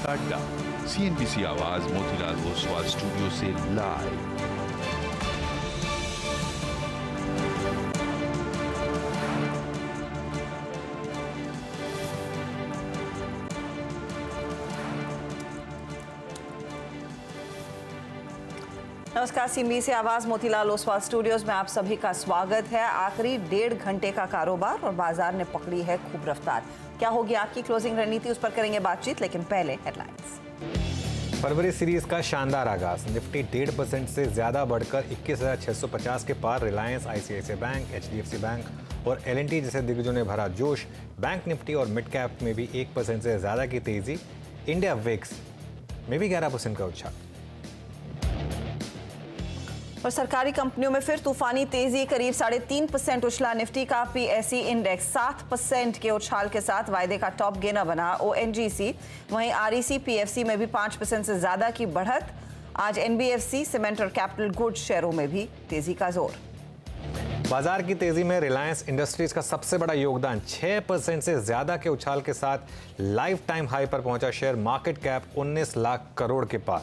अड्डा CNBC आवाज Motilal Oswal studio से लाइव। नमस्कार, CNBC आवाज मोतीलाल ओसवाल स्टूडियोज में आप सभी का स्वागत है। आखिरी 1.5 घंटे का कारोबार और बाजार ने पकड़ी है खूब रफ्तार। क्या होगी आपकी क्लोजिंग रणनीति, उस पर करेंगे बातचीत, लेकिन पहले हेडलाइंस। फरवरी सीरीज का शानदार आगाज, निफ्टी 1.5% से ज्यादा बढ़कर 21,650 के पार। Reliance, ICICI bank, HDFC bank और L&T जैसे दिग्गजों ने भरा जोश। बैंक निफ्टी और मिड कैप में भी 1% से ज्यादा की तेजी। इंडिया विक्स में भी 11% का उछाल। और सरकारी कंपनियों में फिर तूफानी तेजी, करीब 3.5% उछला निफ्टी का। PSE इंडेक्स 7% के उछाल के साथ वायदे का टॉप गेनर बना ONGC। वहीं REC PFC में भी 5% से ज्यादा की बढ़त। आज NBFC, सीमेंट और कैपिटल गुड्स शेयरों में भी तेजी का जोर। बाजार की तेजी में रिलायंस इंडस्ट्रीज का सबसे बड़ा योगदान, 6% से ज्यादा के उछाल के साथ लाइफ टाइम हाई पर पहुंचा share. Market cap 19 lakh crore के पार।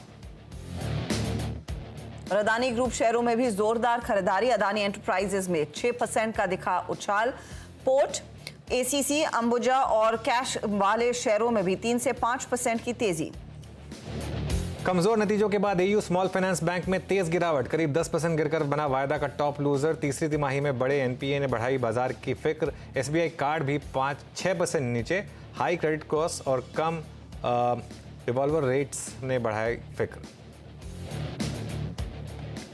और अदानी ग्रुप शेयरों में भी जोरदार खरीदारी। अदानी एंटरप्राइजेज में 6% का दिखा उछाल। पोर्ट, ACC, अंबुजा और कैश वाले शेयरों में भी 3 से 5% की तेजी। कमजोर नतीजों के बाद AU स्मॉल फाइनेंस बैंक में तेज गिरावट, करीब 10% गिरकर बना वायदा का टॉप लूजर। तीसरी तिमाही में बड़े NPA ने बढ़ाई बाजार की फिक्र। SBI कार्ड भी 5-6% नीचे। हाई क्रेडिट कॉस्ट और कम रिवॉल्वर रेट्स ने बढ़ाई फिक्र।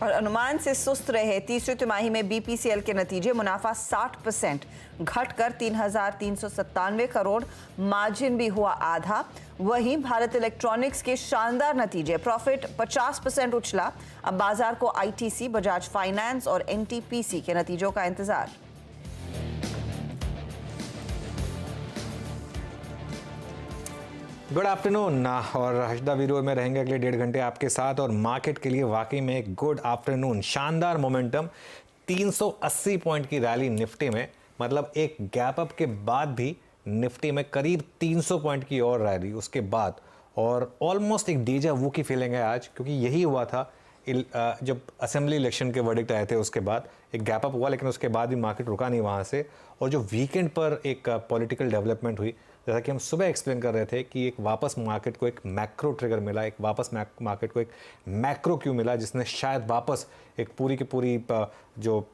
और अनुमान से सुस्त रहे तीसरी तिमाही में BPCL के नतीजे। मुनाफा 60% घटकर 3,397 करोड़, मार्जिन भी हुआ आधा। वहीं भारत इलेक्ट्रॉनिक्स के शानदार नतीजे, प्रॉफिट 50% उछला। अब बाजार को ITC, बजाज फाइनेंस और NTPC के नतीजों का इंतजार। Good afternoon. और हर्षदा वीरो में रहेंगे अगले 1.5 घंटे आपके साथ। और मार्केट के लिए वाकई में एक गुड आफ्टरनून। शानदार मोमेंटम, 380 पॉइंट की रैली निफ्टी में, मतलब एक गैप अप के बाद भी निफ्टी में करीब 300 पॉइंट की और रैली उसके बाद। और ऑलमोस्ट एक डीजा वू की फीलिंग है आज, क्योंकि यही हुआ था जब असेंबली इलेक्शन के वर्डिक्ट आए थे। उसके बाद एक गैप अप हुआ, लेकिन उसके बाद भी मार्केट रुका नहीं वहाँ से। और जो वीकेंड पर एक पॉलिटिकल डेवलपमेंट हुई, जैसा कि हम सुबह एक्सप्लेन कर रहे थे कि एक वापस मार्केट को एक मैक्रो ट्रिगर मिला, एक वापस मार्केट को एक मैक्रो क्यू मिला, जिसने शायद वापस एक पूरी की पूरी जो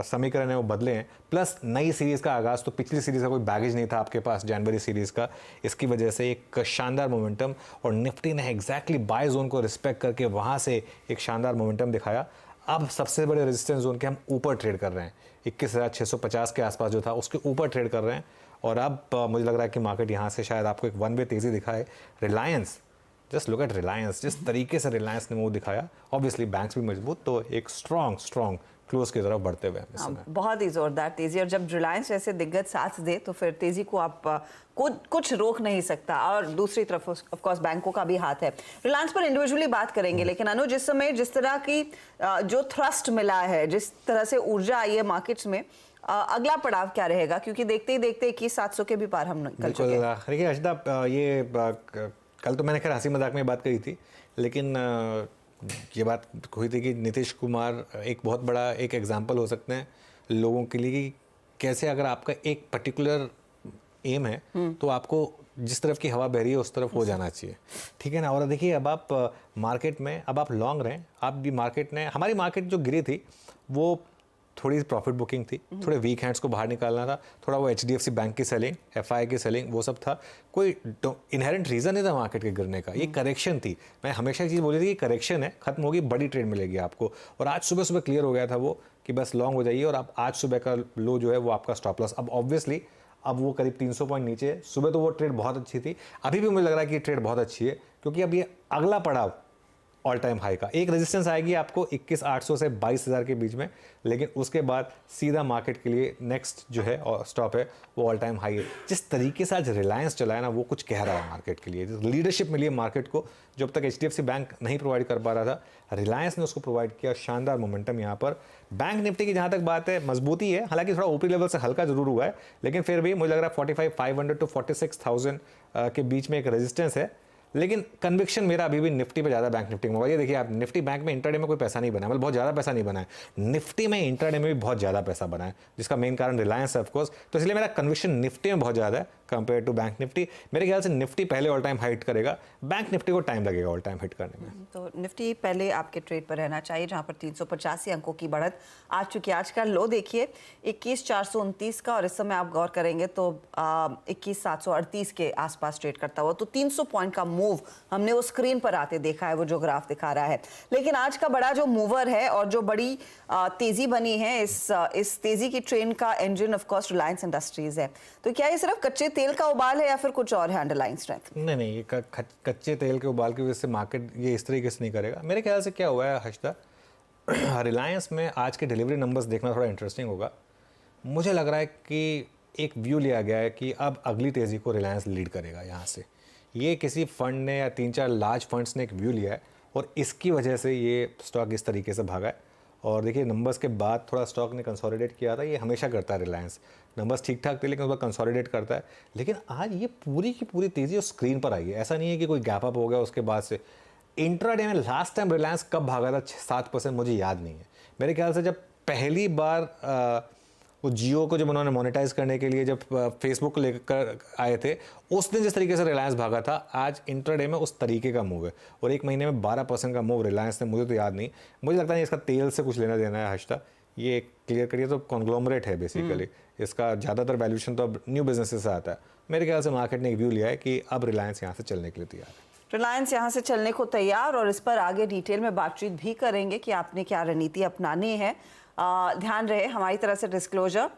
समीकरण है वो बदले हैं। प्लस नई सीरीज़ का आगाज़, तो पिछली सीरीज़ का कोई बैगेज नहीं था आपके पास जनवरी सीरीज़ का, इसकी वजह से एक शानदार मोमेंटम। और निफ्टी ने एग्जैक्टली बाय जोन को रिस्पेक्ट करके वहाँ से एक शानदार मोमेंटम दिखाया। अब सबसे बड़े रेजिस्टेंस जोन के हम ऊपर ट्रेड कर रहे हैं, 21,650 के आसपास जो था उसके ऊपर ट्रेड कर रहे हैं। और अब मुझे लग रहा है कि मार्केट यहाँ से शायद आपको एक वन वे तेज़ी दिखाए। Reliance, just look at Reliance, जिस तरीके से रिलायंस ने वो दिखाया। ऑब्वियसली बैंक्स भी मजबूत, तो एक स्ट्रॉन्ग क्लोज की तरफ बढ़ते हुए बहुत ही जोरदार तेजी। और जब रिलायंस जैसे दिग्गज साथ दे तो फिर तेजी को आप कुछ रोक नहीं सकता। और दूसरी तरफ ऑफ कोर्स बैंकों का भी हाथ है। रिलायंस पर इंडिविजुअली बात करेंगे, लेकिन अनु, जिस समय जिस तरह की जो थ्रस्ट मिला है, जिस तरह से ऊर्जा आई है मार्केट्स में, अगला पड़ाव क्या रहेगा? क्योंकि देखते ही देखते 21,700 के भी पार हम निकल चुके हैं। देखिए हर्षदा, ये कल तो मैंने खैर हंसी मजाक में बात कही थी, लेकिन ये बात हुई थी कि नीतीश कुमार एक बहुत बड़ा एक एग्जाम्पल हो सकते हैं लोगों के लिए कि कैसे अगर आपका एक पर्टिकुलर एम है तो आपको जिस तरफ की हवा बह रही है उस तरफ हो जाना चाहिए, ठीक है ना। और देखिए अब आप मार्केट में, अब आप लॉन्ग रहें, आप भी मार्केट ने, हमारी मार्केट जो गिरी थी वो थोड़ी प्रॉफिट बुकिंग थी, थोड़े वीक हैंड्स को बाहर निकालना था, थोड़ा वो HDFC बैंक की सेलिंग, FI की सेलिंग, वो सब था। कोई इनहेरेंट रीज़न नहीं था मार्केट के गिरने का, ये करेक्शन थी। मैं हमेशा एक चीज़ बोली थी कि करेक्शन है, खत्म होगी, बड़ी ट्रेड मिलेगी आपको। और आज सुबह सुबह क्लियर हो गया था वो कि बस लॉन्ग हो जाइए। और आप आज सुबह का लो जो है वो आपका स्टॉप लॉस। अब ऑब्वियसली अब वो करीब 300 पॉइंट नीचे है। सुबह तो वो ट्रेड बहुत अच्छी थी, अभी भी मुझे लग रहा है कि ट्रेड बहुत अच्छी है, क्योंकि अब ये अगला पड़ाव ऑल टाइम हाई का एक रेजिस्टेंस आएगी आपको 21,800 से 22,000 के बीच में, लेकिन उसके बाद सीधा मार्केट के लिए नेक्स्ट जो है स्टॉप है वो ऑल टाइम हाई है। जिस तरीके से आज रिलायंस चला है ना, वो कुछ कह रहा है मार्केट के लिए। लीडरशिप मिली है मार्केट को, जब तक HDFC बैंक नहीं प्रोवाइड कर पा रहा था, रिलायंस ने उसको प्रोवाइड किया। शानदार मोमेंटम यहाँ पर। बैंक निफ्टी की जहाँ तक बात है, मजबूती है, हालांकि थोड़ा ओपी लेवल से हल्का जरूर हुआ है, लेकिन फिर भी मुझे लग रहा है 45,500 to 46,000 के बीच में एक रेजिस्टेंस है। लेकिन कन्विक्शन मेरा अभी भी निफ्टी पे ज़्यादा बैंक निफ्टी में होगा। ये देखिए आप, निफ्टी बैंक में इंट्राडे में कोई पैसा नहीं बना है, मतलब बहुत ज़्यादा पैसा नहीं बना है। निफ्टी में इंट्राडे में भी बहुत ज़्यादा पैसा बना है, जिसका मेन कारण रिलायंस है ऑफकोर्स। तो इसलिए मेरा कन्विक्शन निफ्टी में बहुत ज़्यादा है कंपेयर टू बैंक निफ्टी। मेरे ख्याल से निफ्टी पहले ऑल टाइम हाइट करेगा, बैंक निफ्टी को टाइम लगेगा ऑल टाइम हिट करने में। तो निफ्टी पहले आपके ट्रेड पर रहना चाहिए, जहां पर 385 अंकों की बढ़त आ चुकी है। आज का लो देखिए 21,429 का, और इस समय आप गौर करेंगे तो 21,738 के आसपास ट्रेड करता हुआ। तो 300 पॉइंट का मूव हमने वो स्क्रीन पर आते देखा है, वो जो ग्राफ दिखा रहा है। लेकिन आज का बड़ा जो मूवर है और जो बड़ी तेजी बनी है, इस तेजी की ट्रेन का engine of course Reliance industries है। तो क्या ये सिर्फ कच्चे तेल का उबाल है या फिर कुछ और है अंडरलाइंग स्ट्रेंथ? नहीं, ये कच्चे तेल के उबाल की वजह से मार्केट ये इस तरीके से नहीं करेगा। मेरे ख्याल से क्या हुआ है हर्षदा, रिलायंस में आज के डिलीवरी नंबर्स देखना थोड़ा इंटरेस्टिंग होगा। मुझे लग रहा है कि एक व्यू लिया गया है कि अब अगली तेज़ी को रिलायंस लीड करेगा यहाँ से। ये किसी फंड ने या 3-4 लार्ज फंड्स ने एक व्यू लिया है और इसकी वजह से ये स्टॉक इस तरीके से भागा है। और देखिए नंबर्स के बाद थोड़ा स्टॉक ने कंसोलिडेट किया था, ये हमेशा करता है रिलायंस। नंबर्स ठीक ठाक थे लेकिन उसके बाद कंसोलिडेट करता है। लेकिन आज ये पूरी की पूरी तेज़ी उस स्क्रीन पर आई है, ऐसा नहीं है कि कोई गैप अप हो गया उसके बाद से। इंट्राडे में लास्ट टाइम रिलायंस कब भागा था 7%, मुझे याद नहीं है। मेरे ख्याल से जब पहली बार वो जियो को जब उन्होंने मोनेटाइज करने के लिए जब फेसबुक लेकर आए थे, उस दिन जिस तरीके से रिलायंस भागा था, आज इंट्राडे में उस तरीके का मूव है। और एक महीने में 12% का मूव रिलायंस ने, मुझे तो याद नहीं, मुझे लगता नहीं इसका तेल से कुछ लेना देना है हर्षदा। ये क्लियर करिए, तो कॉन्ग्लोमरेट है बेसिकली। इसका ज़्यादातर वैल्यूएशन तो अब न्यू बिजनेसेस से आता है। मेरे ख्याल से मार्केट ने एक व्यू लिया है कि अब रिलायंस यहाँ से चलने के लिए तैयार है। रिलायंस यहाँ से चलने को तैयार, और इस पर आगे डिटेल में बातचीत भी करेंगे कि आपने क्या रणनीति अपनानी है। ध्यान रहे हमारी तरफ से डिस्क्लोजर,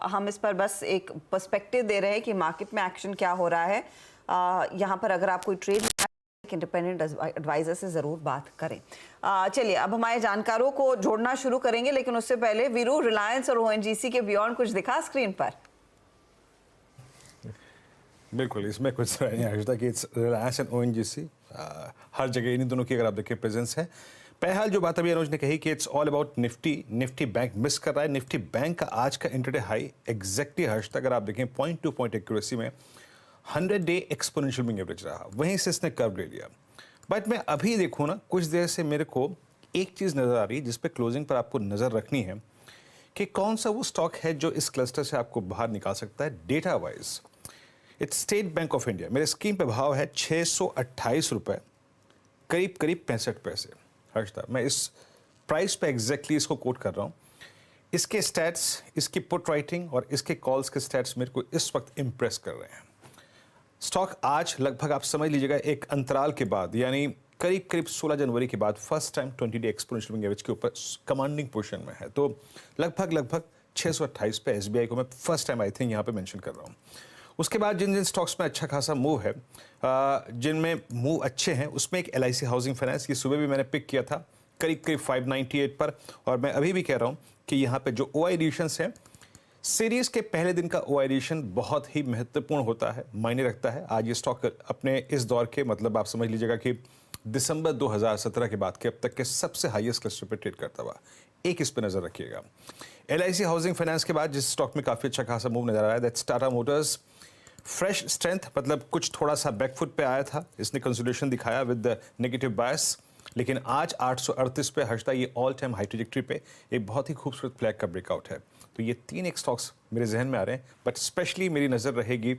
हम इस पर बस एक पर्सपेक्टिव दे रहे हैं कि मार्केट में एक्शन क्या हो रहा है। यहाँ पर अगर आप कोई ट्रेड इंडिपेंडेंट एडवाइजर से ज़रूर बात करें। चलिए अब हमारे जानकारों को जोड़ना शुरू करेंगे, लेकिन उससे पहले वीरू, रिलायंस और ओएनजीसी के बियॉन्ड कुछ दिखा स्क्रीन पर? बिल्कुल, इसमें कुछ नहीं हर्षदा कि रिलायंस एंड ओएनजीसी हर जगह इन्हीं दोनों की अगर आप देखें प्रेजेंस है। पहल जो बात अभी अनुज ने कही कि it's all about Nifty bank miss कर रहा है। निफ्टी बैंक का आज का इंट्राडे हाई एग्जैक्टली हर्षदा अगर आप देखें पॉइंट टू पॉइंट एक्यूरेसी में 100 डे एक्सपोनेंशियल मूविंग एवरेज रहा, वहीं से इसने कर्व ले लिया। बट मैं अभी देखूँ ना, कुछ देर से मेरे को एक चीज़ नज़र आ रही है जिस पे क्लोजिंग पर आपको नज़र रखनी है कि कौन सा वो स्टॉक है जो इस क्लस्टर से आपको बाहर निकाल सकता है data wise. It's state bank of India. मेरे स्क्रीन पे भाव है 628 रुपये करीब 65 पैसे। हर्षदा, मैं इस प्राइस पे एग्जैक्टली इसको कोट कर रहा हूँ। इसके स्टैट्स, इसकी पुट राइटिंग और इसके कॉल्स के स्टैट्स मेरे को इस वक्त इम्प्रेस कर रहे हैं। स्टॉक आज लगभग आप समझ लीजिएगा एक अंतराल के बाद, यानी करीब 16 जनवरी के बाद first time 20 day exponential moving average के ऊपर कमांडिंग पोजीशन में है। तो लगभग 628 पे एसबीआई को मैं फर्स्ट टाइम आई थिंक यहाँ पे मेंशन कर रहा हूँ। उसके बाद जिन स्टॉक्स में अच्छा खासा मूव है, जिनमें मूव अच्छे हैं, उसमें एक LIC हाउसिंग फाइनेंस, ये सुबह भी मैंने पिक किया था करीब 598 पर, और मैं अभी भी कह रहा हूँ कि यहाँ पे जो OI एडिशंस हैं, सीरीज के पहले दिन का OI एडिशन बहुत ही महत्वपूर्ण होता है, मायने रखता है। आज ये स्टॉक अपने इस दौर के, मतलब आप समझ लीजिएगा कि दिसंबर 2017 के बाद के अब तक के सबसे हाईएस्ट क्लस्टर पे ट्रेड करता हुआ, एक इस पे नजर रखिएगा। LIC हाउसिंग फाइनेंस के बाद जिस स्टॉक में काफी अच्छा खासा मूव नजर आ रहा है, that's Tata Motors. Fresh strength, मतलब कुछ थोड़ा सा बैकफुट पे आया था, इसने कंसोलिडेशन दिखाया विद नेगेटिव बायस, लेकिन आज 838 पे हर्षदा ये ऑल टाइम हाई ट्रैजेक्टरी पे एक बहुत ही खूबसूरत फ्लैग का ब्रेकआउट है। तो ये 3 एक स्टॉक्स मेरे जहन में आ रहे हैं, बट स्पेशली मेरी नज़र रहेगी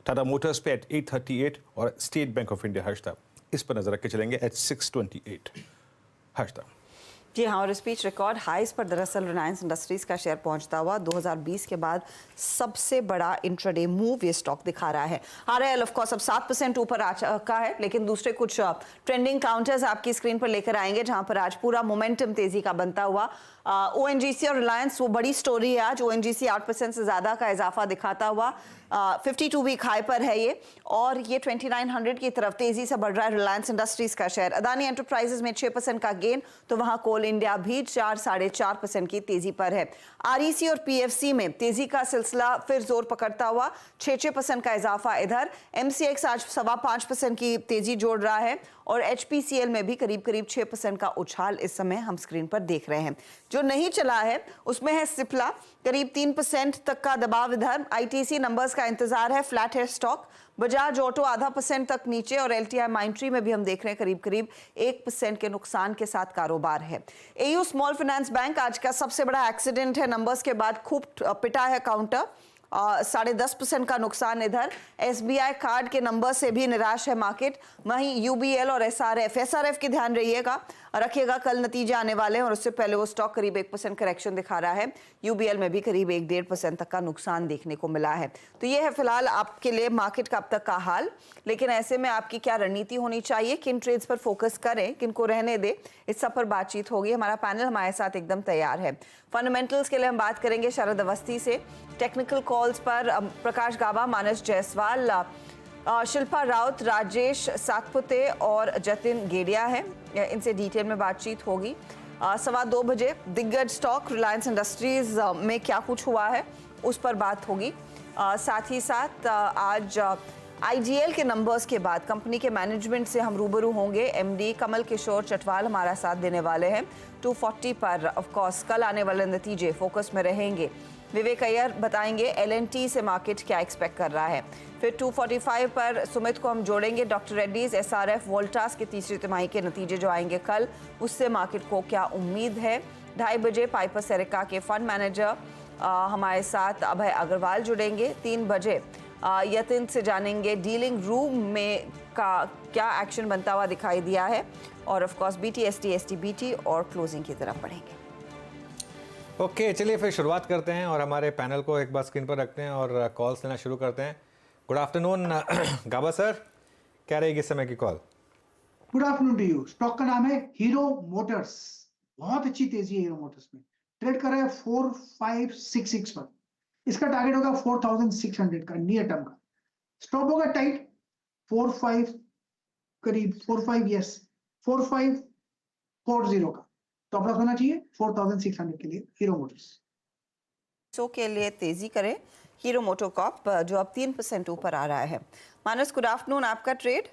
टाटा मोटर्स पे एट 838 और state bank of India Harshada, इस पर नजर रख के चलेंगे एट 628 हर्षदा। जी हाँ, और स्पीच रिकॉर्ड हाइस पर दरअसल रिलायंस इंडस्ट्रीज का शेयर पहुंचता हुआ 2020 के बाद सबसे बड़ा इंट्राडे मूव ये स्टॉक दिखा रहा है। RIL ऑफ कोर्स अब 7% ऊपर आ चुका है, लेकिन दूसरे कुछ ट्रेंडिंग काउंटर्स आपकी स्क्रीन पर लेकर आएंगे, जहां पर आज पूरा मोमेंटम तेजी का बनता हुआ। ONGC और रिलायंस वो बड़ी स्टोरी है आज। ONGC 8% से ज्यादा का इजाफा दिखाता हुआ 52 वीक हाई पर है ये, और ये 2900 की तरफ तेजी से बढ़ रहा है रिलायंस इंडस्ट्रीज का शेयर। अदानी एंटरप्राइजेज में 6% का गेन, तो वहां कोल इंडिया भी 4-4.5% की तेजी पर है। REC और PFC में तेजी का सिलसिला फिर जोर पकड़ता हुआ 6% का इजाफा इधर। MCX आज 5.25% की तेजी जोड़ रहा है, और HPCL में भी करीब 6% का उछाल इस समय हम स्क्रीन पर देख रहे हैं। जो नहीं चला है उसमें है सिप्ला, करीब 3% तक का दबाव इधर। ITC नंबर्स का इंतजार है, फ्लैट है स्टॉक। बजाज ऑटो आधा % तक नीचे और एलटीआई माइंट्री में भी हम देख रहे हैं करीब करीब 1% के नुकसान के साथ कारोबार है। एयू स्मॉल फाइनेंस बैंक आज का सबसे बड़ा एक्सीडेंट है, नंबर्स के बाद खूब पिटा है काउंटर, 10.5% का नुकसान इधर। एसबीआई कार्ड के नंबर से भी निराश है मार्केट। वहीं यूबीएल और एसआरएफ की ध्यान रखिएगा, कल नतीजे आने वाले हैं और उससे पहले वो स्टॉक करीब 1% करेक्शन दिखा रहा है। यूबीएल में भी करीब 1-1.5% तक का नुकसान देखने को मिला है। तो ये है फिलहाल आपके लिए मार्केट का अब तक का हाल। लेकिन ऐसे में आपकी क्या रणनीति होनी चाहिए, किन ट्रेड्स पर फोकस करें, किन को रहने दें, इस सब पर बातचीत होगी। हमारा पैनल हमारे साथ एकदम तैयार है। फंडामेंटल्स के लिए हम बात करेंगे शरद अवस्थी से, टेक्निकल कॉल्स पर प्रकाश गाबा, मानस जायसवाल, शिल्पा राउत, राजेश सातपुते और जतिन गेडिया है। इनसे डिटेल में बातचीत होगी। 2:15 बजे दिग्गज स्टॉक रिलायंस इंडस्ट्रीज में क्या कुछ हुआ है उस पर बात होगी। साथ ही साथ आज आईजीएल के नंबर्स के बाद कंपनी के मैनेजमेंट से हम रूबरू होंगे। एमडी कमल किशोर चटवाल हमारा साथ देने वाले हैं। 240 पर ऑफ कोर्स कल आने वाले नतीजे फोकस में रहेंगे। विवेक अय्यर बताएंगे एलएनटी से मार्केट क्या एक्सपेक्ट कर रहा है। फिर 245 पर सुमित को हम जोड़ेंगे, डॉक्टर रेड्डीज, एसआरएफ, वोल्टास के तीसरी तिमाही के नतीजे जो आएंगे कल, उससे मार्केट को क्या उम्मीद है। 2:30 बजे पाइपर सेरिका के फंड मैनेजर हमारे साथ अभय अग्रवाल जुड़ेंगे। 3 बजे यतिन से जानेंगे डीलिंग रूम में का क्या एक्शन बनता हुआ दिखाई दिया है। और ऑफ कोर्स बीटीएसटी, एसटीबीटी और क्लोजिंग की तरफ बढ़ेंगे। ओके, चलिए फिर शुरुआत करते हैं और हमारे पैनल को एक बार स्क्रीन पर रखते हैं और कॉल्स लेना शुरू करते हैं। गुड आफ्टरनून गाबा सर, क्या रहेगी इस समय की call? Good afternoon to you. Stock का नाम है हीरो मोटर्स। बहुत अच्छी तेजी है हीरो मोटर्स में, ट्रेड कर रहा है 4566 पर। इसका टारगेट होगा 4600 का नियर टर्म का। स्टॉप होगा टाइट 45 करीब 4540 का। तो अपना होना चाहिए 4600 के लिए हीरो मोटर्स। सो के लिए तेजी करें हीरो मोटो कॉर्प जो अब 3% ऊपर आ रहा है। मानस, गुड आफ्टरनून, आपका ट्रेड?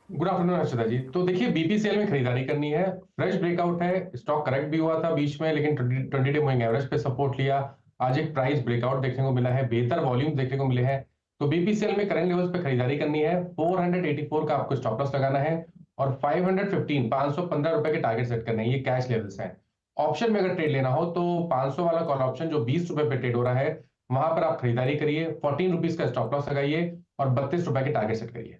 गुड आफ्टरनून हर्षदा जी। तो देखिए बीपीसीएल में खरीदारी करनी है, फ्रेश ब्रेकआउट है, स्टॉक करेक्ट भी हुआ था बीच में लेकिन 20 डे मूविंग एवरेज पे सपोर्ट लिया। आज एक प्राइस ब्रेकआउट देखने को मिला है, बेहतर वॉल्यूम देखने को मिले हैं। तो बीपीसीएल में करंट लेवल्स पे खरीदारी करनी है। 484 का आपको स्टॉप लॉस लगाना है और 515 रुपए के टारगेट सेट करने हैं। ये कैश लेवल्स हैं। ऑप्शन में अगर ट्रेड लेना हो तो 500 वाला कॉल ऑप्शन जो 20 रुपए पे ट्रेड हो रहा है वहां पर आप खरीदारी करिए। 14 रुपीज का स्टॉप लॉस लगाइए और 32 रुपए के टारगेट सेट करिए।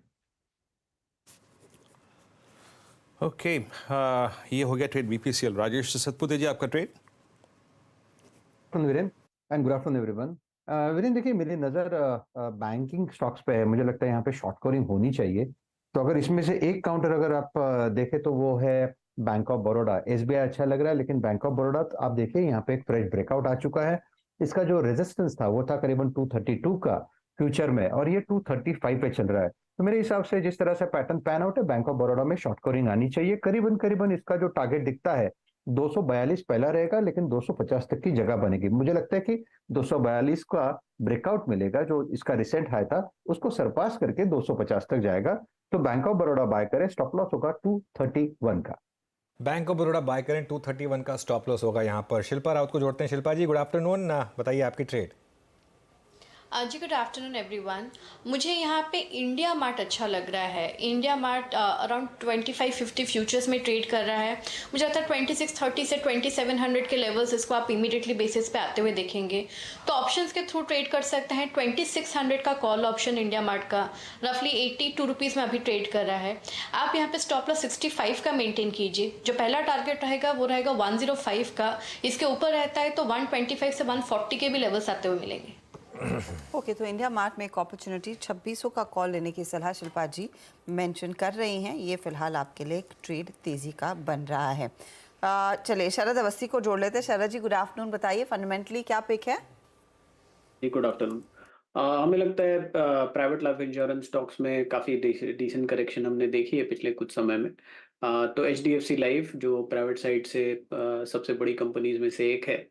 ओके, ये हो गया ट्रेड बीपीसीएल। राजेश सतपुते जी, आपका trade? Viren and good afternoon everyone. Viren देखिए, मेरी नज़र बैंकिंग स्टॉक्स पे है। मुझे लगता है यहाँ पे शॉर्ट कवरिंग होनी चाहिए। तो अगर इसमें से एक काउंटर अगर आप देखें तो वो है बैंक ऑफ बड़ौदा। एसबीआई अच्छा लग रहा है लेकिन बैंक ऑफ बड़ौदा आप देखिए यहाँ पे एक फ्रेश ब्रेकआउट आ चुका है। इसका जो रेजिस्टेंस था वो था करीबन 232 का फ्यूचर में और ये 235 पे चल रहा है। तो मेरे हिसाब से जिस तरह से पैटर्न पैन आउट है, बैंक ऑफ बड़ौदा में शॉर्ट कवरिंग आनी चाहिए। करीबन इसका जो टारगेट दिखता है 242 पहला रहेगा लेकिन 250 तक की जगह बनेगी। मुझे लगता है कि 242 का ब्रेकआउट मिलेगा, जो इसका रिसेंट हाई था उसको सरपास करके 250 तक जाएगा। तो बैंक ऑफ बड़ौदा बाय करें, स्टॉप लॉस होगा 231 का। बैंक ऑफ बड़ौदा बाय करें, 231 का स्टॉप लॉस होगा यहाँ पर। शिल्पा राउत को जोड़ते हैं। शिल्पा जी, गुड आफ्टरनून, बताइए आपकी ट्रेड। जी गुड आफ्टरनून एवरीवन। मुझे यहाँ पे इंडिया मार्ट अच्छा लग रहा है। इंडिया मार्ट अराउंड 2550 फ्यूचर्स में ट्रेड कर रहा है। मुझे लगता है 2630 से 2700 के लेवल्स इसको आप इमीडिएटली बेसिस पे आते हुए देखेंगे। तो ऑप्शंस के थ्रू ट्रेड कर सकते हैं। 2600 का कॉल ऑप्शन इंडिया मार्ट का रफली 82 रुपीज़ में अभी ट्रेड कर रहा है। आप यहाँ पे स्टॉप लॉस 65 का मेंटेन कीजिए। जो पहला टारगेट रहेगा वो रहेगा 105 का। इसके ऊपर रहता है तो 125 से 140 के भी लेवल्स आते हुए मिलेंगे। ओके, तो इंडिया मार्ट में एक अपॉर्चुनिटी 2600 का कॉल लेने की सलाह शिल्पा जी मेंशन कर रही हैं। ये फिलहाल आपके लिए एक ट्रेड तेजी का बन रहा है। चलिए शरद अवस्थी को जोड़ लेते हैं। शरद जी, गुड आफ्टरनून, बताइए फंडामेंटली क्या पिक है? जी गुड आफ्टरनून। हमें लगता है प्राइवेट लाइफ इंश्योरेंस स्टॉक्स में काफ़ी डिसेंट करेक्शन हमने देखी है पिछले कुछ समय में। तो एचडीएफसी लाइफ जो प्राइवेट साइड से सबसे बड़ी कंपनीज में से एक है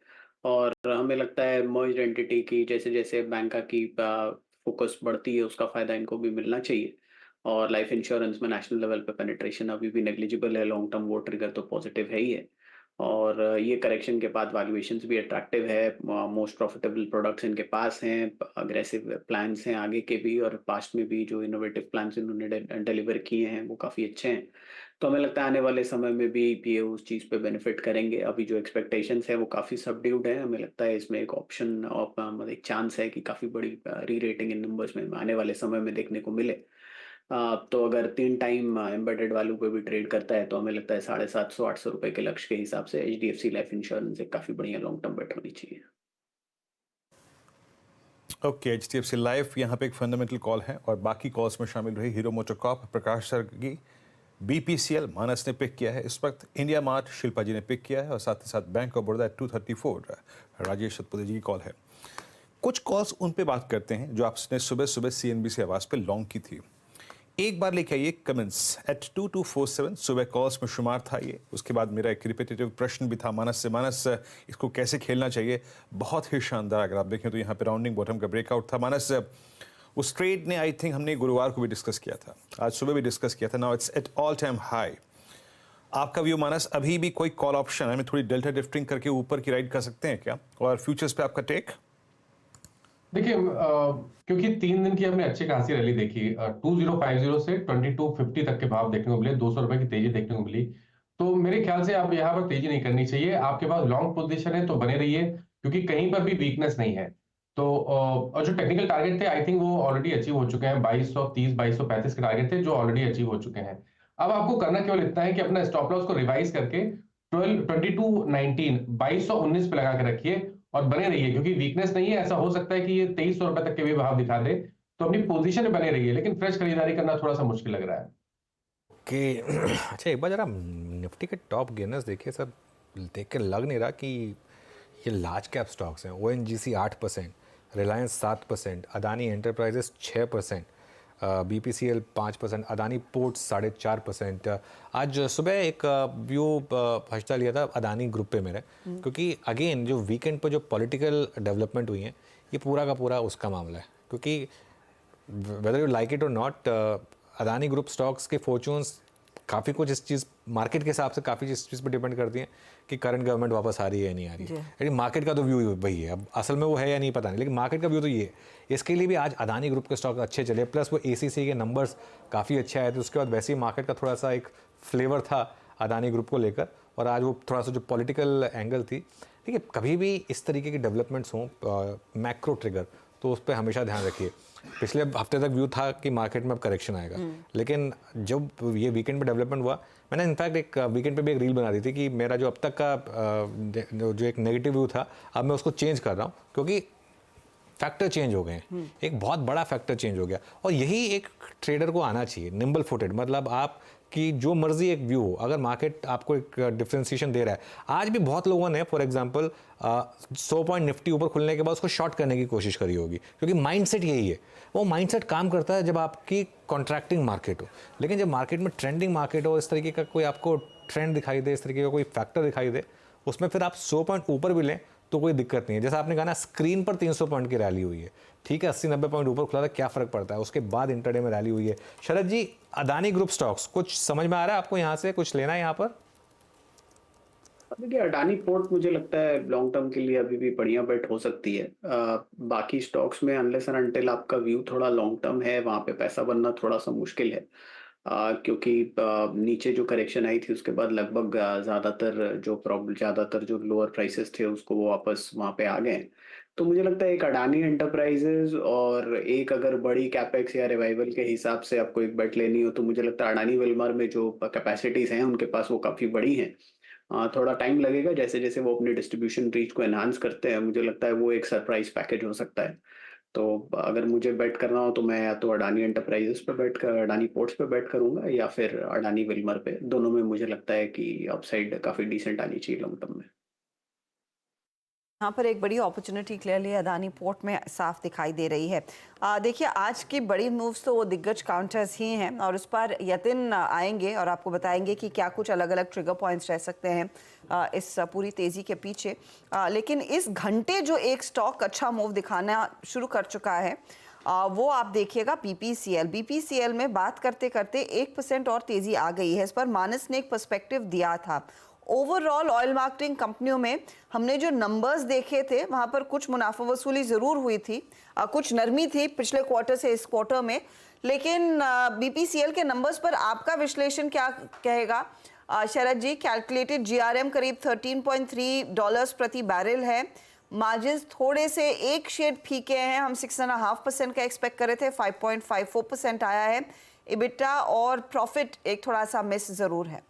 और हमें लगता है मर्ज्ड एंटिटी की जैसे जैसे बैंका की फोकस बढ़ती है उसका फ़ायदा इनको भी मिलना चाहिए। और लाइफ इंश्योरेंस में नेशनल लेवल पे पेनिट्रेशन अभी भी नेग्लिजिबल है। लॉन्ग टर्म वो ट्रिगर तो पॉजिटिव है ही है। और ये करेक्शन के बाद वैल्यूएशंस भी अट्रैक्टिव है, मोस्ट प्रॉफिटेबल प्रोडक्ट्स इनके पास हैं, अग्रेसिव प्लान्स हैं आगे के भी, और पास्ट में भी जो इनोवेटिव प्लान्स इन्होंने डिलीवर किए हैं वो काफ़ी अच्छे हैं। तो हमें लगता है आने वाले समय में भी ये उस चीज़ पे बेनिफिट करेंगे। अभी जो एक्सपेक्टेशंस है वो काफ़ी सबड्यूड है, हमें लगता है इसमें एक ऑप्शन और मतलब एक चांस है कि काफ़ी बड़ी री रेटिंग इन नंबर्स में आने वाले समय में देखने को मिले। तो अगर 3 टाइम एम्बेडेड वैल्यू पे भी ट्रेड करता है तो हमें लगता है 750-800 रुपए के लक्ष्य के हिसाब से एचडीएफसी लाइफ इंश्योरेंस एक काफ़ी बढ़िया लॉन्ग टर्म बेट होनी चाहिए। ओके, एचडीएफसी लाइफ यहाँ पे एक फंडामेंटल कॉल है, और बाकी कॉल्स में शामिल रही हीरो मोटोकॉर्प प्रकाश सर की, बीपीसीएल मानस ने पिक किया है इस वक्त, इंडिया मार्ट शिल्पा जी ने पिक किया है, और साथ ही साथ बैंक ऑफ बड़ौदा 234 राजेश सतपथे जी की कॉल है। कुछ कॉल्स उन पे बात करते हैं जो आपने सुबह सुबह सीएनबीसी आवाज़ पे लॉन्ग की थी। एक बार लेके आइए कमेंट्स @2247, सुबह कॉल्स में शुमार था ये। उसके बाद मेरा एक रिपीटेटिव प्रश्न भी था मानस से, मानस इसको कैसे खेलना चाहिए। बहुत ही शानदार, अगर आप देखें तो यहाँ पे राउंडिंग बॉटम का ब्रेकआउट था। मानस उस ट्रेड ने आई थिंक हमने गुरुवार को भी डिस्कस किया था, आज सुबह भी डिस्कस किया था। Now it's at all time high. आपका व्यू मानस, अभी भी कोई कॉल ऑप्शन हमें थोड़ी डेल्टा डिफ्टिंग करके ऊपर की राइड कर सकते हैं क्या, और फ्यूचर्स पे आपका टेक? देखिए क्योंकि 3 दिन की हमने अच्छी खासी रैली देखी, 2050 से 2250 तक के भाव देखने को मिले, 200 रुपए की तेजी देखने को मिली। तो मेरे ख्याल से आप यहाँ पर तेजी नहीं करनी चाहिए। आपके पास लॉन्ग पोजीशन है तो बने रहिए, क्योंकि कहीं पर भी वीकनेस नहीं है। तो और जो टेक्निकल टारगेट थे आई थिंक वो ऑलरेडी अचीव हो चुके हैं। 2230 2235 के टारगेट थे जो ऑलरेडी अचीव हो चुके हैं। अब आपको करना केवल इतना है कि अपना स्टॉप लॉस को रिवाइज करके 2219 पे लगा के रखिए और बने रहिए, क्योंकि वीकनेस नहीं है। ऐसा हो सकता है कि ये 2300 रुपए तक के भी भाव दिखा दे, तो अपनी पोजीशन में बने रहिए, लेकिन फ्रेश खरीदारी करना थोड़ा सा मुश्किल लग रहा है। कि अच्छा, एक बार जरा निफ्टी के टॉप गेनर्स देखिए, सब देख के लग नहीं रहा कि ये लार्ज कैप स्टॉक्स हैं। ONGC 8%, Reliance 7%, Adani enterprises 6%, BPCL 5%, Adani ports 4.5%। आज सुबह एक व्यू हश्ता लिया था अदानी ग्रुप पे मेरे, क्योंकि अगेन जो वीकेंड पर जो पॉलिटिकल डेवलपमेंट हुई हैं, ये पूरा का पूरा उसका मामला है। क्योंकि वेदर यू लाइक इट और नॉट, अदानी ग्रुप स्टॉक्स के फॉर्चून्स काफ़ी कुछ इस चीज़ मार्केट के हिसाब से काफ़ी इस चीज़ पर डिपेंड करती हैं कि करंट गवर्नमेंट वापस आ रही है या नहीं आ रही है। लेकिन मार्केट का तो व्यू वही है, अब असल में वो है या नहीं पता नहीं, लेकिन मार्केट का व्यू तो ये है। इसके लिए भी आज अदानी ग्रुप के स्टॉक अच्छे चले, प्लस वो एसीसी के नंबर्स काफ़ी अच्छे आए थे। उसके बाद वैसे ही मार्केट का थोड़ा सा एक फ्लेवर था अदानी ग्रुप को लेकर, और आज वो थोड़ा सा जो पॉलिटिकल एंगल थी। ठीक है, कभी भी इस तरीके की डेवलपमेंट्स हों मैक्रो ट्रिगर, तो उस पर हमेशा ध्यान रखिए। पिछले हफ्ते तक व्यू था कि मार्केट में अब करेक्शन आएगा, लेकिन जब ये वीकेंड पे डेवलपमेंट हुआ, मैंने इनफैक्ट एक वीकेंड पे भी एक रील बना दी थी कि मेरा जो अब तक का जो एक नेगेटिव व्यू था, अब मैं उसको चेंज कर रहा हूँ, क्योंकि फैक्टर चेंज हो गए हैं। एक बहुत बड़ा फैक्टर चेंज हो गया, और यही एक ट्रेडर को आना चाहिए, निम्बल फुटेड। मतलब आप कि जो मर्जी एक व्यू हो, अगर मार्केट आपको एक डिफरेंशिएशन दे रहा है। आज भी बहुत लोगों ने फॉर एग्जांपल 100 पॉइंट निफ्टी ऊपर खुलने के बाद उसको शॉर्ट करने की कोशिश करी होगी, क्योंकि माइंडसेट यही है। वो माइंडसेट काम करता है जब आपकी कॉन्ट्रैक्टिंग मार्केट हो, लेकिन जब मार्केट में ट्रेंडिंग मार्केट हो, इस तरीके का कोई आपको ट्रेंड दिखाई दे, इस तरीके का कोई फैक्टर दिखाई दे, उसमें फिर आप 100 पॉइंट ऊपर भी लें तो कोई दिक्कत नहीं है। जैसा आपने कहा ना, स्क्रीन पर 300 पॉइंट की रैली हुई है, ठीक है, 80-90 पॉइंट ऊपर खुला था, क्या फर्क पड़ता है, उसके बाद इंटरडे में रैली हुई है। शरद जी, अदानी ग्रुप स्टॉक्स कुछ समझ में आ रहा है आपको, यहाँ से कुछ लेना है यहाँ पर? देखिए, अडानी पोर्ट मुझे लगता है लॉन्ग टर्म के लिए अभी भी बढ़िया बेट हो सकती है। बाकी स्टॉक्स में अनलेस एंड अनटिल आपका व्यू थोड़ा लॉन्ग टर्म है, वहां पे पैसा बनना थोड़ा सा मुश्किल है। क्योंकि नीचे जो करेक्शन आई थी उसके बाद लगभग ज़्यादातर जो लोअर प्राइसेस थे उसको वो वापस वहाँ पे आ गए। तो मुझे लगता है एक अडानी एंटरप्राइजेज और एक अगर बड़ी कैपेक्स या रिवाइवल के हिसाब से आपको एक बेट लेनी हो, तो मुझे लगता है अडानी विल्मर में जो कैपेसिटीज हैं उनके पास वो काफ़ी बड़ी हैं। थोड़ा टाइम लगेगा, जैसे जैसे वो अपने डिस्ट्रीब्यूशन रीच को एनहांस करते हैं, मुझे लगता है वो एक सरप्राइज पैकेज हो सकता है। तो अगर मुझे बेट करना हो तो मैं या तो अडानी एंटरप्राइजेस पे बेट कर अडानी पोर्ट्स पे बेट करूंगा, या फिर अडानी विल्मर पे। दोनों में मुझे लगता है कि अपसाइड काफी डिसेंट आनी चाहिए लॉन्ग टर्म में। यहाँ पर एक बड़ी अपॉर्चुनिटी क्लियरली अदानी पोर्ट में साफ दिखाई दे रही है। देखिए, आज की बड़ी मूव्स तो वो दिग्गज काउंटर्स ही हैं, और उस पर यतिन आएंगे और आपको बताएंगे कि क्या कुछ अलग अलग ट्रिगर पॉइंट्स रह सकते हैं इस पूरी तेज़ी के पीछे। लेकिन इस घंटे जो एक स्टॉक अच्छा मूव दिखाना शुरू कर चुका है, वो आप देखिएगा बीपीसीएल में बात करते करते 1% और तेज़ी आ गई है। इस पर मानस ने एक पर्सपेक्टिव दिया था। ओवरऑल ऑयल मार्केटिंग कंपनियों में हमने जो नंबर्स देखे थे वहां पर कुछ मुनाफा वसूली जरूर हुई थी, कुछ नरमी थी पिछले क्वार्टर से इस क्वार्टर में, लेकिन बीपीसीएल के नंबर्स पर आपका विश्लेषण क्या कहेगा शरद जी? कैलकुलेटेड जीआरएम करीब $13.3 प्रति बैरल है, मार्जिन थोड़े से एक शेड फीके हैं, हम 6.5% का एक्सपेक्ट कर रहे थे, 5.54% आया है, इबिटा और प्रॉफिट एक थोड़ा सा मिस जरूर है।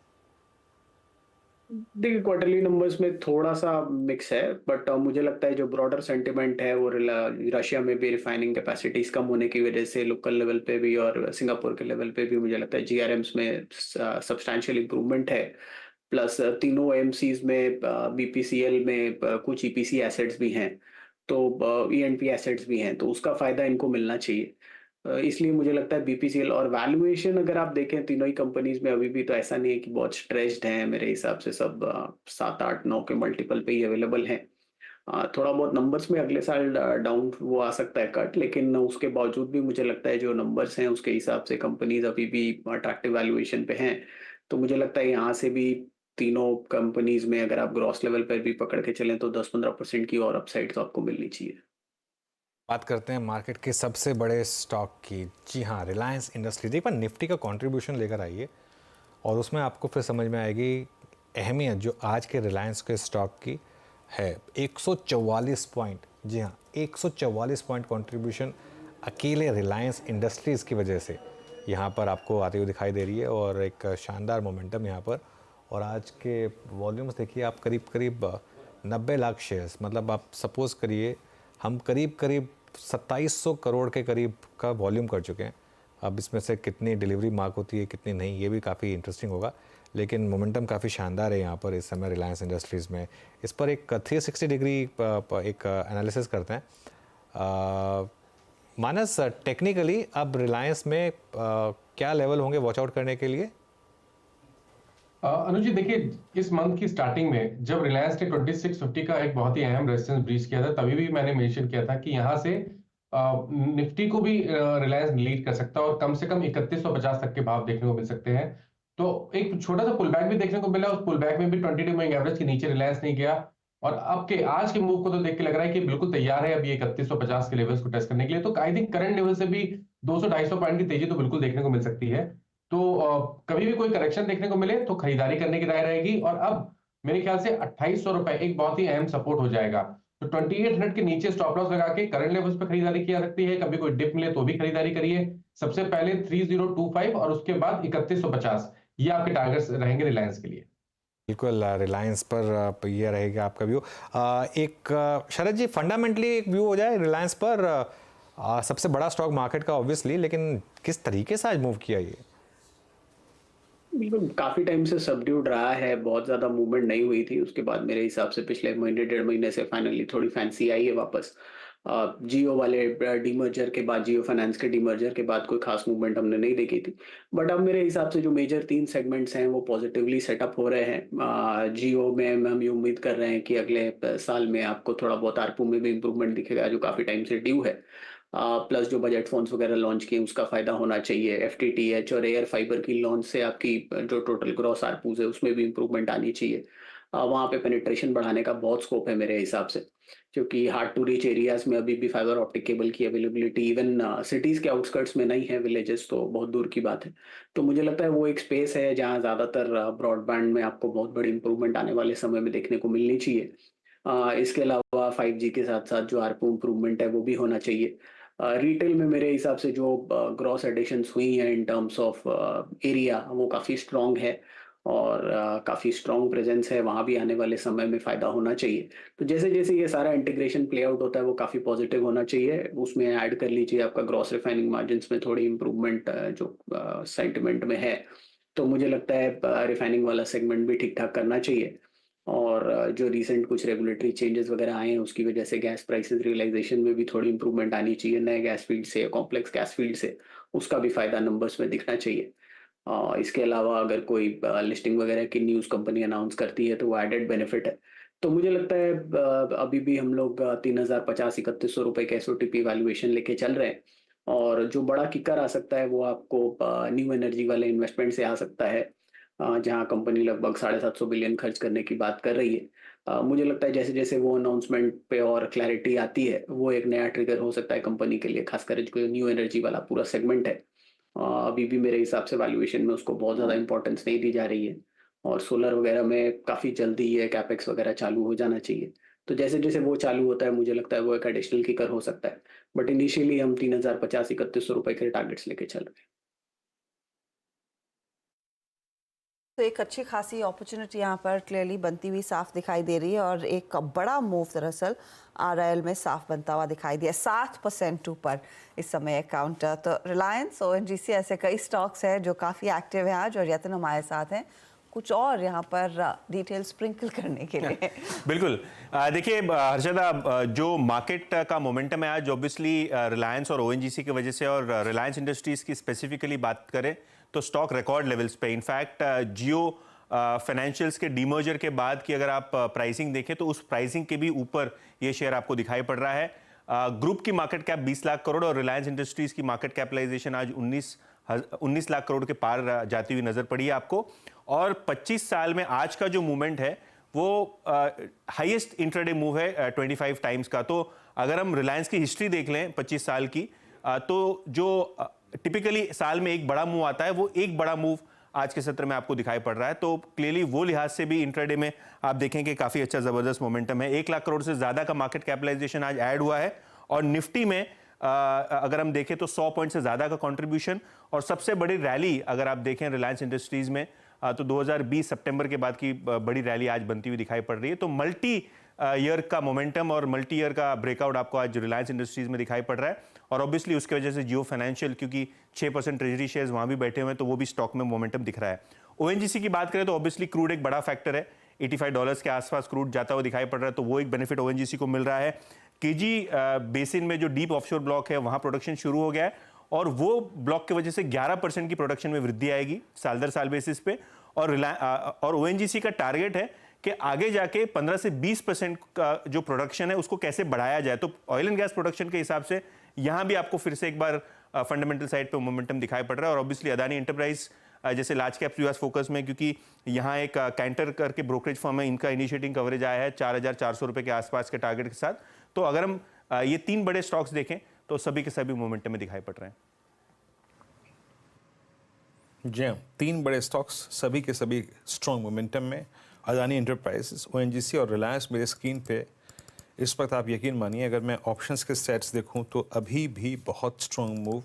देखिए क्वार्टरली नंबर्स में थोड़ा सा मिक्स है, बट मुझे लगता है जो ब्रॉडर सेंटिमेंट है वो रशिया में भी रिफाइनिंग कैपेसिटीज कम होने की वजह से लोकल लेवल पे भी और सिंगापुर के लेवल पे भी मुझे लगता है जीआरएम्स में सब्सटैंशियल इंप्रूवमेंट है। प्लस तीनों एमसीज में बीपीसीएल में कुछ ईपीसी एसेट्स भी हैं, तो ईएनपी एसेट्स भी हैं, तो उसका फायदा इनको मिलना चाहिए। इसलिए मुझे लगता है बीपीसीएल और वैल्यूएशन अगर आप देखें तीनों ही कंपनीज में अभी भी तो ऐसा नहीं है कि बहुत स्ट्रेच्ड हैं, मेरे हिसाब से सब 7-8-9 के मल्टीपल पे ही अवेलेबल हैं। थोड़ा बहुत नंबर्स में अगले साल डाउन वो आ सकता है कट, लेकिन उसके बावजूद भी मुझे लगता है जो नंबर्स हैं उसके हिसाब से कंपनीज अभी भी अट्रैक्टिव वैल्यूएशन पे हैं। तो मुझे लगता है यहाँ से भी तीनों कंपनीज में अगर आप ग्रॉस लेवल पर भी पकड़ के चलें तो 10-15% की और अपसाइड तो आपको मिलनी चाहिए। बात करते हैं मार्केट के सबसे बड़े स्टॉक की। जी हाँ, रिलायंस इंडस्ट्रीज। एक बार निफ्टी का कंट्रीब्यूशन लेकर आइए और उसमें आपको फिर समझ में आएगी अहमियत जो आज के रिलायंस के स्टॉक की है। 144 पॉइंट, जी हाँ 144 पॉइंट कंट्रीब्यूशन अकेले रिलायंस इंडस्ट्रीज़ की वजह से यहाँ पर आपको आते हुए दिखाई दे रही है, और एक शानदार मोमेंटम यहाँ पर। और आज के वॉल्यूम्स देखिए आप, करीब करीब 90 लाख शेयर्स, मतलब आप सपोज़ करिए हम करीब करीब 2700 करोड़ के करीब का वॉल्यूम कर चुके हैं। अब इसमें से कितनी डिलीवरी मार्क होती है कितनी नहीं, ये भी काफ़ी इंटरेस्टिंग होगा, लेकिन मोमेंटम काफ़ी शानदार है यहाँ पर इस समय रिलायंस इंडस्ट्रीज़ में। इस पर एक 360 डिग्री एक एनालिसिस करते हैं। मानस, टेक्निकली अब रिलायंस में क्या लेवल होंगे वॉच आउट करने के लिए? अनुज जी देखिए, इस मंथ की स्टार्टिंग में जब रिलायंस ने 2650 का एक बहुत ही अहम रेजिस्टेंस ब्रीच किया था, तभी भी मैंने मेंशन किया था कि यहाँ से निफ्टी को भी रिलायंस लीड कर सकता है और कम से कम 3150 तक के भाव देखने को मिल सकते हैं। तो एक छोटा सा पुल बैक भी देखने को मिला, उस पुल बैक में भी 20 डे मूविंग एवरेज के नीचे रिलायंस नहीं गया, और अब के आज के मूव को तो देख के लग रहा है कि बिल्कुल तैयार है अभी 3150 के लेवल्स को टेस्ट करने के लिए। तो आई थिंक करंट लेवल से भी 200-250 पॉइंट की तेजी तो बिल्कुल देखने को मिल सकती है। तो कभी भी कोई करेक्शन देखने को मिले तो खरीदारी करने की राय रहेगी। और अब मेरे ख्याल से 2800 रुपए एक बहुत ही अहम सपोर्ट हो जाएगा, तो 2800 के नीचे स्टॉप लॉस लगा के करंट लेवल्स पे खरीदारी की जा सकती है। कभी कोई डिप मिले तो भी खरीदारी करिए। सबसे पहले 3025 और उसके बाद 3150, ये आपके टारगेट्स रहेंगे रिलायंस के लिए। बिल्कुल, रिलायंस पर ये रहेगा आपका व्यू। एक शरद जी, फंडामेंटली एक व्यू हो जाए रिलायंस पर, सबसे बड़ा स्टॉक मार्केट का ऑब्वियसली, लेकिन किस तरीके से आज मूव किया ये? बिल्कुल, काफी टाइम से सबड्यूड रहा है, बहुत ज्यादा मूवमेंट नहीं हुई थी। उसके बाद मेरे हिसाब से पिछले महीने 1.5 महीने से फाइनली थोड़ी फैंसी आई है वापस। जियो वाले डीमर्जर के बाद, जियो फाइनेंस के डीमर्जर के बाद कोई खास मूवमेंट हमने नहीं देखी थी, बट अब मेरे हिसाब से जो मेजर 3 सेगमेंट्स हैं वो पॉजिटिवली सेटअप हो रहे हैं। जियो में हम ये उम्मीद कर रहे हैं कि अगले साल में आपको थोड़ा बहुत आरपू में भी इंप्रूवमेंट दिखेगा, जो काफी टाइम से ड्यू है। प्लस जो बजट फोन्स वगैरह लॉन्च किए उसका फायदा होना चाहिए। एफटीटीएच और एयर फाइबर की लॉन्च से आपकी जो टोटल ग्रॉस आरपूज है उसमें भी इंप्रूवमेंट आनी चाहिए। वहाँ पे पेनिट्रेशन बढ़ाने का बहुत स्कोप है मेरे हिसाब से, क्योंकि हार्ड टू रीच एरियाज में अभी भी फाइबर ऑप्टिक केबल की अवेलेबिलिटी इवन सिटीज के आउटस्कर्ट्स में नहीं है, विलेजेस तो बहुत दूर की बात है। तो मुझे लगता है वो एक स्पेस है जहाँ ज्यादातर ब्रॉडबैंड में आपको बहुत बड़ी इंप्रूवमेंट आने वाले समय में देखने को मिलनी चाहिए। इसके अलावा 5G के साथ साथ जो आरपू इंप्रूवमेंट है वो भी होना चाहिए। रिटेल में मेरे हिसाब से जो ग्रॉस एडिशंस हुई हैं इन टर्म्स ऑफ एरिया, वो काफ़ी स्ट्रॉन्ग है और काफ़ी स्ट्रॉन्ग प्रेजेंस है, वहाँ भी आने वाले समय में फ़ायदा होना चाहिए। तो जैसे जैसे ये सारा इंटीग्रेशन प्ले आउट होता है वो काफ़ी पॉजिटिव होना चाहिए। उसमें ऐड कर लीजिए आपका ग्रॉस रिफाइनिंग मार्जिन्स में थोड़ी इंप्रूवमेंट जो सेंटिमेंट में है, तो मुझे लगता है रिफाइनिंग वाला सेगमेंट भी ठीक ठाक करना चाहिए। और जो रिसेंट कुछ रेगुलेटरी चेंजेस वगैरह आए हैं उसकी वजह से गैस प्राइसेस रियलाइजेशन में भी थोड़ी इंप्रूवमेंट आनी चाहिए, नए गैस फील्ड से, कॉम्प्लेक्स गैस फील्ड से, उसका भी फायदा नंबर्स में दिखना चाहिए। इसके अलावा अगर कोई लिस्टिंग वगैरह की न्यूज़ कंपनी अनाउंस करती है तो वो एडेड बेनिफिट है। तो मुझे लगता है अभी भी हम लोग 3050-3100 रुपए के SOTP वैल्यूएशन लेके चल रहे हैं, और जो बड़ा किकर आ सकता है वो आपको न्यू एनर्जी वाले इन्वेस्टमेंट से आ सकता है। जहां कंपनी लगभग 750 बिलियन खर्च करने की बात कर रही है। मुझे लगता है जैसे जैसे वो अनाउंसमेंट पे और क्लैरिटी आती है, वो एक नया ट्रिगर हो सकता है कंपनी के लिए, खासकर जो न्यू एनर्जी वाला पूरा सेगमेंट है। अभी भी मेरे हिसाब से वैल्यूएशन में उसको बहुत ज़्यादा इंपॉर्टेंस नहीं दी जा रही है, और सोलर वगैरह में काफ़ी जल्दी ये कैपेक्स वगैरह चालू हो जाना चाहिए। तो जैसे जैसे वो चालू होता है, मुझे लगता है वो एक एडिशनल किकर हो सकता है। बट इनिशियली हम 3050-3100 रुपए के टारगेट्स लेके चल रहे हैं। तो एक अच्छी खासी अपॉर्चुनिटी यहाँ पर क्लियरली बनती हुई साफ दिखाई दे रही है, और एक बड़ा मूव दरअसल आरआईएल में साफ बनता हुआ दिखाई दिया, 7% ऊपर इस समय अकाउंट। तो रिलायंस, ओएनजीसी, ऐसे कई स्टॉक्स हैं जो काफ़ी एक्टिव हैं आज, और यतन हमारे साथ हैं कुछ और यहाँ पर डिटेल स्प्रिंकल करने के लिए। बिल्कुल। देखिए हर्षदा, जो मार्केट का मोमेंटम है आज ऑब्वियसली रिलायंस और ओएनजीसी की वजह से, और रिलायंस इंडस्ट्रीज की स्पेसिफिकली बात करें तो स्टॉक रिकॉर्ड लेवल्स पे। इनफैक्ट जियो फाइनेंशियल्स के डीमर्जर के बाद की अगर आप प्राइसिंग देखें तो उस प्राइसिंग के भी ऊपर ये शेयर आपको दिखाई पड़ रहा है। ग्रुप की मार्केट कैप 20 लाख करोड़ और रिलायंस इंडस्ट्रीज की मार्केट कैपिटलाइजेशन आज 19 लाख करोड़ के पार जाती हुई नजर पड़ी है आपको। और 25 साल में आज का जो मूवमेंट है वो हाईएस्ट इंट्राडे मूव है 25 टाइम्स का। तो अगर हम रिलायंस की हिस्ट्री देख लें 25 साल की, तो जो टिपिकली साल में एक बड़ा मूव आता है, वो एक बड़ा मूव आज के सत्र में आपको दिखाई पड़ रहा है। तो क्लियरली वो लिहाज से भी इंट्राडे में आप देखें कि काफी अच्छा जबरदस्त मोमेंटम है। 1 लाख करोड़ से ज्यादा का मार्केट कैपिटलाइजेशन आज ऐड हुआ है, और निफ्टी में अगर हम देखें तो 100 पॉइंट से ज्यादा का कंट्रीब्यूशन। और सबसे बड़ी रैली अगर आप देखें रिलायंस इंडस्ट्रीज में तो 2020 सितंबर के बाद की बड़ी रैली आज बनती हुई दिखाई पड़ रही है। तो मल्टी ईयर का मोमेंटम और मल्टी ईयर का ब्रेकआउट आपको आज रिलायंस इंडस्ट्रीज में दिखाई पड़ रहा है। और ऑब्वियसली उसकी वजह से जियो फाइनेंशियल, क्योंकि 6% ट्रेजरी शेयर्स वहां भी बैठे हुए हैं, तो वो भी स्टॉक में मोमेंटम दिख रहा है। ओएनजीसी की बात करें तो ऑब्वियसली क्रूड एक बड़ा फैक्टर है, $85 के आसपास क्रूड जाता हुआ दिखाई पड़ रहा है, तो वो एक बेनिफिट ओएनजीसी को मिल रहा है। केजी बेसिन में जो डीप ऑफशोर ब्लॉक है वहां प्रोडक्शन शुरू हो गया है, और वो ब्लॉक की वजह से 11% की प्रोडक्शन में वृद्धि आएगी साल दर साल बेसिस पे। और ओएनजीसी का टारगेट है कि आगे जाके 15 से 20% का जो प्रोडक्शन है उसको कैसे बढ़ाया जाए। तो ऑयल एंड गैस प्रोडक्शन के हिसाब से यहां भी आपको फिर से एक बार फंडामेंटल साइड पे मोमेंटम दिखाई पड़ रहा है। और ऑब्वियसली अदानी एंटरप्राइज जैसे लार्ज कैप यूएस फोकस में, क्योंकि यहाँ एक कैंटर करके ब्रोकरेज फर्म है, इनका इनिशिएटिंग कवरेज आया है 4400 रुपए के आसपास के टारगेट के साथ। तो अगर हम ये 3 बड़े स्टॉक्स देखें तो सभी के सभी मोमेंटम में दिखाई पड़ रहे हैं। जी हाँ, 3 बड़े स्टॉक्स सभी के सभी स्ट्रॉन्ग मोमेंटम में। अदानी एंटरप्राइजेस, ओएनजीसी और रिलायंस मेरे स्क्रीन पे इस वक्त। आप यकीन मानिए अगर मैं ऑप्शंस के सेट्स देखूं तो अभी भी बहुत स्ट्रॉन्ग मूव।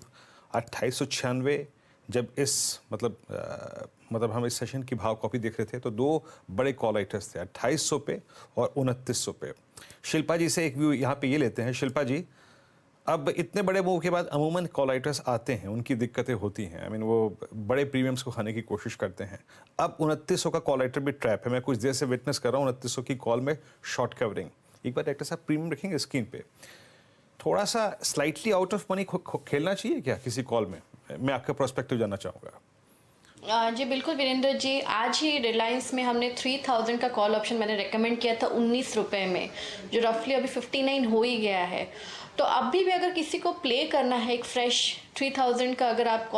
2896 जब इस मतलब हम इस सेशन की भाव कॉपी देख रहे थे तो 2 बड़े कॉल राइटर्स थे, 2800 पे और 2900 पे। शिल्पा जी से एक व्यू यहाँ पे ये लेते हैं। शिल्पा जी, अब इतने बड़े मूव के बाद अमूमन कॉल राइटर्स आते हैं, उनकी दिक्कतें होती हैं। आई मीन वो बड़े प्रीमियम्स को खाने की कोशिश करते हैं। अब 2900 का कॉल राइटर भी ट्रैप है। मैं कुछ देर से विटनेस कर रहा हूँ 2900 की कॉल में शॉर्ट कवरिंग। एक बार डायरेक्टर साहब प्रीमियम रखेंगे स्क्रीन पे, थोड़ा सा स्लाइटली आउट ऑफ मनी खेलना चाहिए क्या किसी कॉल में? मैं आपका पर्सपेक्टिव जानना चाहूँगा। जी बिल्कुल वीरेंद्र जी, आज ही रिलायंस में हमने 3000 का कॉल ऑप्शन मैंने रेकमेंड किया था 19 रुपये में, जो रफली अभी 59 हो ही गया है। तो अभी भी अगर किसी को प्ले करना है एक फ्रेश 3000 का, अगर आप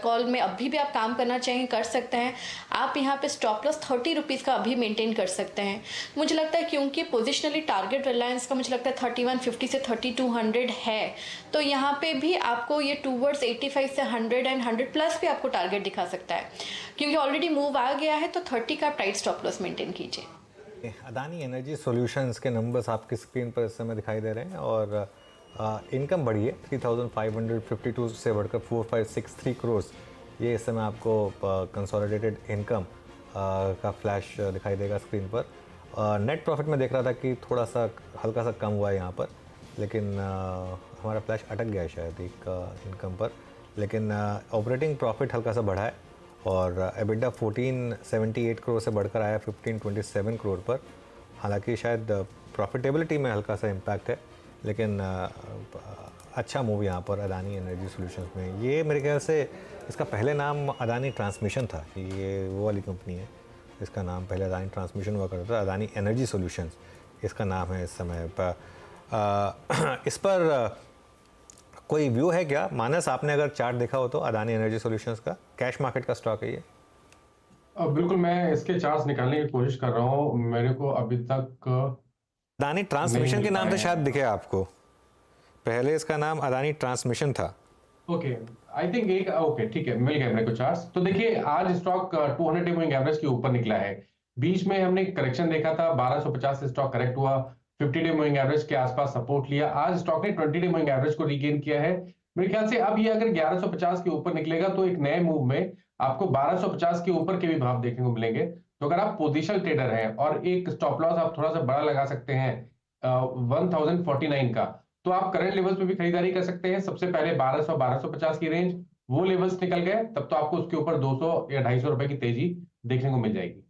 कॉल में अभी भी आप काम करना चाहें कर सकते हैं। आप यहाँ पे स्टॉप लॉस 30 रुपीज़ का अभी मेंटेन कर सकते हैं। मुझे लगता है क्योंकि पोजिशनली टारगेट रिलायंस का मुझे लगता है 3150 से 3200 है, तो यहाँ पे भी आपको ये टूवर्ड्स 85 से 100 एंड 100 प्लस भी आपको टारगेट दिखा सकता है। क्योंकि ऑलरेडी मूव आ गया है तो 30 का टाइट स्टॉप लॉस मेंटेन कीजिए। अदानी एनर्जी सॉल्यूशंस के नंबर्स आपकी स्क्रीन पर इस समय दिखाई दे रहे हैं, और इनकम बढ़ी है 3552 से बढ़कर 4563 करोड़। ये इस समय आपको कंसोलिडेटेड इनकम का फ्लैश दिखाई देगा स्क्रीन पर। नेट प्रॉफिट में देख रहा था कि थोड़ा सा हल्का सा कम हुआ है यहाँ पर, लेकिन हमारा फ्लैश अटक गया है शायद एक इनकम पर। लेकिन ऑपरेटिंग प्रॉफिट हल्का सा बढ़ा है, और एबिटा 1478 करोड़ से बढ़कर आया 1527 करोड़ पर। हालांकि शायद प्रॉफिटेबिलिटी में हल्का सा इम्पैक्ट है, लेकिन अच्छा मूव यहाँ पर अदानी एनर्जी सॉल्यूशंस में। ये मेरे ख्याल से इसका पहले नाम अदानी ट्रांसमिशन था, ये वो वाली कंपनी है, इसका नाम पहले अदानी ट्रांसमिशन हुआ करता था, अदानी एनर्जी सॉल्यूशंस इसका नाम है इस समय पर। इस पर कोई व्यू है क्या मानस? आपने अगर चार्ट देखा हो तो अदानी एनर्जी सॉल्यूशंस का, कैश मार्केट का स्टॉक है ये। बिल्कुल, मैं इसके चार्ट्स निकालने की कोशिश कर रहा हूँ, मेरे को अभी तक अदानी ट्रांसमिशन नहीं के नाम से पाए शायद हैं। दिखे आपको, पहले इसका नाम अदानी ट्रांसमिशन था। ओके, आई थिंक एक ओके ठीक है, मिल गए मेरे को चार्ट्स। तो देखिए आज स्टॉक 200 डे मूविंग एवरेज के ऊपर निकला है। बीच में हमने करेक्शन देखा था, 1250 से स्टॉक करेक्ट हुआ, 50 डे मूविंग एवरेज के आसपास सपोर्ट लिया। आज स्टॉक ने 20 डे मूविंग एवरेज को रीगेन किया है। मेरे ख्याल से अब ये अगर 1150 के ऊपर निकलेगा तो एक नए मूव में आपको 1250 के ऊपर के भी भाव देखने को मिलेंगे। तो अगर आप पोजिशनल ट्रेडर हैं और एक स्टॉप लॉस आप थोड़ा सा बड़ा लगा सकते हैं 1049 का, तो आप करंट लेवल्स पे भी खरीदारी कर सकते हैं। सबसे पहले 1200 1250 की रेंज, वो लेवल्स निकल गए तब तो आपको उसके ऊपर 200 या 250 रुपए की तेजी देखने को मिल जाएगी।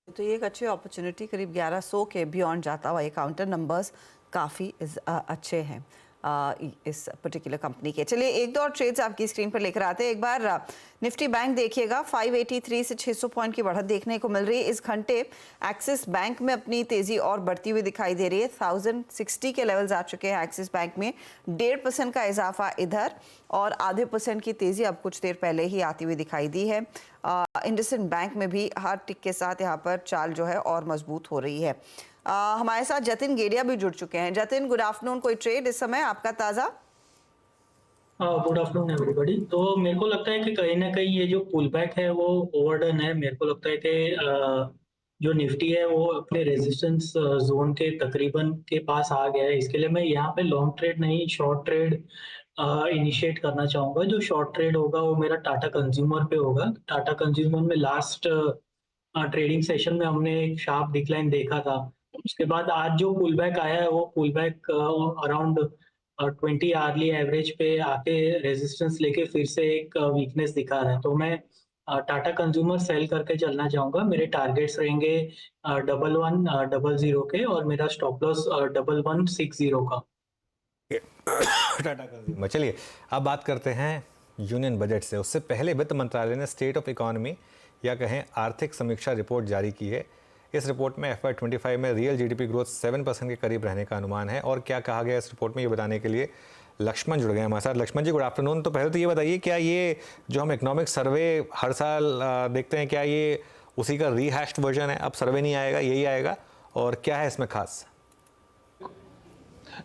तो ये एक अच्छी अपॉर्चुनिटी, करीब 1100 के बियॉन्ड जाता हुआ ये काउंटर नंबर्स काफ़ी अच्छे हैं इस पर्टिकुलर कंपनी के। चलिए एक दो और ट्रेड्स आपकी स्क्रीन पर लेकर आते हैं। एक बार निफ्टी बैंक देखिएगा, 583 से 600 पॉइंट की बढ़त देखने को मिल रही है। इस घंटे एक्सिस बैंक में अपनी तेजी और बढ़ती हुई दिखाई दे रही है। 1060 के लेवल्स आ चुके हैं एक्सिस बैंक में, 1.5% का इजाफा इधर और आधे % की तेजी अब कुछ देर पहले ही आती हुई दिखाई दी है। इंडसइंड बैंक में भी हर टिक के साथ यहाँ पर चाल जो है और मजबूत हो रही है। हमारे साथ जतिन गेडिया भी जुड़ चुके हैं। Jatin, good afternoon. कोई ट्रेड इस समय आपका ताज़ा? Good afternoon everybody. तो मेरे को लगता है कि कहीं ना कहीं ये जो पुल बैक है वो ओवरडन है। मेरे को लगता है कि जो निफ्टी है वो अपने रेजिस्टेंस जोन के तकरीबन के पास आ गया है। इसके लिए मैं यहाँ पे लॉन्ग ट्रेड नहीं, शॉर्ट ट्रेड इनिशिएट करना चाहूँगा। जो शॉर्ट ट्रेड होगा वो मेरा टाटा कंज्यूमर पे होगा। टाटा कंज्यूमर में लास्ट ट्रेडिंग सेशन में हमने एक शार्प डिक्लाइन देखा था। उसके बाद आज जो पुल बैक आया है वो pull back around 20 hourly average पे आके रेजिस्टेंस लेके फिर से एक वीकनेस दिखा रहा है। तो मैं टाटा कंज्यूमर सेल करके चलना चाहूँगा। मेरे टारगेट्स रहेंगे 1100 के और मेरा स्टॉप लॉस 1160 का। टाटा कंज्यूमर। चलिए अब बात करते हैं यूनियन बजट से। उससे पहले वित्त मंत्रालय ने स्टेट ऑफ इकोनॉमी या कहें आर्थिक समीक्षा रिपोर्ट जारी की है। इस रिपोर्ट में FY25 में रियल जीडीपी ग्रोथ 7% के करीब रहने का अनुमान है। और क्या कहा गया इस रिपोर्ट में, ये बताने के लिए लक्ष्मण जुड़ गए हमारे साथ। लक्ष्मण जी, गुड आफ्टरनून। तो पहले तो ये बताइए, क्या ये जो हम इकोनॉमिक सर्वे हर साल देखते हैं, क्या ये उसी का रीहैश्ड वर्जन है? अब सर्वे नहीं आएगा, यही आएगा, और क्या है इसमें खास?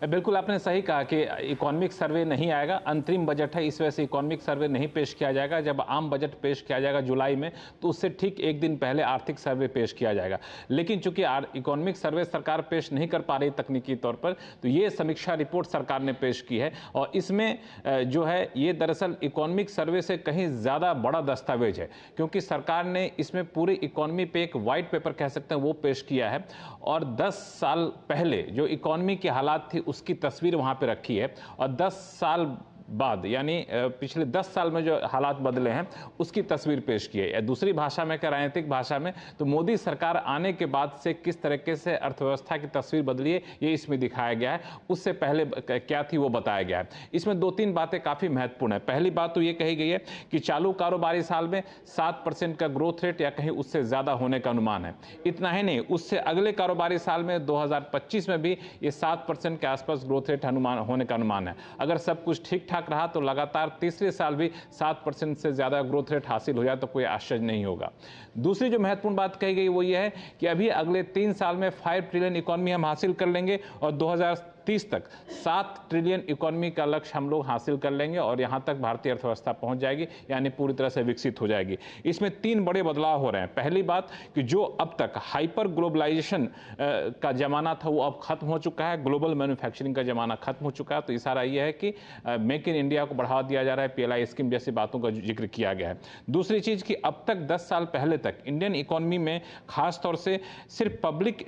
बिल्कुल आपने सही कहा कि इकोनॉमिक सर्वे नहीं आएगा। अंतरिम बजट है, इस वजह से इकोनॉमिक सर्वे नहीं पेश किया जाएगा। जब आम बजट पेश किया जाएगा जुलाई में, तो उससे ठीक एक दिन पहले आर्थिक सर्वे पेश किया जाएगा। लेकिन चूंकि इकोनॉमिक सर्वे सरकार पेश नहीं कर पा रही तकनीकी तौर पर, तो ये समीक्षा रिपोर्ट सरकार ने पेश की है। और इसमें जो है ये दरअसल इकोनॉमिक सर्वे से कहीं ज़्यादा बड़ा दस्तावेज है, क्योंकि सरकार ने इसमें पूरी इकोनॉमी पे एक वाइट पेपर कह सकते हैं वो पेश किया है। और 10 साल पहले जो इकोनॉमी की हालात थी उसकी तस्वीर वहां पे रखी है, और 10 साल बाद यानी पिछले 10 साल में जो हालात बदले हैं उसकी तस्वीर पेश की है। या दूसरी भाषा में, राजनीतिक भाषा में, तो मोदी सरकार आने के बाद से किस तरीके से अर्थव्यवस्था की तस्वीर बदली है ये इसमें दिखाया गया है। उससे पहले क्या थी वो बताया गया है। इसमें 2-3 बातें काफ़ी महत्वपूर्ण है। पहली बात तो ये कही गई है कि चालू कारोबारी साल में 7% का ग्रोथ रेट या कहीं उससे ज़्यादा होने का अनुमान है। इतना ही नहीं, उससे अगले कारोबारी साल में 2025 में भी ये 7% के आसपास ग्रोथ रेट अनुमान होने का अनुमान है। अगर सब कुछ ठीक रहा तो लगातार तीसरे साल भी 7% से ज्यादा ग्रोथ रेट हासिल हो जाए तो कोई आश्चर्य नहीं होगा। दूसरी जो महत्वपूर्ण बात कही गई वो ये है कि अभी अगले 3 साल में 5 ट्रिलियन इकोनॉमी हम हासिल कर लेंगे और 2030 तक 7 ट्रिलियन इकोनॉमी का लक्ष्य हम लोग हासिल कर लेंगे और यहां तक भारतीय अर्थव्यवस्था पहुंच जाएगी, यानी पूरी तरह से विकसित हो जाएगी। इसमें 3 बड़े बदलाव हो रहे हैं। पहली बात कि जो अब तक हाइपर ग्लोबलाइजेशन का जमाना था वो अब खत्म हो चुका है, ग्लोबल मैन्युफैक्चरिंग का जमाना खत्म हो चुका है। तो इशारा यह है कि मेक इन इंडिया को बढ़ावा दिया जा रहा है, PLI स्कीम जैसी बातों का जिक्र किया गया है। दूसरी चीज कि अब तक 10 साल पहले तक इंडियन इकोनॉमी में खास तौर से सिर्फ पब्लिक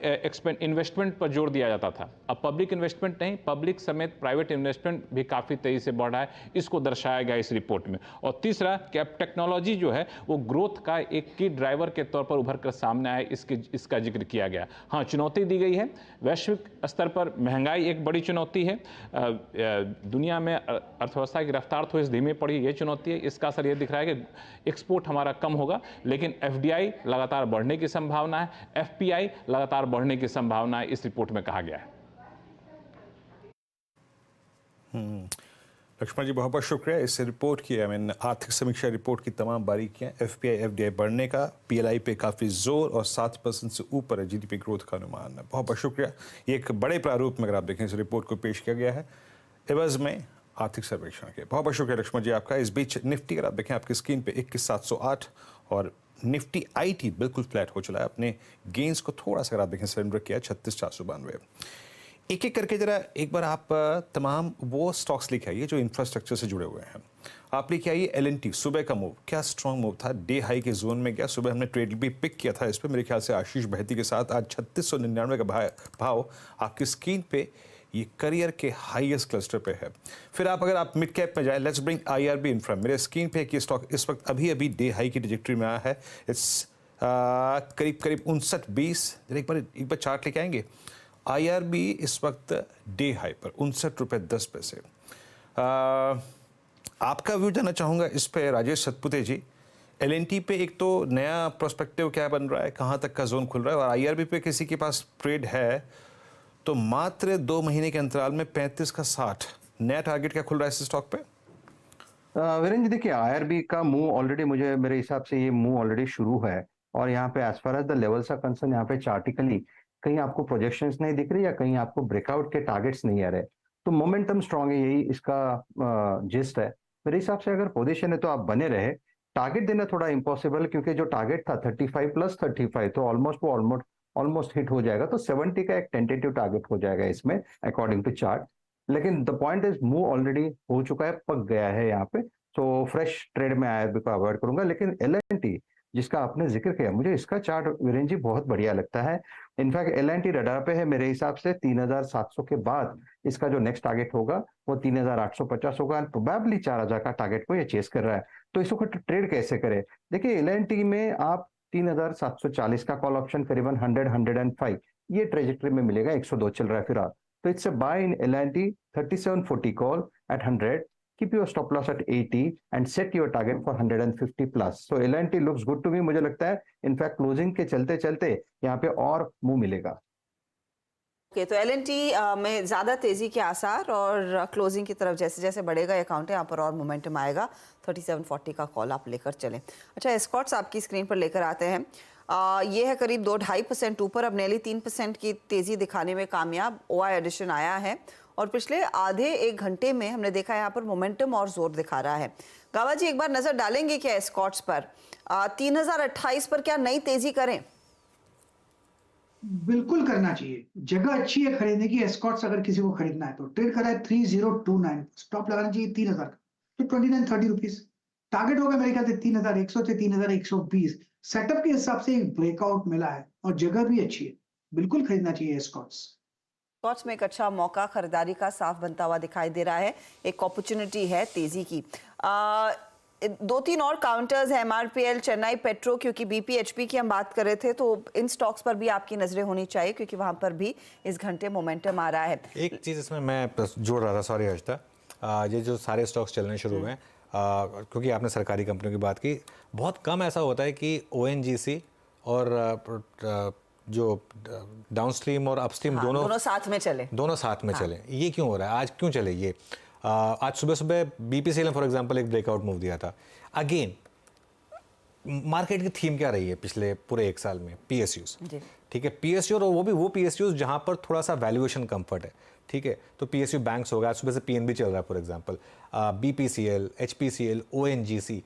इन्वेस्टमेंट पर जोर दिया जाता था। अब पब्लिक इन्वेस्टमेंट नहीं, पब्लिक समेत प्राइवेट इन्वेस्टमेंट भी काफी तेजी से बढ़ रहा है, इसको दर्शाया गया इस रिपोर्ट में। और तीसरा कि अब टेक्नोलॉजी जो है वो ग्रोथ का एक की ड्राइवर के तौर पर उभर कर सामने आए, इसका जिक्र किया गया। हाँ, चुनौती दी गई है, वैश्विक स्तर पर महंगाई एक बड़ी चुनौती है, दुनिया में अर्थव्यवस्था की रफ्तार थोड़ी धीमी पड़ी, ये चुनौती है। इसका असर ये दिख रहा है कि एक्सपोर्ट हमारा कम होगा, लेकिन FDI लगातार बढ़ने की संभावना है, FPI लगातार बढ़ने की संभावना है, इस रिपोर्ट में कहा गया है। लक्ष्मण जी बहुत बहुत शुक्रिया इस रिपोर्ट की आर्थिक समीक्षा रिपोर्ट की तमाम बारीकियां एफपीआई एफडीआई बढ़ने का पीएलआई पे काफ़ी जोर और 7% से ऊपर है जीडीपी ग्रोथ का अनुमान है। बहुत बहुत शुक्रिया। ये एक बड़े प्रारूप में अगर आप देखें इस रिपोर्ट को पेश किया गया है एवज में आर्थिक सर्वेक्षण के। बहुत बहुत शुक्रिया लक्ष्मण जी आपका। इस बीच निफ्टी अगर आप देखें आपकी स्क्रीन पे 21,708 और निफ्टी आईटी बिल्कुल फ्लैट हो चला है। अपने गेंस को थोड़ा सा अगर आप देखें सरेंडर किया 36,492। एक एक करके जरा एक बार आप तमाम वो स्टॉक्स लेके आइए जो इंफ्रास्ट्रक्चर से जुड़े हुए हैं। आप लेके आइए एलएनटी। सुबह का मूव क्या स्ट्रॉन्ग मूव था, डे हाई के जोन में गया। सुबह हमने ट्रेड भी पिक किया था इस पर मेरे ख्याल से आशीष बहती के साथ। आज 3699 का भाव आपकी स्क्रीन पे ये करियर के हाईएस्ट क्लस्टर पे है। फिर अगर आप मिड कैप में जाए, लेट्स ब्रिंग आईआरबी इंफ्रा। मेरे स्क्रीन पे ये स्टॉक इस वक्त अभी अभी डे हाई की ट्रैजेक्टरी में आया है। इट्स करीब 59.20। एक बार चार्ट लेके आएंगे। आईआरबी इस वक्त डे हाई पर 59.10 रुपये। आपका व्यू जानना चाहूँगा इस पे राजेश सतपुते जी। एलएनटी पे एक तो नया प्रोस्पेक्टिव क्या बन रहा है, कहाँ तक का जोन खुल रहा है, और आईआरबी पे किसी के पास ट्रेड है तो मात्र 2 महीने के अंतराल में 35 का 60 नया टारगेट क्या खुल रहा है इस स्टॉक पे? वीरेंद्र जी देखिए आईआरबी का मूव ऑलरेडी मेरे हिसाब से ये मूव ऑलरेडी शुरू है और यहाँ पे as far as the levels are concern यहाँ पे चार्टिकली कहीं आपको प्रोजेक्शंस नहीं दिख रही या कहीं आपको ब्रेकआउट के टारगेट्स नहीं आ रहे, तो मोमेंटम स्ट्रांग है, यही इसका जिस्ट है। मेरे हिसाब से अगर पोजीशन है तो आप बने रहे। टारगेट देना थोड़ा इम्पॉसिबल क्योंकि जो टारगेट था 35 + 35 तो ऑलमोस्ट हिट हो जाएगा, तो 70 का एक टेंटेटिव टारगेट हो जाएगा इसमें अकॉर्डिंग टू चार्ट। लेकिन the point is move already हो चुका है, पक गया है यहाँ पे, तो फ्रेश ट्रेड में आईआरबी को अवॉइड करूंगा। लेकिन एलएनटी जिसका आपने जिक्र किया, मुझे इसका चार्ट वीरेंद्र जी बहुत बढ़िया लगता है। इनफैक्ट एलएनटी रडार पे है मेरे हिसाब से 3700 के बाद इसका जो नेक्स्ट टारगेट होगा वो 3850 होगा एंड प्रोबेबली 4000 का टारगेट को ये चेस कर रहा है। तो इसको ट्रेड कैसे करे, देखिए एलएनटी में आप 3740 का कॉल ऑप्शन करीबन 100-105 ये ट्रेजेक्टरी में मिलेगा। 102 चल रहा है फिलहाल, तो it's a buy in LNT 3740 call at 100, keep your stop loss at 80 and set your target for 150 plus. So L&T looks good to me। मुझे लगता है इनफैक्ट क्लोजिंग के चलते चलते यहाँ पे और मुंह मिलेगा। ओके, तो एलएनटी में ज्यादा तेजी के आसार और क्लोजिंग की तरफ जैसे जैसे बढ़ेगा ये अकाउंट है यहाँ पर और मोमेंटम आएगा। 3740 का कॉल आप लेकर चलें। अच्छा, एस्कॉर्ट्स आपकी स्क्रीन पर लेकर आते हैं। ये है करीब 2-2.5% ऊपर, अब नेली 3% की तेजी दिखाने में कामयाब। ओआई एडिशन आया है और पिछले आधे 1 घंटे में हमने देखा यहाँ पर मोमेंटम और जोर दिखा रहा है। गावा जी एक बार नजर डालेंगे क्या एस्कॉर्ट्स पर? 3028 पर क्या नई तेजी करें? बिल्कुल करना चाहिए, जगह अच्छी है खरीदने की। एस्कॉर्ट्स अगर किसी को खरीदना है तो ट्रेड करा है 3029, स्टॉप लगाना चाहिए 3000 का, तो 2930 रुपीज टारगेट होगा मेरे ख्याल से 3100 से 3120। सेटअप के हिसाब से एक ब्रेकआउट मिला है और जगह भी अच्छी है, बिल्कुल खरीदना चाहिए एस्कॉर्ट्स। स्टॉक्स में एक अच्छा मौका खरीदारी का साफ बनता हुआ दिखाई दे रहा है, एक अपॉर्चुनिटी है तेजी की। 2-3 और काउंटर्स हैं, एमआरपीएल, चेन्नई पेट्रो, क्योंकि बीपीएचपी की हम बात कर रहे थे तो इन स्टॉक्स पर भी आपकी नजरें होनी चाहिए क्योंकि वहां पर भी इस घंटे मोमेंटम आ रहा है। एक चीज़ इसमें मैं जोड़ रहा था, सॉरी हर्षिता, ये जो सारे स्टॉक्स चलने शुरू हुए हैं क्योंकि आपने सरकारी कंपनियों की बात की, बहुत कम ऐसा होता है कि ओएनजीसी और जो डाउनस्ट्रीम और अपस्ट्रीम दोनों साथ में चले। ये क्यों हो रहा है, आज क्यों चले ये? आज सुबह सुबह बीपीसीएल ने फॉर एग्जांपल एक ब्रेकआउट मूव दिया था। अगेन मार्केट की थीम क्या रही है पिछले पूरे 1 साल में? पीएसयूज, ठीक है, पीएसयू, और वो भी पीएसयूज जहां पर थोड़ा सा वैल्यूएशन कंफर्ट है, ठीक है। तो पीएसयू बैंक्स होगा, आज सुबह से पीएनबी चल रहा है for example, BPCL, HPCL, ONGC.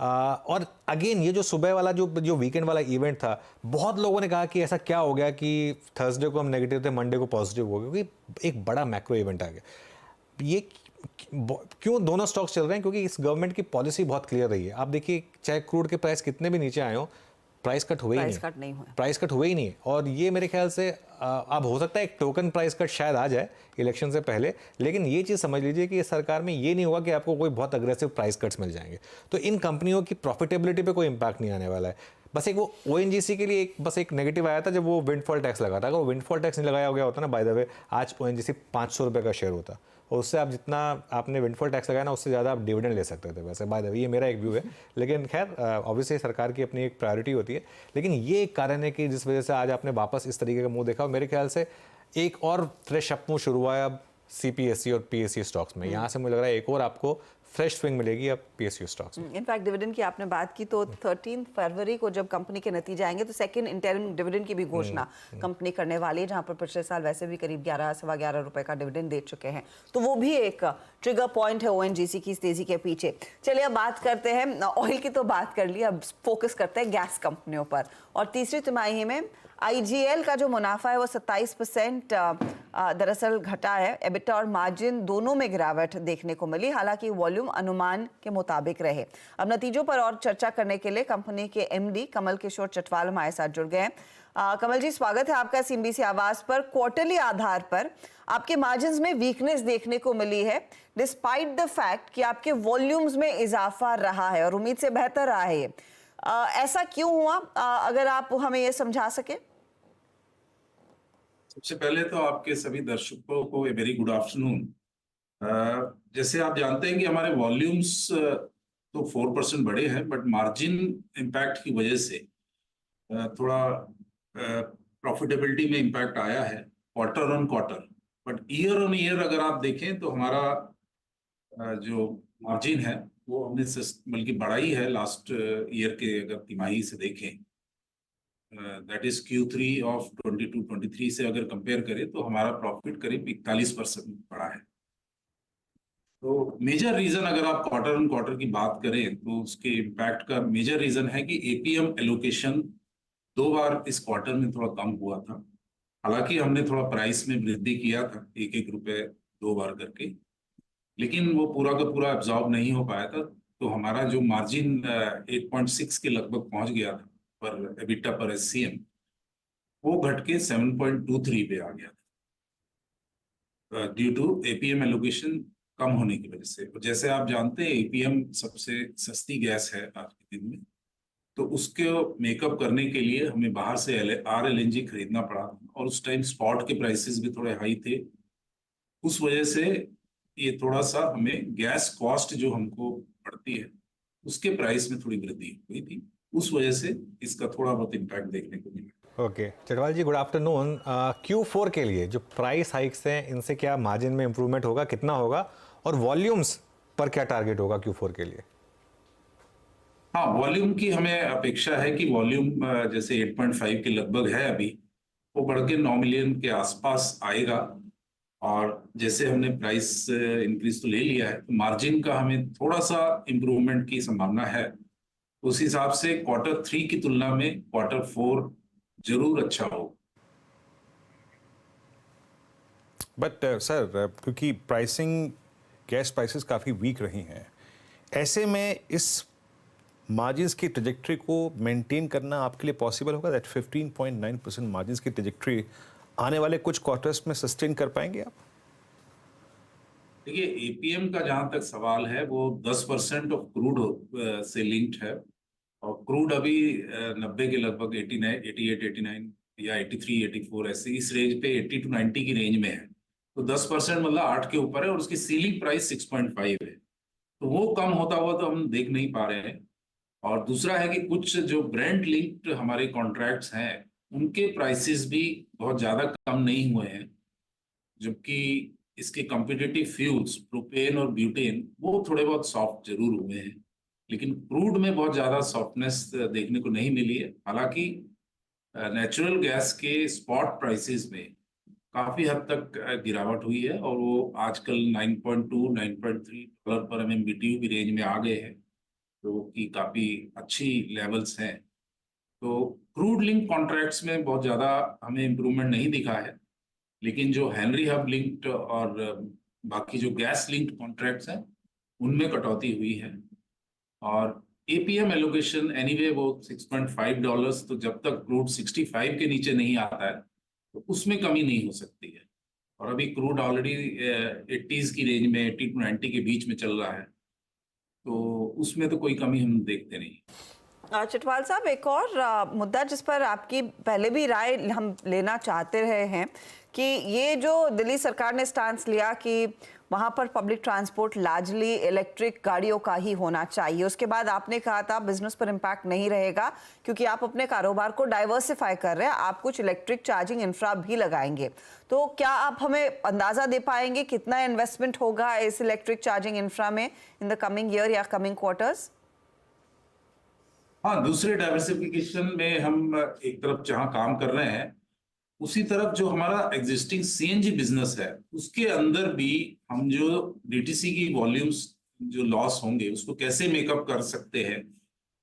और अगेन ये जो सुबह वाला जो वीकेंड वाला इवेंट था, बहुत लोगों ने कहा कि ऐसा क्या हो गया कि थर्सडे को हम नेगेटिव थे, मंडे को पॉजिटिव हो गया, क्योंकि एक बड़ा मैक्रो इवेंट आ गया। ये क्यों दोनों स्टॉक्स चल रहे हैं? क्योंकि इस गवर्नमेंट की पॉलिसी बहुत क्लियर रही है। आप देखिए, चाहे क्रूड के प्राइस कितने भी नीचे आए हो, प्राइस कट हुए ही नहीं। और ये मेरे ख्याल से अब हो सकता है एक टोकन प्राइस कट शायद आ जाए इलेक्शन से पहले, लेकिन ये चीज़ समझ लीजिए कि इस सरकार में ये नहीं होगा कि आपको कोई बहुत अग्रेसिव प्राइस कट्स मिल जाएंगे। तो इन कंपनियों की प्रॉफिटेबिलिटी पे कोई इम्पैक्ट नहीं आने वाला है। बस एक वो ओएनजीसी के लिए बस एक नेगेटिव आया था जब वो विंडफॉल टैक्स लगा था। अगर वो विंडफॉल टैक्स नहीं लगाया गया होता ना, बाय द वे, आज ओएनजीसी 500 रुपये का शेयर होता, और उससे आप जितना आपने विंडफॉल टैक्स लगाया ना, उससे ज़्यादा आप डिविडेंड ले सकते थे। वैसे बाय द वे ये मेरा एक व्यू है, लेकिन खैर ऑब्वियसली सरकार की अपनी एक प्रायोरिटी होती है। लेकिन ये एक कारण है कि जिस वजह से आज आपने वापस इस तरीके का मुंह देखा। और मेरे ख्याल से एक और फ्रेश अपमूव शुरू हुआ है अब CPSE और PSU स्टॉक्स में। यहाँ से मुझे लग रहा है एक और आपको फ्रेश स्विंग मिलेगी अब PSU स्टॉक्स में। इनफैक्ट डिविडेंड की आपने बात की तो 13 फरवरी को जब कंपनी के नतीजे आएंगे तो सेकंड इंटरिम डिविडेंड की भी घोषणा कंपनी करने वाली है, जहां पर पिछले साल वैसे भी करीब 11-11.25 रुपए का डिविडेंड दे चुके हैं, तो वो भी एक ट्रिगर पॉइंट है ONGC की इस तेजी के पीछे। चलिए अब बात करते हैं, ऑयल की तो बात कर ली, अब फोकस करते हैं गैस कंपनियों पर। और तीसरी तिमाही में IGL का जो मुनाफा है वो 27% दरअसल घटा है। एबिटा और मार्जिन दोनों में गिरावट देखने को मिली, हालांकि वॉल्यूम अनुमान के मुताबिक रहे। अब नतीजों पर और चर्चा करने के लिए कंपनी के MD कमल किशोर चटवाल हमारे साथ जुड़ गए हैं। कमल जी, स्वागत है आपका CNBC आवाज पर। क्वार्टरली आधार पर आपके मार्जिन्स में वीकनेस देखने को मिली है, डिस्पाइट द फैक्ट कि आपके वॉल्यूम्स में इजाफा रहा है और उम्मीद से बेहतर रहा है। ये ऐसा क्यों हुआ, अगर आप हमें ये समझा सके। सबसे पहले तो आपके सभी दर्शकों को ए वेरी गुड आफ्टरनून। जैसे आप जानते हैं कि हमारे वॉल्यूम्स तो 4% बढ़े हैं, बट मार्जिन इम्पैक्ट की वजह से थोड़ा प्रॉफिटेबिलिटी में इम्पैक्ट आया है quarter on quarter. But year on year अगर आप देखें तो हमारा जो मार्जिन है वो हमने बल्कि बढ़ाई है लास्ट ईयर के अगर तिमाही से देखें, दैट इज Q3 ऑफ 22-23 से अगर कंपेयर करें तो हमारा प्रॉफिट करीब 41% बढ़ा है। तो मेजर रीजन अगर आप क्वार्टर ऑन क्वार्टर की बात करें तो उसके इम्पैक्ट का मेजर रीजन है कि APM एलोकेशन 2 बार इस क्वार्टर में थोड़ा कम हुआ था। हालांकि हमने थोड़ा प्राइस में वृद्धि किया था 1-1 रुपए 2 बार करके, लेकिन वो पूरा का पूरा एब्जॉर्ब नहीं हो पाया था। तो हमारा जो मार्जिन 8.6 के लगभग पहुंच गया था पर एबिटा पर SCM, वो घट के 7.23 पे आ गया था ड्यू टू APM एलोकेशन कम होने की वजह से। और जैसे आप जानते हैं APM सबसे सस्ती गैस है आज के दिन में, तो उसके मेकअप करने के लिए हमें बाहर से RLNG खरीदना पड़ा और उस टाइम स्पॉट के प्राइसेस भी थोड़े हाई थे। उस वजह से ये थोड़ा सा हमें गैस कॉस्ट जो हमको पड़ती है उसके प्राइस में थोड़ी वृद्धि हुई थी, उस वजह से इसका थोड़ा बहुत इम्पैक्ट देखने को मिला। ओके चटवाल जी, गुड आफ्टरनून। Q4 के लिए जो प्राइस हाइक्स हैं इनसे क्या मार्जिन में इंप्रूवमेंट होगा, कितना होगा, और वॉल्यूम्स पर क्या टारगेट होगा Q4 के लिए? हाँ, वॉल्यूम की हमें अपेक्षा है कि वॉल्यूम जैसे 8.5 के लगभग है अभी, वो बढ़ के 9 मिलियन के आसपास आएगा। और जैसे हमने प्राइस इंक्रीज तो ले लिया है, तो मार्जिन का हमें थोड़ा सा इम्प्रूवमेंट की संभावना है। उस हिसाब से Q3 की तुलना में Q4 जरूर अच्छा हो। बट सर, क्योंकि प्राइसिंग गैस प्राइसेस काफ़ी वीक रही हैं, ऐसे में इस मार्जिन्स की ट्रेजेक्ट्री को मेंटेन करना आपके लिए पॉसिबल होगा? दैट 15.9% मार्जिन्स की ट्रेजेक्ट्री आने वाले कुछ क्वार्टर्स में सस्टेन कर पाएंगे आप? देखिए, APM का जहां तक सवाल है वो 10% ऑफ क्रूड से लिंक्ड है, और क्रूड अभी 90 के लगभग 89, 88, 89 या 83, 84 ऐसे इस रेंज पे 80 to 90 की रेंज में है। तो 10% मतलब 8 के ऊपर है और उसकी सीलिंग प्राइस 6.5 है। तो वो कम होता हुआ तो हम देख नहीं पा रहे हैं। और दूसरा है कि कुछ जो ब्रेंट लिंक्ड हमारे कॉन्ट्रैक्ट्स हैं उनके प्राइसेस भी बहुत ज़्यादा कम नहीं हुए हैं, जबकि इसके कॉम्पिटिटिव फ्यूल्स प्रोपेन और ब्यूटेन वो थोड़े बहुत सॉफ्ट जरूर हुए हैं, लेकिन क्रूड में बहुत ज़्यादा सॉफ्टनेस देखने को नहीं मिली है। हालांकि नेचुरल गैस के स्पॉट प्राइसेस में काफ़ी हद तक गिरावट हुई है और वो आजकल 9.2, 9.3 डॉलर पर MMBTU की रेंज में आ गए हैं, जो कि काफ़ी अच्छी लेवल्स हैं। तो क्रूड लिंक कॉन्ट्रैक्ट्स में बहुत ज़्यादा हमें इम्प्रूवमेंट नहीं दिखा है, लेकिन जो हेनरी हब लिंक्ड और बाकी जो गैस लिंक्ड कॉन्ट्रैक्ट्स हैं उनमें कटौती हुई है। और APM एलोकेशन एनीवे वो 6.5 डॉलर्स, तो जब तक क्रूड 65 के नीचे नहीं आता है तो उसमें कमी नहीं हो सकती है। और अभी क्रूड ऑलरेडी 80s की रेंज में 80 to 90 के बीच में चल रहा है, तो उसमें तो कोई कमी हम देखते नहीं। चटवाल साहब, एक और मुद्दा जिस पर आपकी पहले भी राय हम लेना चाहते रहे हैं कि ये जो दिल्ली सरकार ने स्टांस लिया कि वहाँ पर पब्लिक ट्रांसपोर्ट लार्जली इलेक्ट्रिक गाड़ियों का ही होना चाहिए। उसके बाद आपने कहा था बिजनेस पर इम्पैक्ट नहीं रहेगा क्योंकि आप अपने कारोबार को डाइवर्सिफाई कर रहे हैं, आप कुछ इलेक्ट्रिक चार्जिंग इंफ्रा भी लगाएंगे। तो क्या आप हमें अंदाजा दे पाएंगे कितना इन्वेस्टमेंट होगा इस इलेक्ट्रिक चार्जिंग इंफ्रा में इन द कमिंग ईयर या कमिंग क्वार्टर्स? हाँ, दूसरे डाइवर्सिफिकेशन में हम एक तरफ जहां काम कर रहे हैं, उसी तरफ जो हमारा एग्जिस्टिंग सीएनजी बिजनेस है उसके अंदर भी हम जो डीटीसी की वॉल्यूम्स जो लॉस होंगे उसको कैसे मेकअप कर सकते हैं,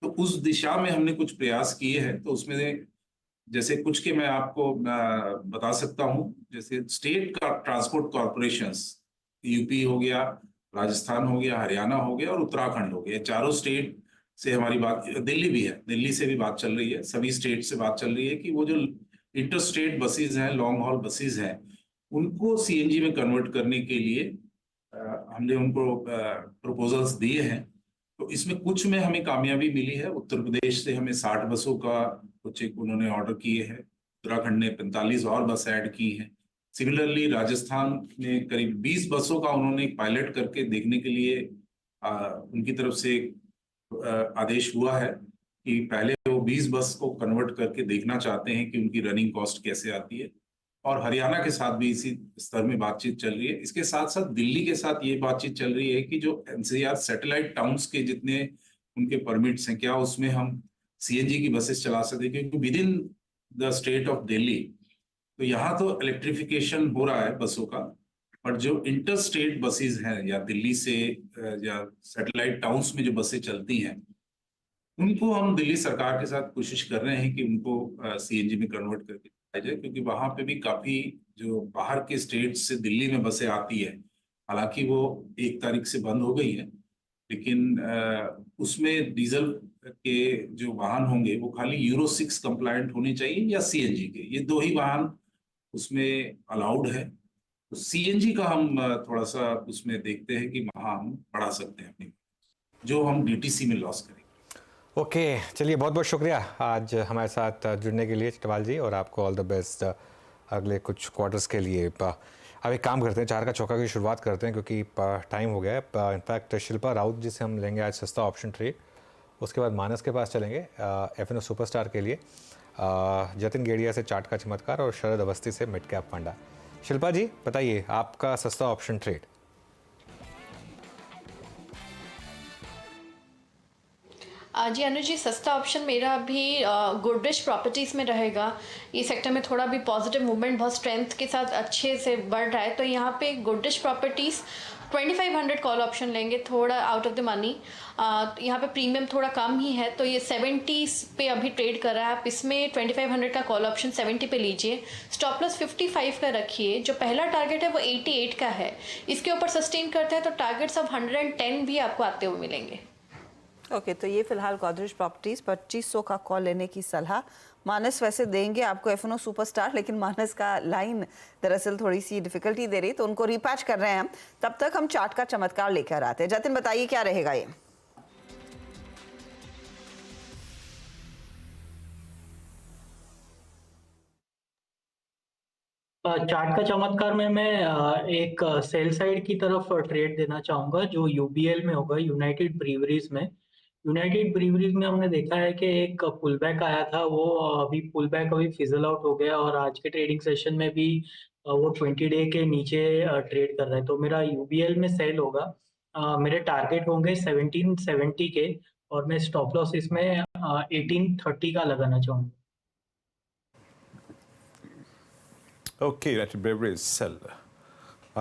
तो उस दिशा में हमने कुछ प्रयास किए हैं। तो उसमें जैसे कुछ के मैं आपको बता सकता हूँ, जैसे स्टेट का ट्रांसपोर्ट कॉरपोरेशंस, यूपी हो गया, राजस्थान हो गया, हरियाणा हो गया और उत्तराखंड हो गया, चारों स्टेट से हमारी बात, दिल्ली भी है, दिल्ली से भी बात चल रही है, सभी स्टेट से बात चल रही है कि वो जो इंटर स्टेट बसेज हैं, लॉन्ग हॉल बसेज हैं, उनको सीएनजी में कन्वर्ट करने के लिए हमने उनको प्रपोजल्स दिए हैं। तो इसमें कुछ में हमें कामयाबी मिली है। उत्तर प्रदेश से हमें 60 बसों का कुछ एक उन्होंने ऑर्डर किए हैं, उत्तराखंड ने 45 और बस ऐड की हैं। सिमिलरली राजस्थान में करीब 20 बसों का उन्होंने एक पायलट करके देखने के लिए उनकी तरफ से आदेश हुआ है कि पहले वो 20 बस को कन्वर्ट करके देखना चाहते हैं कि उनकी रनिंग कॉस्ट कैसे आती है। और हरियाणा के साथ भी इसी स्तर में बातचीत चल रही है। इसके साथ साथ दिल्ली के साथ ये बातचीत चल रही है कि जो एनसीआर सैटेलाइट टाउन्स के जितने उनके परमिट्स हैं, क्या उसमें हम सीएनजी की बसेस चला सकते हैं, क्योंकि with in the state of Delhi तो यहाँ तो इलेक्ट्रिफिकेशन हो रहा है बसों का, बट जो इंटर स्टेट बसेज हैं या दिल्ली से या सैटेलाइट टाउन्स में जो बसें चलती हैं, उनको हम दिल्ली सरकार के साथ कोशिश कर रहे हैं कि उनको सीएनजी में कन्वर्ट करके दिया जाए, क्योंकि वहां पे भी काफी जो बाहर के स्टेट से दिल्ली में बसें आती है, हालांकि वो 1 तारीख से बंद हो गई है, लेकिन उसमें डीजल के जो वाहन होंगे वो खाली यूरो 6 कंप्लायंट होने चाहिए या सीएनजी के, ये 2 ही वाहन उसमें अलाउड है। तो सीएनजी का हम थोड़ा सा उसमें देखते हैं कि वहाँ हम बढ़ा सकते हैं अपनी, जो हम डीटीसी में लॉस करेंगे। ओके, चलिए बहुत बहुत शुक्रिया आज हमारे साथ जुड़ने के लिए चिटवाल जी, और आपको ऑल द बेस्ट अगले कुछ क्वार्टर्स के लिए। अब एक काम करते हैं, 4 का चौका की शुरुआत करते हैं क्योंकि टाइम हो गया है। इनफैक्ट शिल्पा राउत जी से हम लेंगे आज सस्ता ऑप्शन ट्रेड, उसके बाद मानस के पास चलेंगे एफएनओ सुपरस्टार के लिए, जतिन गेड़िया से चार्ट का चमत्कार और शरद अवस्थी से मिड कैप फंडा। शिल्पा जी बताइए आपका सस्ता ऑप्शन ट्रेड। जी अनुज जी, सस्ता ऑप्शन मेरा अभी गोदरेज प्रॉपर्टीज़ में रहेगा। ये सेक्टर में थोड़ा भी पॉजिटिव मूवमेंट बहुत स्ट्रेंथ के साथ अच्छे से बढ़ रहा है, तो यहाँ पे गोदरेज प्रॉपर्टीज़ 2500 कॉल ऑप्शन लेंगे, थोड़ा आउट ऑफ द मनी। यहाँ पे प्रीमियम थोड़ा कम ही है, तो ये 70 पे अभी ट्रेड कर रहा है। आप इसमें 2500 का कॉल ऑप्शन 70 पे लीजिए, स्टॉप लॉस 55 का रखिए। जो पहला टारगेट है वो 88 का है, इसके ऊपर सस्टेन करते हैं तो टारगेट्स ऑफ 110 भी आपको आते हुए मिलेंगे। ओके, तो ये फिलहाल गोदरेज प्रॉपर्टीज 2500 का कॉल लेने की सलाह। मानस वैसे देंगे आपको एफएनओ सुपरस्टार, लेकिन मानस का लाइन दरअसल थोड़ी सी डिफिकल्टी दे रही, तो उनको रिपैच कर रहे हैं हम। तब तक हम चार्ट का चमत्कार लेकर आते हैं। जतिन बताइए क्या रहेगा ये? चार्ट का चमत्कार में मैं एक सेल साइड की तरफ ट्रेड देना चाहूंगा, जो यूबीएल में होगा, यूनाइटेड ब्रीवरीज में। यूनाइटेड ब्रीवरीज में हमने देखा है कि एक पुल बैक आया था, वो अभी पुल बैक अभी फिजल आउट हो गया और आज के ट्रेडिंग सेशन में भी वो 20 डे के नीचे ट्रेड कर रहा है। तो मेरा यूबीएल में सेल होगा। मेरे टारगेट होंगे 1770 के, और मैं स्टॉप लॉस इसमें 1830 का लगाना चाहूंगा। Okay, United Breweries sell.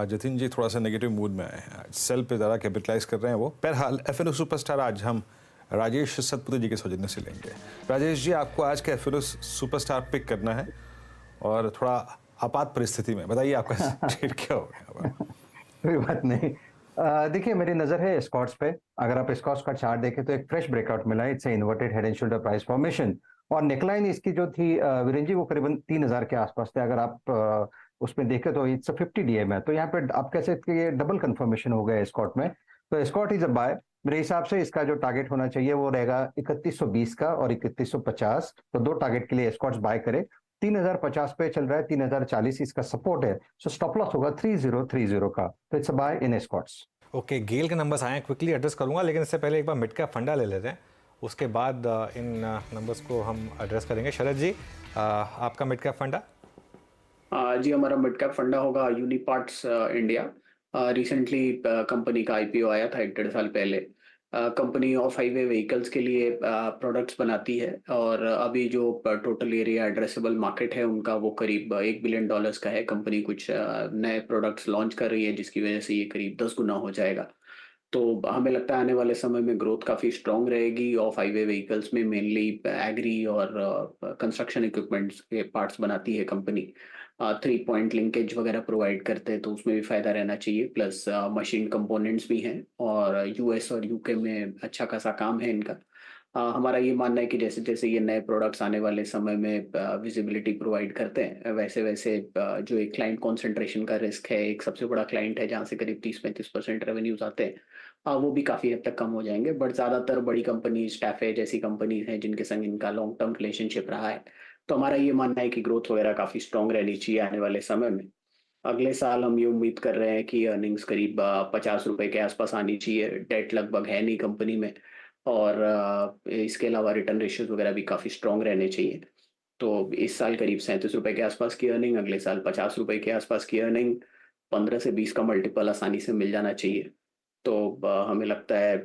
Jatin ji थोड़ा सा नेगेटिव मूड में आए हैं, सेल पे ज़्यादा कैपिटलाइज कर रहे हैं वो। बहरहाल एफएनओ सुपरस्टार आज हम राजेश सतपुते जी के सौजन्य से लेंगे। राजेश जी, आपको आज का एफएनओ सुपरस्टार पिक करना है और थोड़ा आपात परिस्थिति में बताइए आपका ट्रेड क्या होगा। कोई बात नहीं। देखिए, मेरी नज़र है स्कॉट्स पे। अगर आप स्कॉट्स का चार्ट देखें तो एक फ्रेश ब्रेकआउट मिला है, it's inverted head and shoulder price formation, और नेकलाइन इसकी जो थी वीरेन जी वो करीबन 3000 के आसपास थे। अगर आप उसमें देखें तो इट्स 50 डीएम है, तो यहाँ पे आप कह सकते हैं ये डबल कंफर्मेशन हो गया स्कॉट में। तो स्कॉट इज अ बाय। मेरे हिसाब से इसका जो टारगेट होना चाहिए वो रहेगा 3120 का और 3150। तो 2 टारगेट के लिए स्कॉट्स बाय करे। 3050 पे चल रहा है, 3040 इसका सपोर्ट है। सो स्टॉप लॉस होगा 3030 का, तो it's a buy in Escorts. Okay, GAIL के नंबर्स आए हैं, क्विकली एड्रेस करूंगा, लेकिन इससे पहले एक बार मिड कैप फंडा ले लेते हैं, उसके बाद इन नंबर्स को हम एड्रेस करेंगे। शरद जी, आपका मिड कैप फंडा? जी, हमारा मिड कैप फंडा होगा यूनिपार्ट्स इंडिया। रिसेंटली कंपनी का आईपीओ आया था 1.5 साल पहले। कंपनी ऑफ हाईवे व्हीकल्स के लिए प्रोडक्ट्स बनाती है, और अभी जो टोटल एरिया एड्रेसेबल मार्केट है उनका वो करीब $1 बिलियन का है। कंपनी कुछ नए प्रोडक्ट्स लॉन्च कर रही है जिसकी वजह से ये करीब 10 गुना हो जाएगा। तो हमें लगता है आने वाले समय में ग्रोथ काफ़ी स्ट्रॉन्ग रहेगी ऑफ हाईवे व्हीकल्स में। मेनली एग्री और कंस्ट्रक्शन इक्विपमेंट्स के पार्ट्स बनाती है कंपनी। 3 पॉइंट लिंकेज वगैरह प्रोवाइड करते हैं, तो उसमें भी फायदा रहना चाहिए। प्लस मशीन कंपोनेंट्स भी हैं, और यूएस और यूके में अच्छा खासा काम है इनका। हमारा ये मानना है कि जैसे जैसे ये नए प्रोडक्ट्स आने वाले समय में विजिबिलिटी प्रोवाइड करते हैं, वैसे वैसे जो एक क्लाइंट कॉन्सेंट्रेशन का रिस्क है, एक सबसे बड़ा क्लाइंट है जहाँ से करीब 30-35% रेवेन्यूज आते हैं, वो भी काफ़ी हद तक कम हो जाएंगे। बट ज़्यादातर बड़ी कंपनीज, टैफे जैसी कंपनीज हैं जिनके संग इनका लॉन्ग टर्म रिलेशनशिप रहा है। तो हमारा ये मानना है कि ग्रोथ वगैरह काफ़ी स्ट्रॉन्ग रहनी चाहिए आने वाले समय में। अगले साल हम ये उम्मीद कर रहे हैं कि अर्निंग्स करीब 50 रुपए के आसपास आनी चाहिए। डेट लगभग है नहीं कंपनी में, और इसके अलावा रिटर्न रेशियोज वगैरह भी काफ़ी स्ट्रॉन्ग रहने चाहिए। तो इस साल करीब 37 रुपए के आसपास की अर्निंग, अगले साल 50 रुपए के आसपास की अर्निंग, 15 से 20 का मल्टीपल आसानी से मिल जाना चाहिए। तो हमें लगता है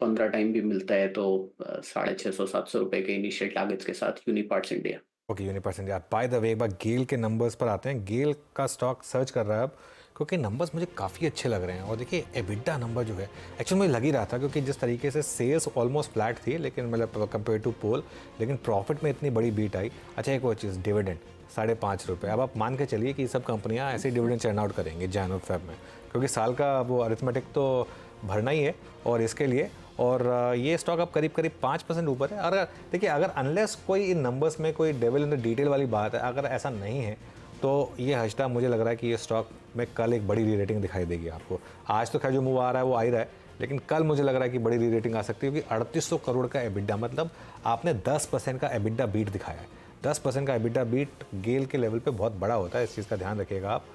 15 टाइम भी मिलता है तो 650-700 रुपए के इनिशियल टारगेट्स के साथ Uniparts India. Okay, Uniparts India. By the way, एक बार गेल के नंबर्स पर आते हैं। गेल का स्टॉक सर्च कर रहा है अब, क्योंकि नंबर्स मुझे काफ़ी अच्छे लग रहे हैं। और देखिए एबिटा नंबर जो है, एक्चुअली मुझे लग ही रहा था, क्योंकि जिस तरीके से सेल्स ऑलमोस्ट फ्लैट थी, लेकिन मतलब कंपेयर टू पोल, लेकिन प्रॉफिट में इतनी बड़ी बीट आई। अच्छा, एक और चीज़, डिविडेंड 5.5 रुपये। अब आप मान के चलिए कि सब कंपनियां ऐसे डिविडेंड चर्न आउट करेंगे जैन और फेब में, क्योंकि साल का वो अरिथमेटिक तो भरना ही है और इसके लिए। और ये स्टॉक अब करीब 5% ऊपर है। और देखिए, अगर अनलेस कोई इन नंबर्स में कोई डेविल इन द डिटेल वाली बात है, अगर ऐसा नहीं है तो ये हजता मुझे लग रहा है कि ये स्टॉक में कल एक बड़ी री रेटिंग दिखाई देगी आपको। आज तो खैर जो मूव आ रहा है वो आ ही रहा है, लेकिन कल मुझे लग रहा है कि बड़ी री रेटिंग आ सकती है, क्योंकि 3800 करोड़ का एबिटा, मतलब आपने 10% का एबिटा बीट दिखाया है। 10% का एबिटा बीट गेल के लेवल पे बहुत बड़ा होता है, इस चीज़ का ध्यान रखिएगा आप।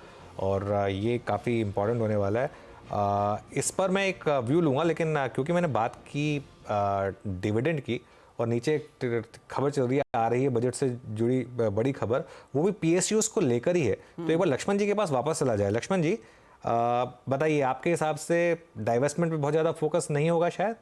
और ये काफ़ी इंपॉर्टेंट होने वाला है। इस पर मैं एक व्यू लूँगा, लेकिन क्योंकि मैंने बात की डिविडेंड की, और नीचे एक खबर चल रही है, आ रही है बजट से जुड़ी बड़ी खबर, वो भी पीएसयूज को लेकर ही है। तो एक बार लक्ष्मण जी के पास वापस चला जाए। लक्ष्मण जी, बताइए, आपके हिसाब से डाइवेस्टमेंट पे बहुत ज़्यादा फोकस नहीं होगा शायद?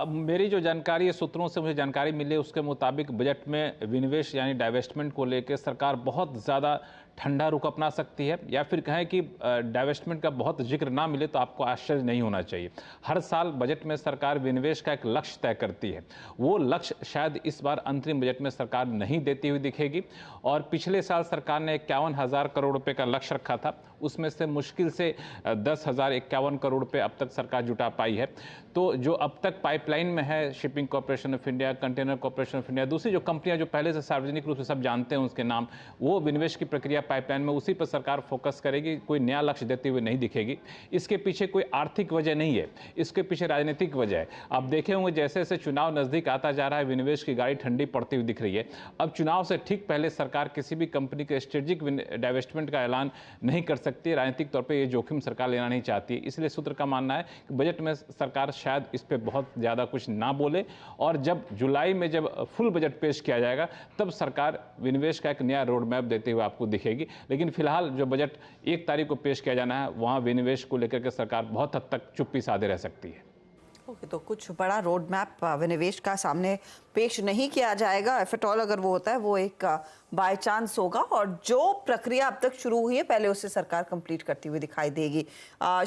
मेरी जो जानकारी है, सूत्रों से मुझे जानकारी मिली, उसके मुताबिक बजट में विनिवेश यानी डाइवेस्टमेंट को लेकर सरकार बहुत ज़्यादा ठंडा रुख अपना सकती है, या फिर कहें कि डाइवेस्टमेंट का बहुत जिक्र ना मिले तो आपको आश्चर्य नहीं होना चाहिए। हर साल बजट में सरकार विनिवेश का एक लक्ष्य तय करती है, वो लक्ष्य शायद इस बार अंतरिम बजट में सरकार नहीं देती हुई दिखेगी। और पिछले साल सरकार ने 51,000 करोड़ रुपए का लक्ष्य रखा था, उसमें से मुश्किल से 10,051 करोड़ रुपए अब तक सरकार जुटा पाई है। तो जो अब तक पाइपलाइन में है, shipping corporation of India, container corporation of India, दूसरी जो कंपनियां जो पहले से सार्वजनिक रूप से सब जानते हैं उसके नाम, वो विनिवेश की प्रक्रिया पाइपलाइन में, उसी पर सरकार फोकस करेगी, कोई नया लक्ष्य देते हुए नहीं दिखेगी। इसके पीछे कोई आर्थिक वजह नहीं है, इसके पीछे राजनीतिक वजह है। आप देखे होंगे जैसे जैसे चुनाव नजदीक आता जा रहा है, विनिवेश की गाड़ी ठंडी पड़ती हुई दिख रही है। अब चुनाव से ठीक पहले सरकार किसी भी कंपनी के स्ट्रेटेजिक डाइवेस्टमेंट का ऐलान नहीं कर सकती, राजनीतिक तौर पर यह जोखिम सरकार लेना नहीं चाहती। इसलिए सूत्र का मानना है कि बजट में सरकार शायद इस पर बहुत ज़्यादा कुछ ना बोले, और जब जुलाई में जब फुल बजट पेश किया जाएगा तब सरकार विनिवेश का एक नया रोड मैप देते हुए आपको दिखेगी। लेकिन फिलहाल जो बजट 1 तारीख को पेश किया जाना है, वहाँ विनिवेश को लेकर के सरकार बहुत हद तक चुप्पी साधे रह सकती है। ओके, तो कुछ बड़ा रोड मैप विनिवेश का सामने पेश नहीं किया जाएगा। इफ एट ऑल अगर वो होता है, वो एक बाय चांस होगा, और जो प्रक्रिया अब तक शुरू हुई है पहले उससे सरकार कंप्लीट करती हुई दिखाई देगी।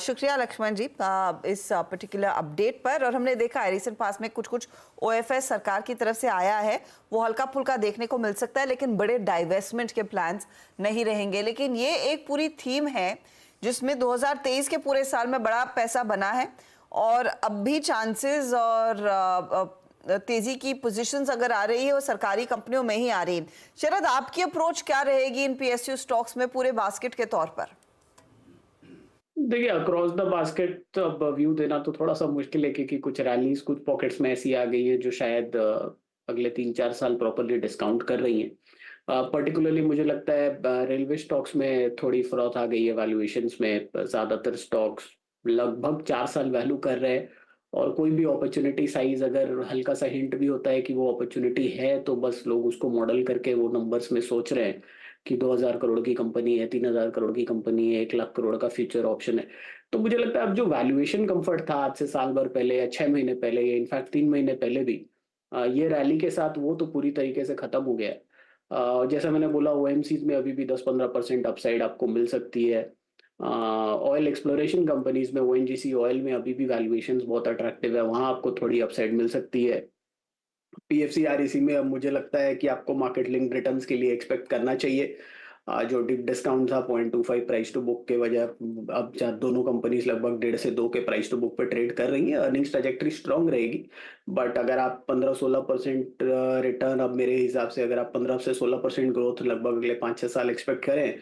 शुक्रिया लक्ष्मण जी इस पर्टिकुलर अपडेट पर। और हमने देखा है रिसेंट पास में कुछ ओएफएस सरकार की तरफ से आया है, वो हल्का फुल्का देखने को मिल सकता है, लेकिन बड़े डाइवेस्टमेंट के प्लान्स नहीं रहेंगे। लेकिन ये एक पूरी थीम है जिसमें 2023 के पूरे साल में बड़ा पैसा बना है, और अब भी चांसेस और तेजी की पोजीशंस अगर आ रही है वो सरकारी कंपनियों में ही आ रही है। शरद, आपकी अप्रोच क्या रहेगी इन पीएसयू स्टॉक्स में पूरे बास्केट के तौर पर? देखिए, अक्रॉस द बास्केट अब व्यू देना तो थोड़ा सा मुश्किल है, क्योंकि कुछ रैलीज कुछ पॉकेट्स में ऐसी आ गई है जो शायद अगले 3-4 साल प्रॉपरली डिस्काउंट कर रही हैं। पर्टिकुलरली मुझे लगता है रेलवे स्टॉक्स में थोड़ी फ्रॉथ आ गई है वैल्यूएशंस में। ज़्यादातर स्टॉक्स लगभग 4 साल वैल्यू कर रहे हैं, और कोई भी अपॉर्चुनिटी साइज अगर हल्का सा हिंट भी होता है कि वो अपॉर्चुनिटी है, तो बस लोग उसको मॉडल करके वो नंबर्स में सोच रहे हैं कि 2000 करोड़ की कंपनी है, 3000 करोड़ की कंपनी है, 1 लाख करोड़ का फ्यूचर ऑप्शन है। तो मुझे लगता है अब जो वैल्यूएशन कंफर्ट था आज से साल भर पहले या 6 महीने पहले या इनफैक्ट 3 महीने पहले भी, ये रैली के साथ वो तो पूरी तरीके से खत्म हो गया है। जैसा मैंने बोला, ओएमसीज में अभी भी 10-15% अपसाइड आपको मिल सकती है। ऑयल एक्सप्लोरेशन कंपनीज में, ओएनजीसी ऑयल में अभी भी वैल्यूएशंस बहुत अट्रैक्टिव है, वहां आपको थोड़ी अपसाइड मिल सकती है। पीएफसी आरईसी में अब मुझे लगता है कि आपको मार्केट लिंक रिटर्न्स के लिए एक्सपेक्ट करना चाहिए। जो डीप डिस्काउंट था 0.25 प्राइस टू बुक के वजह, अब दोनों कंपनीज लगभग 1.5 से 2 के प्राइस टू बुक पे ट्रेड कर रही हैं। अर्निंग्स ट्रैजेक्टरी स्ट्रांग रहेगी, बट अगर आप 15-16% रिटर्न, अब मेरे हिसाब से अगर आप 15 से 16% ग्रोथ लगभग अगले 5-6 साल एक्सपेक्ट करें,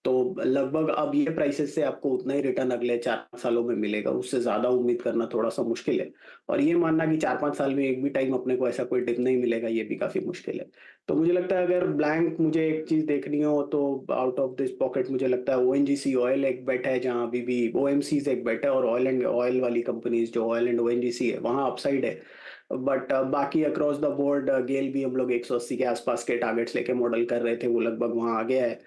तो लगभग अब ये प्राइसेस से आपको उतना ही रिटर्न अगले 4 सालों में मिलेगा। उससे ज्यादा उम्मीद करना थोड़ा सा मुश्किल है, और ये मानना कि 4-5 साल में एक भी टाइम अपने को ऐसा कोई डिप नहीं मिलेगा, ये भी काफी मुश्किल है। तो मुझे लगता है अगर ब्लैंक मुझे एक चीज देखनी हो तो आउट ऑफ दिस पॉकेट मुझे लगता है ओएनजीसी ऑयल एक बेट है, जहां अभी भी ओएमसीज एक बेट है, और ऑयल वाली कंपनीज जो ऑयल एंड ओएनजीसी है वहां अपसाइड है। बट बाकी अक्रॉस द बोर्ड गेल भी हम लोग 180 के आसपास के टारगेट्स लेके मॉडल कर रहे थे, वो लगभग वहां आ गया है।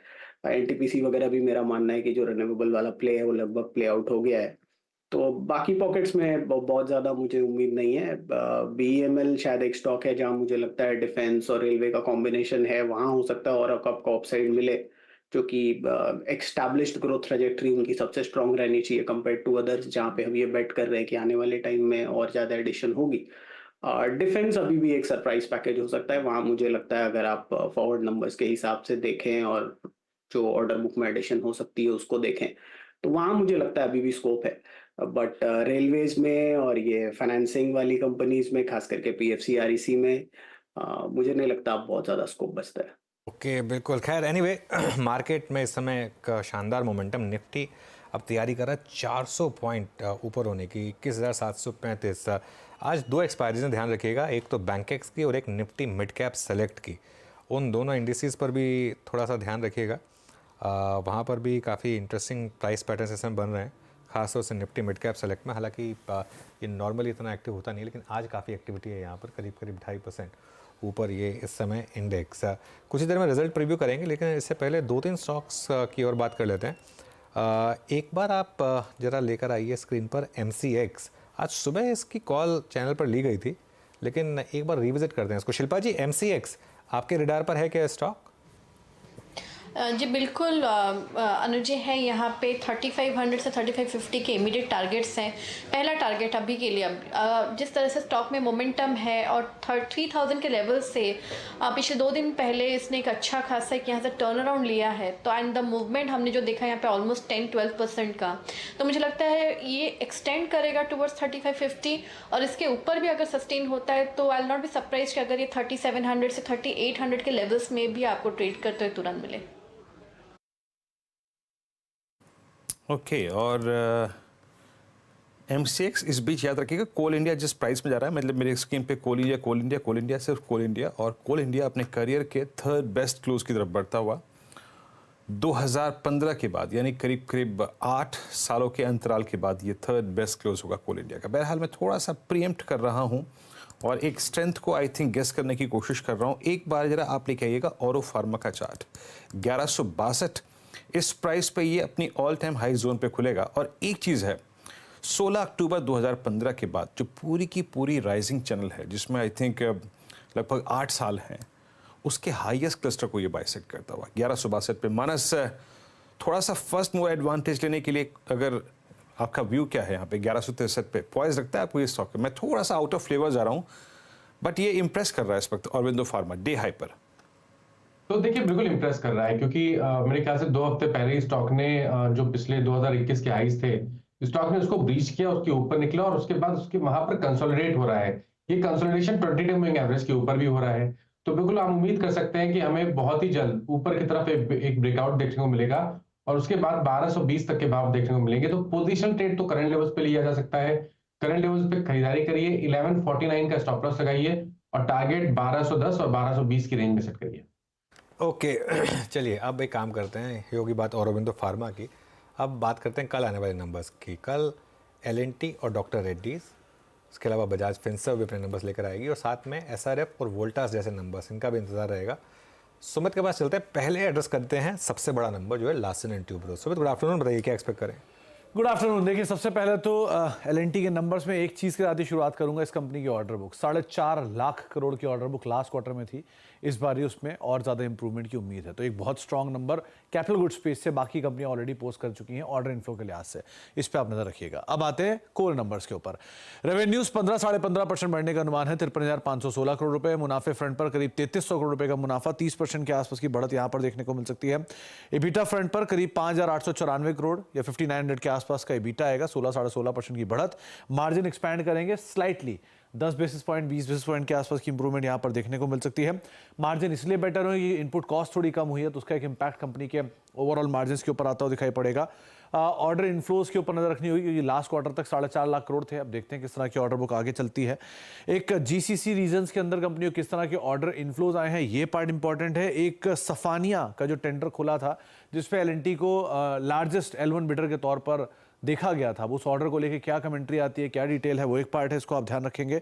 एनटीपीसी वगैरह भी मेरा मानना है कि जो रिन्यूएबल वाला प्ले है वो लगभग प्ले आउट हो गया है। तो बाकी पॉकेट्स में बहुत ज्यादा मुझे उम्मीद नहीं है। बीईएमएल शायद एक स्टॉक है जहां मुझे लगता है डिफेंस और रेलवे का कॉम्बिनेशन है, वहां हो सकता है और आपको अपसाइड मिले, जो कि एक्स्टैब्लिश्ड ग्रोथ ट्रैजेक्टरी उनकी सबसे स्ट्रांग रहनी चाहिए कंपेयर टू अदर्स, जहां पे हम ये बेट कर रहे हैं कि आने वाले टाइम में और ज्यादा एडिशन होगी। डिफेंस अभी भी एक सरप्राइज पैकेज हो सकता है, वहां मुझे लगता है अगर आप फॉरवर्ड नंबर्स के हिसाब से देखें और जो ऑर्डर बुक में एडिशन हो सकती है उसको देखें, तो वहां मुझे लगता है अभी भी स्कोप है। बट रेलवेज में और ये फाइनेंसिंग वाली कंपनीज में, खास करके पीएफसी आरईसी में, मुझे नहीं लगता अब बहुत ज्यादा स्कोप बचता है। ओके, बिल्कुल। खैर एनीवे, मार्केट में इस समय एक शानदार मोमेंटम, निफ्टी अब तैयारी कर रहा है 400 पॉइंट ऊपर होने की, 21,735। आज 2 एक्सपायरीज ध्यान रखिएगा, एक तो बैंकेक्स की और एक निफ्टी मिड कैप सेलेक्ट की। उन दोनों इंडिसेस पर भी थोड़ा सा ध्यान रखिएगा, वहाँ पर भी काफ़ी इंटरेस्टिंग प्राइस पैटर्न इस समय बन रहे हैं, खासतौर से निफ्टी मिड कैप सेलेक्ट में। हालांकि ये नॉर्मली इतना एक्टिव होता नहीं है, लेकिन आज काफ़ी एक्टिविटी है यहाँ पर, करीब 2.5% ऊपर ये इस समय इंडेक्स। कुछ ही देर में रिजल्ट प्रीव्यू करेंगे, लेकिन इससे पहले 2-3 स्टॉक्स की और बात कर लेते हैं। एक बार आप ज़रा लेकर आइए स्क्रीन पर MCX। आज सुबह इसकी कॉल चैनल पर ली गई थी, लेकिन एक बार रिविजिट करते हैं इसको। शिल्पा जी, MCX आपके रडार पर है क्या स्टॉक? जी बिल्कुल अनुज जी है, यहाँ पे 3500 से 3550 के इमीडिएट टारगेट्स हैं। पहला टारगेट अभी के लिए, अब जिस तरह से स्टॉक में मोमेंटम है और 3000 के लेवल से पिछले 2 दिन पहले इसने एक अच्छा खासा यहाँ से टर्न अराउंड लिया है, तो एंड द मूवमेंट हमने जो देखा यहाँ पे ऑलमोस्ट 10-12% का, तो मुझे लगता है ये एक्सटेंड करेगा टुवर्ड्स 3550, और इसके ऊपर भी अगर सस्टेन होता है तो I will not be surprise कि अगर ये 3700 से 3800 के लेवल्स में भी आपको ट्रेड करते हुए तुरंत मिले। ओके, और MCX इस बीच याद रखिएगा, कोल इंडिया जिस प्राइस में जा रहा है, मतलब मेरे स्क्रीन पे कोल इंडिया सिर्फ कोल इंडिया, और कोल इंडिया अपने करियर के 3rd बेस्ट क्लोज की तरफ बढ़ता हुआ 2015 के बाद, यानी करीब 8 सालों के अंतराल के बाद ये 3rd बेस्ट क्लोज होगा कोल इंडिया का। बहरहाल मैं थोड़ा सा प्रीएम्प्ट कर रहा हूँ और एक स्ट्रेंथ को आई थिंक गेस करने की कोशिश कर रहा हूँ। एक बार जरा आप लेके आइएगा औरो फार्मा का चार्ट, 1162 इस प्राइस पे ये अपनी ऑल टाइम हाई जोन पे खुलेगा। और एक चीज़ है, 16 अक्टूबर 2015 के बाद जो पूरी की पूरी राइजिंग चैनल है, जिसमें आई थिंक लगभग 8 साल हैं, उसके हाईएस्ट क्लस्टर को ये बाइसेक्ट करता हुआ 1162 पे। मानस, थोड़ा सा फर्स्ट मूव एडवांटेज लेने के लिए अगर आपका व्यू क्या है यहाँ पे 1163 पे पॉइज रखता है आपको ये स्टॉक? मैं थोड़ा सा आउट ऑफ फ्लेवर जा रहा हूँ, बट ये इंप्रेस कर रहा है इस वक्त ऑरबिंदो फार्मा डे हाई पर। तो देखिए बिल्कुल इंप्रेस कर रहा है, क्योंकि मेरे ख्याल से 2 हफ्ते पहले ही स्टॉक ने जो पिछले 2021 के हाईज थे, स्टॉक ने उसको ब्रीच किया, उसके ऊपर निकला, और उसके बाद उसके वहां पर कंसोलिडेट हो रहा है। ये कंसोलिडेशन 20-day मूविंग एवरेज के ऊपर भी हो रहा है, तो बिल्कुल आप उम्मीद कर सकते हैं कि हमें बहुत ही जल्द ऊपर की तरफ एक ब्रेकआउट देखने को मिलेगा, और उसके बाद 1220 तक के भाव देखने को मिलेंगे। तो पोजिशन ट्रेड तो करंट लेवल्स पे लिया जा सकता है, करंट लेवल्स पे खरीदारी करिए, 1149 का स्टॉप लॉस लगाइए, और टारगेट 1210 और 1220 की रेंज में सेट करिए। ओके चलिए अब एक काम करते हैं, ये होगी बात औरोबिंदो फार्मा की। अब बात करते हैं कल आने वाले नंबर्स की। कल L&T और डॉक्टर रेड्डीज, इसके अलावा बजाज फिनसर्व भी अपने नंबर्स लेकर आएगी और साथ में SRF और वोल्टास जैसे नंबर्स, इनका भी इंतजार रहेगा। सुमित के पास चलते हैं, पहले एड्रेस करते हैं सबसे बड़ा नंबर जो है Larsen and Toubro. Sumit good afternoon, बताइए क्या एक्सपेक्ट करें? Good afternoon. देखिए सबसे पहले तो L&T के नंबर्स में एक चीज़ के साथ ही शुरुआत करूंगा। इस कंपनी की ऑर्डर बुक 4.5 लाख करोड़ की ऑर्डर बुक लास्ट क्वार्टर में थी, इस बार ही उसमें और ज़्यादा इंप्रूवमेंट की उम्मीद है। तो एक बहुत strong number capital good space से बाकी कंपनियां ऑलरेडी पोस्ट कर चुकी हैं ऑर्डर इनफ्लो के लिहाज से, इस पर आप नजर रखिएगा। अब आते हैं कोर नंबर्स के ऊपर। रेवेन्यूज 15-15.5% बढ़ने का अनुमान है, 53,516 करोड़ रुपए। मुनाफे फ्रंट पर करीब 3300 करोड़ रुपए का मुनाफा, 30% के आसपास की बढ़त यहां पर देखने को मिल सकती है। एबिटा फ्रंट पर करीब 5,894 करोड़ या 5900 के आसपास का एबिटा आएगा, 16-16.5% की बढ़त। मार्जिन एक्सपैंड करेंगे slightly, 10 basis point 20 basis point के आसपास की इंप्रूवमेंट यहां पर देखने को मिल सकती है। मार्जिन इसलिए बेटर हुई कि इनपुट कॉस्ट थोड़ी कम हुई है, तो उसका एक इंपैक्ट कंपनी के ओवरऑल मार्जिन के ऊपर आता हुआ दिखाई पड़ेगा। ऑर्डर इनफ्लोज के ऊपर नजर रखनी होगी क्योंकि लास्ट क्वार्टर तक 4.5 लाख करोड़ थे। अब देखते हैं किस तरह की ऑर्डर बुक आगे चलती है। एक GCC रीजन्स के अंदर कंपनियों किस तरह के ऑर्डर इनफ्लोज आए हैं, ये पार्ट इंपॉर्टेंट है। एक सफानिया का जो टेंडर खुला था जिसपे L&T को लार्जेस्ट L1 बिडर के तौर पर देखा गया था, उस ऑर्डर को लेकर क्या कमेंट्री आती है, क्या डिटेल है, वो एक पार्ट है, इसको आप ध्यान रखेंगे।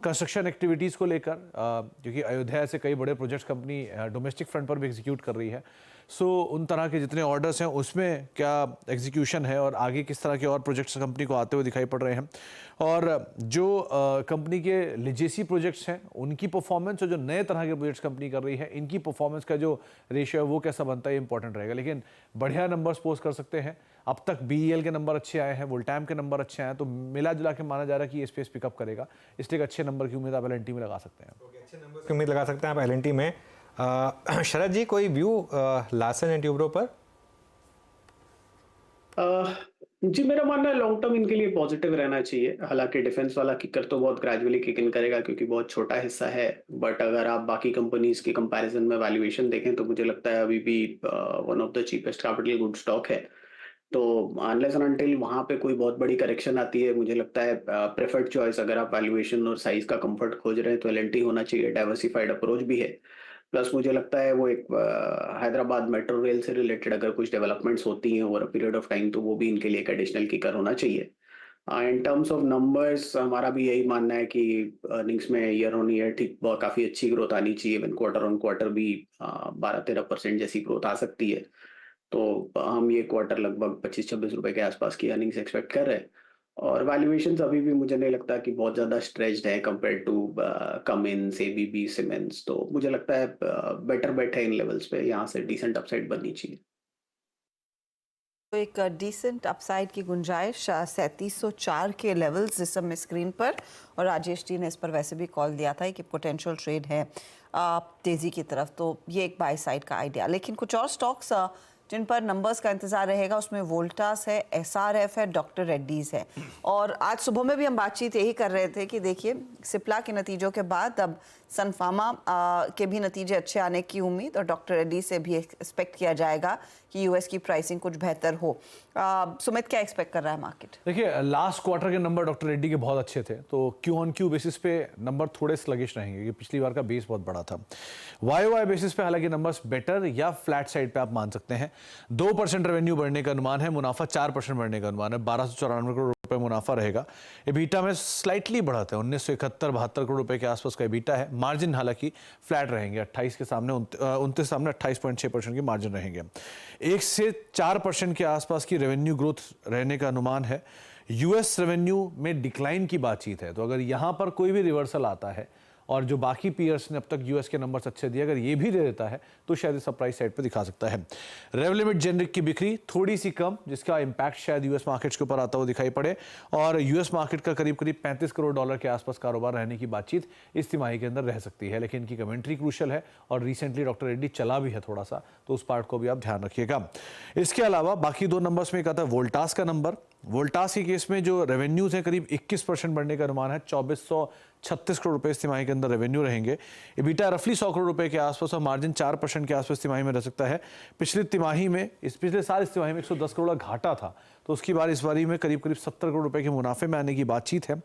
कंस्ट्रक्शन एक्टिविटीज़ को लेकर क्योंकि अयोध्या से कई बड़े प्रोजेक्ट्स कंपनी डोमेस्टिक फ्रंट पर भी एग्जीक्यूट कर रही है, सो उन तरह के जितने ऑर्डर्स हैं उसमें क्या एग्जीक्यूशन है और आगे किस तरह के और प्रोजेक्ट्स कंपनी को आते हुए दिखाई पड़ रहे हैं। और जो कंपनी के लिजेसी प्रोजेक्ट्स हैं उनकी परफॉर्मेंस और जो नए तरह के प्रोजेक्ट्स कंपनी कर रही है इनकी परफॉर्मेंस का जो रेशियो है वो कैसा बनता है, इंपॉर्टेंट रहेगा। लेकिन बढ़िया नंबर्स पोस्ट कर सकते हैं। अब तक BEL के नंबर अच्छे आए हैं, वोल्टैम के नंबर अच्छे आए हैं, तो मिला जुला के माना जा रहा है कि ये स्पेस पिकअप करेगा, इसलिए एक अच्छे नंबर की उम्मीद आप L&T में लगा सकते हैं। अच्छे नंबर की उम्मीद लगा सकते हैं आप L&T में। शरद जी, कोई व्यू लार्सन एंड टुब्रो पर? जी मेरा मानना है लॉन्ग टर्म इनके लिए पॉजिटिव रहना चाहिए। हालांकि डिफेंस वाला किकर तो बहुत ग्रेजुअली किक इन करेगा क्योंकि बहुत छोटा हिस्सा है, बट अगर आप बाकी कंपनीज के कंपैरिजन में वैल्यूएशन देखें तो मुझे लगता है अभी भी one of the cheapest capital good stock है। तो अनलेस एंड अनटिल वहां पे कोई बहुत बड़ी करेक्शन आती है, मुझे लगता है प्रेफर्ड चॉइस अगर आप वैल्यूएशन और साइज का कंफर्ट खोज रहे हैं तो L&T होना चाहिए। डाइवर्सिफाइड अप्रोच भी है, प्लस मुझे लगता है वो एक हैदराबाद मेट्रो रेल से रिलेटेड अगर कुछ डेवलपमेंट्स होती हैं over a period of time तो वो भी इनके लिए एक एडिशनल किकर होना चाहिए। इन टर्म्स ऑफ नंबर्स हमारा भी यही मानना है कि अर्निंग्स में ईयर ऑन ईयर ठीक काफी अच्छी ग्रोथ आनी चाहिए। इवन क्वार्टर ऑन क्वार्टर भी 12-13% जैसी ग्रोथ आ सकती है। तो हम ये क्वार्टर लगभग 25-26 रुपए के आसपास की अर्निंग्स एक्सपेक्ट कर रहे हैं और वैल्यूएशंस अभी भी मुझे नहीं लगता कि बहुत ज्यादा स्ट्रेच्ड है compare to Cummins, ABB, Siemens. तो मुझे लगता है बेटर बेट है इन लेवल्स पे, यहाँ से डिसेंट अपसाइड बननी चाहिए। तो एक डिसेंट अपसाइड की गुंजाइश 3704 के लेवल्स इस समय स्क्रीन पर, और राजेश जी ने इस पर वैसे भी कॉल दिया था कि पोटेंशियल ट्रेड है तेज़ी की तरफ, तो ये एक बाय साइड का आइडिया। लेकिन कुछ और स्टॉक्स जिन पर नंबर्स का इंतजार रहेगा उसमें वोल्टास है, SRF है, डॉक्टर रेड्डीज है। और आज सुबह में भी हम बातचीत यही कर रहे थे कि देखिए सिप्ला के नतीजों के बाद अब सन फार्मा के भी नतीजे अच्छे आने की उम्मीद, और डॉक्टर रेड्डी से भी एक्सपेक्ट किया जाएगा कि US की प्राइसिंग कुछ बेहतर हो। सुमित क्या एक्सपेक्ट कर रहा है मार्केट? देखिए लास्ट क्वार्टर के नंबर डॉक्टर रेड्डी के बहुत अच्छे थे, तो Q-on-Q बेसिस पे नंबर थोड़े स्लगिश रहेंगे क्योंकि पिछली बार का बेस बहुत बड़ा था। YOY बेसिस पे हालांकि नंबर्स बेटर या फ्लैट साइड पे आप मान सकते हैं। 2% रेवेन्यू बढ़ने का अनुमान है, मुनाफा 4% बढ़ने का अनुमान है, 1294 करोड़ रुपए मुनाफा रहेगा। एबिटा में स्लाइटली बढ़त है, 1971-72 करोड़ रुपए के आसपास का एबिटा है। मार्जिन हालांकि फ्लैट रहेंगे, 28 के सामने 29 सामने 28.6% की मार्जिन रहेंगे। 1 से 4% के आसपास की रेवेन्यू ग्रोथ रहने का अनुमान है। US रेवेन्यू में डिक्लाइन की बातचीत है, तो अगर यहां पर कोई भी रिवर्सल आता है और जो बाकी पीयर्स ने अब तक US के नंबर्स अच्छे दिए अगर ये भी दे देता है तो शायद इस प्राइस साइड पे दिखा सकता है। रेवलिमिट जेनरिक की बिक्री थोड़ी सी कम, जिसका इंपैक्ट शायद US मार्केट्स के ऊपर आता हुआ दिखाई पड़े, और US मार्केट का करीब करीब $35 करोड़ के आसपास कारोबार रहने की बातचीत इस तिमाही के अंदर रह सकती है। लेकिन इनकी कमेंट्री क्रूशल है और रिसेंटली डॉक्टर रेड्डी चला भी है थोड़ा सा, तो उस पार्ट को भी आप ध्यान रखिएगा। इसके अलावा बाकी दो नंबर्स में एक आता है वोल्टास का नंबर। वोल्टास के केस में जो रेवेन्यूज है करीब 21% बढ़ने का अनुमान है, 2436 करोड़ रुपए इस तिमाही के अंदर रेवेन्यू रहेंगे। EBITDA रफली 100 करोड़ रुपए के आसपास और मार्जिन 4% के आसपास तिमाही में रह सकता है। पिछले साल इस तिमाही में 110 करोड़ का घाटा था, तो उसकी बार इस बारी में करीब 70 करोड़ रुपए के मुनाफे में आने की बातचीत है।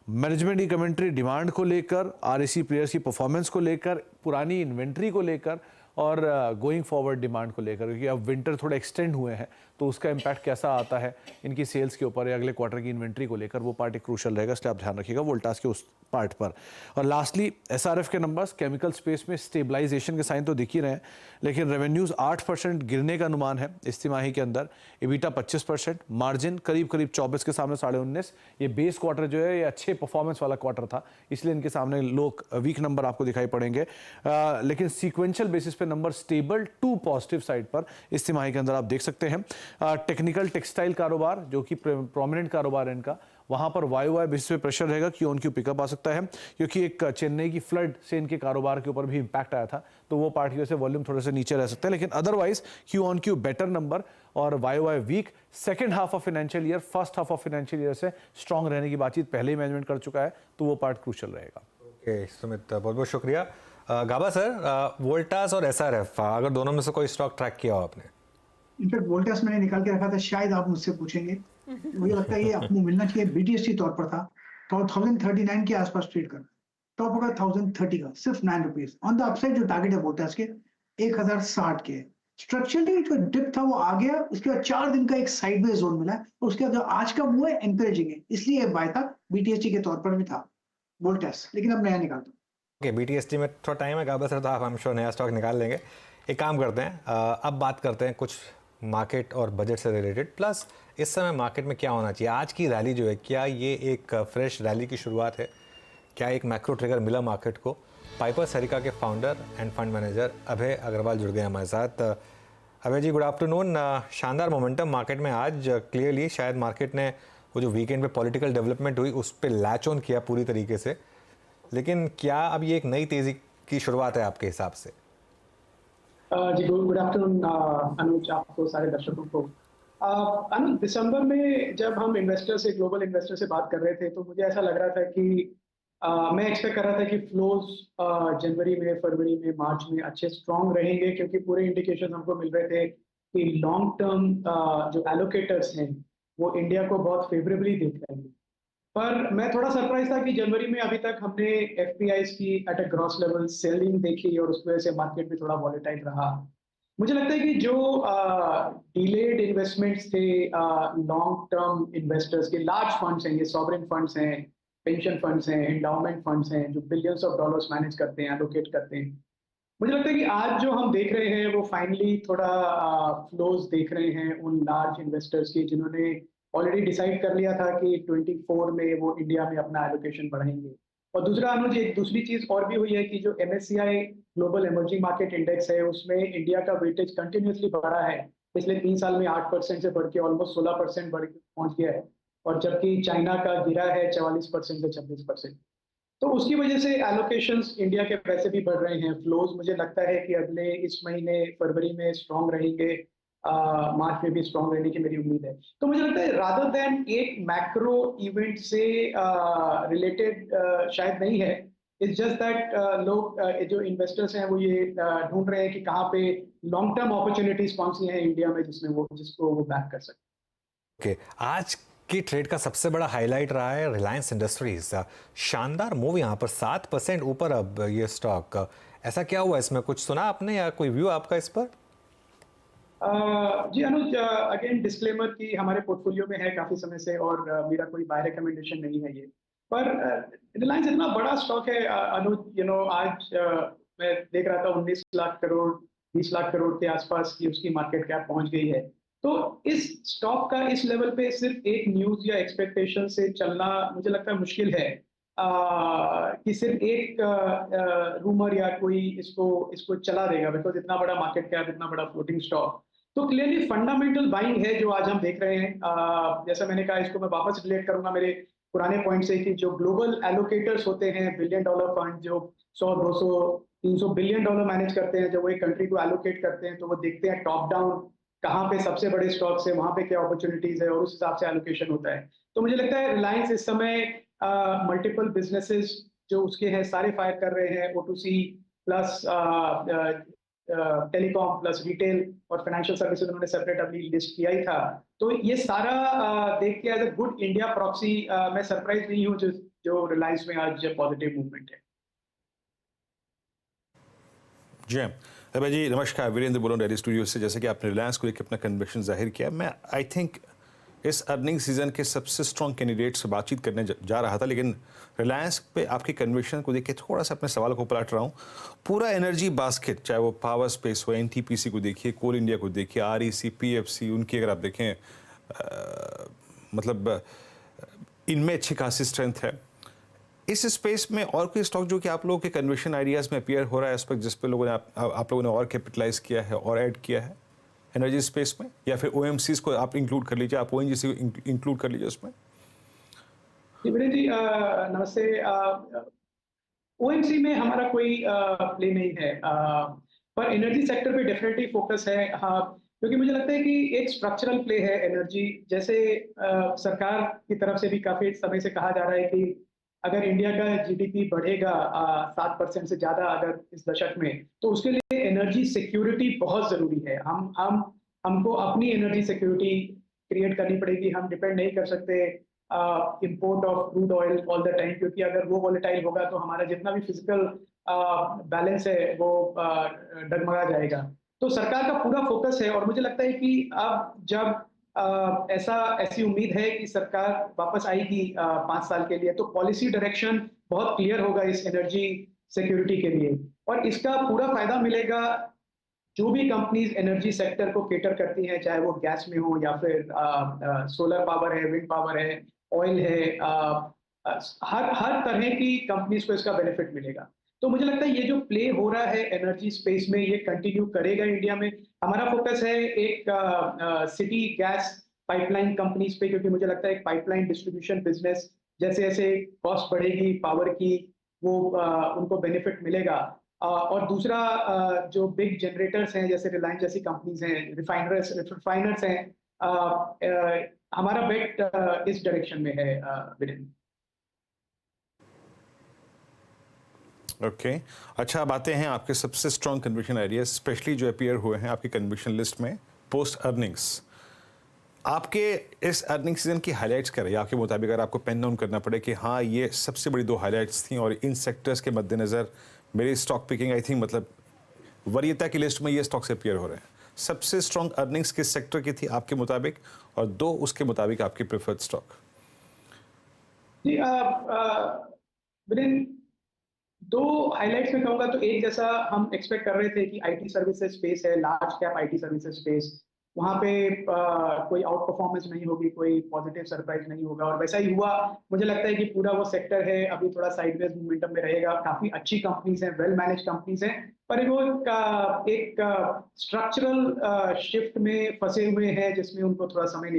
मैनेजमेंट की कमेंट्री डिमांड को लेकर, RAC प्लेयर्स की परफॉर्मेंस को लेकर, पुरानी इन्वेंट्री को लेकर और गोइंग फॉरवर्ड डिमांड को लेकर, क्योंकि अब विंटर थोड़े एक्सटेंड हुए हैं तो उसका इम्पैक्ट कैसा आता है इनकी सेल्स के ऊपर या अगले क्वार्टर की इन्वेंट्री को लेकर, वो पार्ट एक क्रूशल रहेगा, इसलिए आप ध्यान रखिएगा वोल्टास के उस पार्ट पर। और लास्टली SRF के नंबर्स, केमिकल स्पेस में स्टेबलाइजेशन के साइन तो दिख ही रहे हैं, लेकिन रेवेन्यूज 8% गिरने का अनुमान है इस तिमाही के अंदर। EBITDA 25%, मार्जिन करीब 24 के सामने 19.5। ये बेस क्वार्टर जो है ये अच्छे परफॉर्मेंस वाला क्वार्टर था, इसलिए इनके सामने लोग वीक नंबर आपको दिखाई पड़ेंगे, लेकिन सीक्वेंशियल बेसिस पे number stable to positive side पर इस तिमाही के अंदर आप देख सकते हैं। टेक्निकल टेक्सटाइल कारोबार जो कि प्रोमिनेंट कारोबार है इनका, वहां पर YOY बेसिस पे प्रेशर रहेगा, Q-on-Q पिकअप आ सकता है, क्योंकि एक चेन्नई की फ्लड से इनके कारोबार के ऊपर भी इंपैक्ट आया था, तो वो पार्ट की वजह से वॉल्यूम थोड़े से नीचे रह सकते हैं, लेकिन अदरवाइज Q-on-Q बेटर नंबर और YOY weak. Second half of financial year first half of financial year से स्ट्रांग रहने की बातचीत पहले ही मैनेजमेंट कर चुका है, तो वो पार्ट क्रूशल रहेगा। ओके सुमित, बहुत बहुत शुक्रिया। गाबा सर, वोल्टास और SRF अगर दोनों में से कोई स्टॉक ट्रैक किया हो आपने? इनफैक्ट वोल्टास मैंने निकाल के रखा था, शायद आप मुझसे पूछेंगे, मुझे लगता है ये आपको मिलना चाहिए। BTST तौर पर था, तो 1039 के आसपास ट्रेड कर, टॉप होगा 1030 का, सिर्फ 9 रुपीज ऑन द अपसाइड। जो टारगेट है वोल्टास के 1060 के। स्ट्रक्चरली जो डिप था वो आ गया, उसके बाद 4 दिन का एक साइडवेज जोन मिला, उसके बाद जो आज का मूव है एनकरेजिंग है, इसलिए बाय था। BTST के तौर पर भी था वोल्टास, लेकिन अब नया निकालता हूँ। ओके, BTST में थोड़ा टाइम है गाबा सर, तो आप हम श्योर नया स्टॉक निकाल लेंगे। एक काम करते हैं, अब बात करते हैं कुछ मार्केट और बजट से रिलेटेड, प्लस इस समय मार्केट में क्या होना चाहिए। आज की रैली जो है, क्या ये एक फ्रेश रैली की शुरुआत है? क्या एक मैक्रो ट्रिगर मिला मार्केट को? पाइपर सरिका के फाउंडर एंड फंड मैनेजर अभय अग्रवाल जुड़ गए हमारे साथ। अभय जी, गुड आफ्टरनून। शानदार मोमेंटम मार्केट में आज, क्लियरली शायद मार्केट ने वो जो वीकेंड पे पॉलिटिकल डेवलपमेंट हुई उस पर लैच ऑन किया पूरी तरीके से, लेकिन क्या अब ये एक नई तेजी की शुरुआत है आपके हिसाब से? जी गुड आफ्टरनून अनुज, आपको सारे दर्शकों को। अनुज, दिसंबर में जब हम इन्वेस्टर से, ग्लोबल इन्वेस्टर से बात कर रहे थे, तो मुझे ऐसा लग रहा था कि मैं एक्सपेक्ट कर रहा था कि फ्लोज जनवरी में, फरवरी में, मार्च में अच्छे स्ट्रॉन्ग रहेंगे, क्योंकि पूरे इंडिकेशन हमको मिल रहे थे कि लॉन्ग टर्म जो एलोकेटर्स हैं वो इंडिया को बहुत फेवरेबली देख रहे हैं। पर मैं थोड़ा सरप्राइज था कि जनवरी में अभी तक हमने FPIs की at a gross level selling देखी और उसकी वजह से मार्केट भी थोड़ा वॉलेटाइल रहा। मुझे लगता है कि जो डिलेड इन्वेस्टमेंट्स थे लॉन्ग टर्म इन्वेस्टर्स के, लार्ज फंड्स हैं, ये सॉवरेन फंड्स हैं, पेंशन फंड्स हैं, एंडाउमेंट फंड्स हैं, जो बिलियंस ऑफ डॉलर्स मैनेज करते हैं, एलोकेट करते हैं, मुझे लगता है कि आज जो हम देख रहे हैं वो फाइनली थोड़ा फ्लोज देख रहे हैं उन लार्ज इन्वेस्टर्स की, जिन्होंने ऑलरेडी डिसाइड कर लिया था कि 24 में वो इंडिया में अपना एलोकेशन बढ़ाएंगे। और दूसरा अनुज, एक दूसरी चीज और भी हुई है कि जो MSCI global emerging market index है, उसमें इंडिया का वेटेज कंटिन्यूसली बढ़ा है। पिछले 3 साल में 8% से बढ़ के ऑलमोस्ट 16% बढ़ पहुंच गया है, और जबकि चाइना का गिरा है 44% से 26%। तो उसकी वजह से एलोकेशंस इंडिया के वैसे भी बढ़ रहे हैं। फ्लोज मुझे लगता है कि अगले इस महीने फरवरी में स्ट्रॉन्ग रहेंगे, मार्च में भी स्ट्रॉन्ग रहने की मेरी उम्मीद है। तो मुझे लगता है रादर देन एक मैक्रो इवेंट से रिलेटेड शायद नहीं है, इट्स जस्ट दैट लोग जो इन्वेस्टर्स हैं वो ये ढूंढ रहे हैं कि कहाँ पे लॉन्ग टर्म अपॉर्चुनिटीज कौन सी हैं इंडिया में जिसको वो बैक कर सकते। ओके, आज की ट्रेड का सबसे बड़ा हाईलाइट रहा है रिलायंस इंडस्ट्रीज। शानदार मूव यहाँ पर, 7% ऊपर अब ये स्टॉक। ऐसा क्या हुआ इसमें, कुछ सुना आपने या कोई व्यू आपका इस पर? जी अनुज, अगेन डिस्क्लेमर कि हमारे पोर्टफोलियो में है काफी समय से, और मेरा कोई बाय रिकमेंडेशन नहीं है ये। पर रिलायंस इतना बड़ा स्टॉक है अनुज, आज मैं देख रहा था 19 लाख करोड़ 20 लाख करोड़ के आसपास की उसकी मार्केट कैप पहुंच गई है। तो इस स्टॉक का इस लेवल पे सिर्फ एक न्यूज या एक्सपेक्टेशन से चलना मुझे लगता है मुश्किल है, कि सिर्फ एक रूमर या कोई इसको चला देगा, बिकॉज इतना बड़ा मार्केट कैप, इतना बड़ा फ्लोटिंग स्टॉक। तो क्लियरली फंडामेंटल बाइंग है जो आज हम देख रहे हैं। जैसा मैंने कहा, इसको मैं वापस रिलेट करूंगा मेरे पुराने पॉइंट से, कि जो ग्लोबल एलोकेटर्स होते हैं, $1 बिलियन फंड जो 100, 200, 300 बिलियन डॉलर मैनेज करते हैं, जब वो एक कंट्री को एलोकेट करते हैं तो वो देखते हैं टॉप डाउन कहाँ पे सबसे बड़े स्टॉक्स है, वहाँ पे क्या अपॉर्चुनिटीज है, और उस हिसाब से एलोकेशन होता है। तो मुझे लगता है रिलायंस इस समय मल्टीपल बिजनेसेस जो उसके हैं सारे फायर कर रहे हैं, O2C plus telecom plus retail और फाइनेंशियल सर्विसेज उन्होंने सेपरेट अपनी लिस्ट किया ही था। तो ये सारा देख के as a good India proxy मैं सरप्राइज नहीं हूँ जो रिलायंस में आज पॉजिटिव मूवमेंट है। जी अभय जी नमस्कार, वीरेंद्र बोल रहा हूँ डेली स्टूडियो से। जैसे कि आपने रिलायंस को लेकर अपना कन्विक्शन जाहिर किया, मैं आई थिंक इस अर्निंग सीजन के सबसे स्ट्रॉन्ग कैंडिडेट से बातचीत करने जा रहा था, लेकिन रिलायंस पे आपके कन्विक्शन को देख के थोड़ा सा अपने सवाल को पलट रहा हूँ। पूरा एनर्जी बास्केट, चाहे वो पावर स्पेस हो, NTPC को देखिए, कोल इंडिया को देखिए, REC, PFC, उनकी अगर आप देखें मतलब इनमें अच्छी खासी स्ट्रेंथ है। इस स्पेस में और कोई स्टॉक जो कि आप लोगों के कन्विक्शन आइडियाज़ में अपीयर हो रहा है, इस पर जिस पे लोगों ने आप लोगों ने और कैपिटलाइज किया है और ऐड किया है एनर्जी स्पेस में, या फिर OMCs को आप इंक्लूड कर लीजिए, आप ONGC को इंक्लूड कर लीजिए उसमें? वीरेंद्र जी नमस्ते। OMC में हमारा कोई प्ले नहीं है, पर एनर्जी सेक्टर पे डेफिनेटली फोकस है। हाँ, क्योंकि मुझे लगता है कि एक स्ट्रक्चरल प्ले है एनर्जी। जैसे सरकार की तरफ से भी काफी समय से कहा जा रहा है कि अगर इंडिया का GDP बढ़ेगा 7% से ज्यादा अगर इस दशक में, तो उसके लिए एनर्जी सिक्योरिटी बहुत जरूरी है। हमको अपनी एनर्जी सिक्योरिटी क्रिएट करनी पड़ेगी। हम डिपेंड नहीं कर सकते import of crude oil all the time, क्योंकि अगर वो वॉलेटाइल होगा तो हमारा जितना भी फिजिकल बैलेंस है वो डगमगा जाएगा। तो सरकार का पूरा फोकस है, और मुझे लगता है कि अब जब ऐसी उम्मीद है कि सरकार वापस आएगी 5 साल के लिए, तो पॉलिसी डायरेक्शन बहुत क्लियर होगा इस एनर्जी सिक्योरिटी के लिए, और इसका पूरा फायदा मिलेगा जो भी कंपनीज एनर्जी सेक्टर को केटर करती हैं, चाहे वो गैस में हो या फिर सोलर पावर है, विंड पावर है, ऑयल है, हर तरह की कंपनीज को इसका बेनिफिट मिलेगा। तो मुझे लगता है ये जो प्ले हो रहा है एनर्जी स्पेस में, ये कंटिन्यू करेगा इंडिया में। हमारा फोकस है एक सिटी गैस पाइपलाइन कंपनीज पे, क्योंकि मुझे लगता है एक पाइपलाइन डिस्ट्रीब्यूशन बिजनेस जैसे जैसे कॉस्ट बढ़ेगी पावर की, वो उनको बेनिफिट मिलेगा। और दूसरा जो बिग जनरेटर्स हैं जैसे रिलायंस जैसी कंपनीज हैं, रिफाइनर्स हैं, हमारा बेट इस डायरेक्शन में है वीरेंद्र। ओके अच्छा, अब आते हैं आपके सबसे स्ट्रॉन्ग कन्विक्शन आइडियाज, स्पेशली जो अपीयर हुए हैं आपकी कन्विक्शन लिस्ट में पोस्ट अर्निंग्स। आपके इस अर्निंग सीजन की हाइलाइट्स क्या रही आपके मुताबिक, अगर आपको पेन डाउन करना पड़े कि हाँ ये सबसे बड़ी 2 हाइलाइट्स थी, और इन सेक्टर्स के मद्देनज़र मेरी स्टॉक पिकिंग आई थिंक मतलब वरीयता की लिस्ट में ये स्टॉक से अपीयर हो रहे हैं। सबसे स्ट्रॉन्ग अर्निंग्स किस सेक्टर की थी आपके मुताबिक, और 2 उसके मुताबिक आपकी प्रेफर्ड स्टॉक? जी वीरेंद्र, 2 हाइलाइट्स में कहूँगा तो एक जैसा हम एक्सपेक्ट कर रहे थे कि IT सर्विसेज स्पेस है, large cap IT services space, वहाँ पे कोई आउट परफॉर्मेंस नहीं होगी, कोई पॉजिटिव सरप्राइज नहीं होगा, और वैसा ही हुआ। मुझे लगता है कि पूरा वो सेक्टर है अभी थोड़ा साइडवेज मोमेंटम में रहेगा। काफी अच्छी कंपनीज हैं, वेल मैनेज कंपनीज हैं, पर वो एक स्ट्रक्चरल शिफ्ट में फंसे हुए हैं जिसमें उनको थोड़ा समय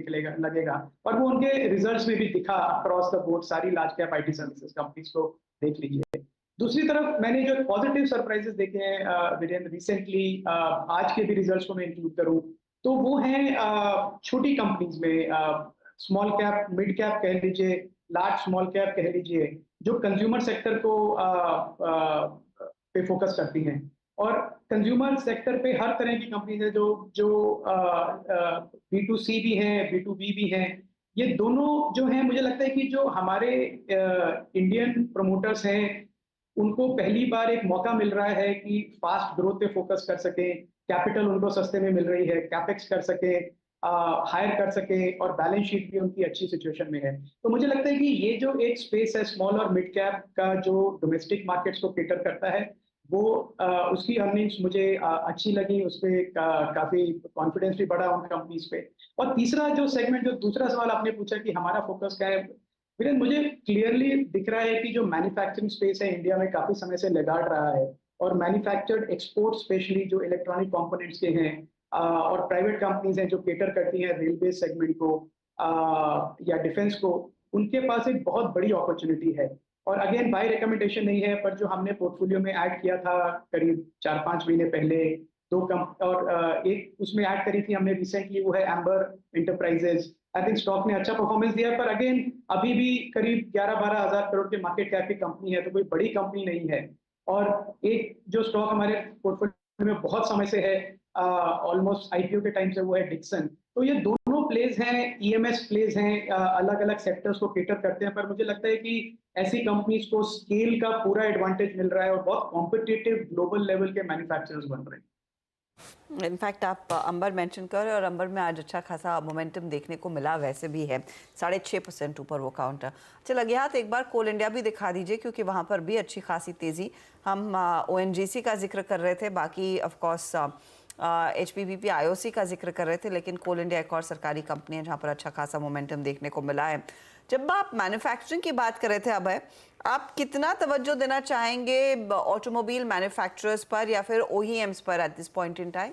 लगेगा, और वो उनके रिजल्ट्स में भी दिखा अक्रॉस द बोर्ड। सारी large cap IT services companies को देख लीजिए। दूसरी तरफ मैंने जो पॉजिटिव सरप्राइजेस देखे हैं वीरेंद्र रिसेंटली, आज के भी रिजल्ट्स को मैं इंक्लूड करूं तो वो हैं छोटी कंपनीज में, स्मॉल कैप, मिड कैप कह लीजिए, लार्ज स्मॉल कैप कह लीजिए, जो कंज्यूमर सेक्टर को पे फोकस करती हैं। और कंज्यूमर सेक्टर पे हर तरह की कंपनीज है जो B2C भी हैं, B2B भी हैं। ये दोनों जो हैं, मुझे लगता है कि जो हमारे इंडियन प्रमोटर्स हैं उनको पहली बार एक मौका मिल रहा है कि फास्ट ग्रोथ पे फोकस कर सकें, कैपिटल उनको सस्ते में मिल रही है, कैपेक्स कर सके, हायर कर सके, और बैलेंस शीट भी उनकी अच्छी सिचुएशन में है। तो मुझे लगता है कि ये जो एक स्पेस है स्मॉल और मिड कैप का, जो डोमेस्टिक मार्केट्स को केटर करता है, वो उसकी अर्निंग्स मुझे अच्छी लगी, उस पर काफी कॉन्फिडेंस भी बढ़ा उन कंपनीज पे। और तीसरा जो सेगमेंट, जो दूसरा सवाल आपने पूछा कि हमारा फोकस क्या है, वीरेंद्र मुझे क्लियरली दिख रहा है कि जो मैन्युफैक्चरिंग स्पेस है इंडिया में काफी समय से लैगार्ड रहा है, और मैन्युफैक्चर्ड एक्सपोर्ट स्पेशली जो इलेक्ट्रॉनिक कंपोनेंट्स के हैं, और प्राइवेट कंपनीज हैं जो केटर करती हैं रेलवे सेगमेंट को या डिफेंस को, उनके पास एक बहुत बड़ी अपॉर्चुनिटी है। और अगेन बाय रिकमेंडेशन नहीं है, पर जो हमने पोर्टफोलियो में ऐड किया था करीब 4-5 महीने पहले और एक उसमें ऐड करी थी हमने रिसेंटली, वो है amber enterprises. I think stock ने अच्छा परफॉर्मेंस दिया है, पर अगेन अभी भी करीब 11-12 हज़ार करोड़ के मार्केट कैप की कंपनी है, तो कोई बड़ी कंपनी नहीं है। और एक जो स्टॉक हमारे पोर्टफोलियो में बहुत समय से है, ऑलमोस्ट आईपीओ के टाइम से, वो है डिक्सन। तो ये दोनों प्लेज हैं, ईएमएस प्लेज हैं, अलग अलग सेक्टर्स को केटर करते हैं, पर मुझे लगता है कि ऐसी कंपनीज को स्केल का पूरा एडवांटेज मिल रहा है और बहुत कॉम्पिटिटिव ग्लोबल लेवल के मैन्युफैक्चरर्स बन रहे हैं। इनफैक्ट आप अंबर मेंशन कर रहे हैं और अंबर में आज अच्छा खासा मोमेंटम देखने को मिला, वैसे भी है 6.5% ऊपर वो काउंटर। चल लगे हाथ एक बार कोल इंडिया भी दिखा दीजिए, क्योंकि वहाँ पर भी अच्छी खासी तेज़ी। हम ओएनजीसी का जिक्र कर रहे थे, बाकी ऑफ कोर्स एचपीपीपी आईओसी का जिक्र कर रहे थे, लेकिन कोल इंडिया एक और सरकारी कंपनी है जहाँ पर अच्छा खासा मोमेंटम देखने को मिला है। जब आप मैन्युफैक्चरिंग की बात कर रहे थे अभय, आप कितना तवज्जो देना चाहेंगे ऑटोमोबाइल मैन्युफैक्चरर्स पर या फिर ओईएम्स पर at this point in time?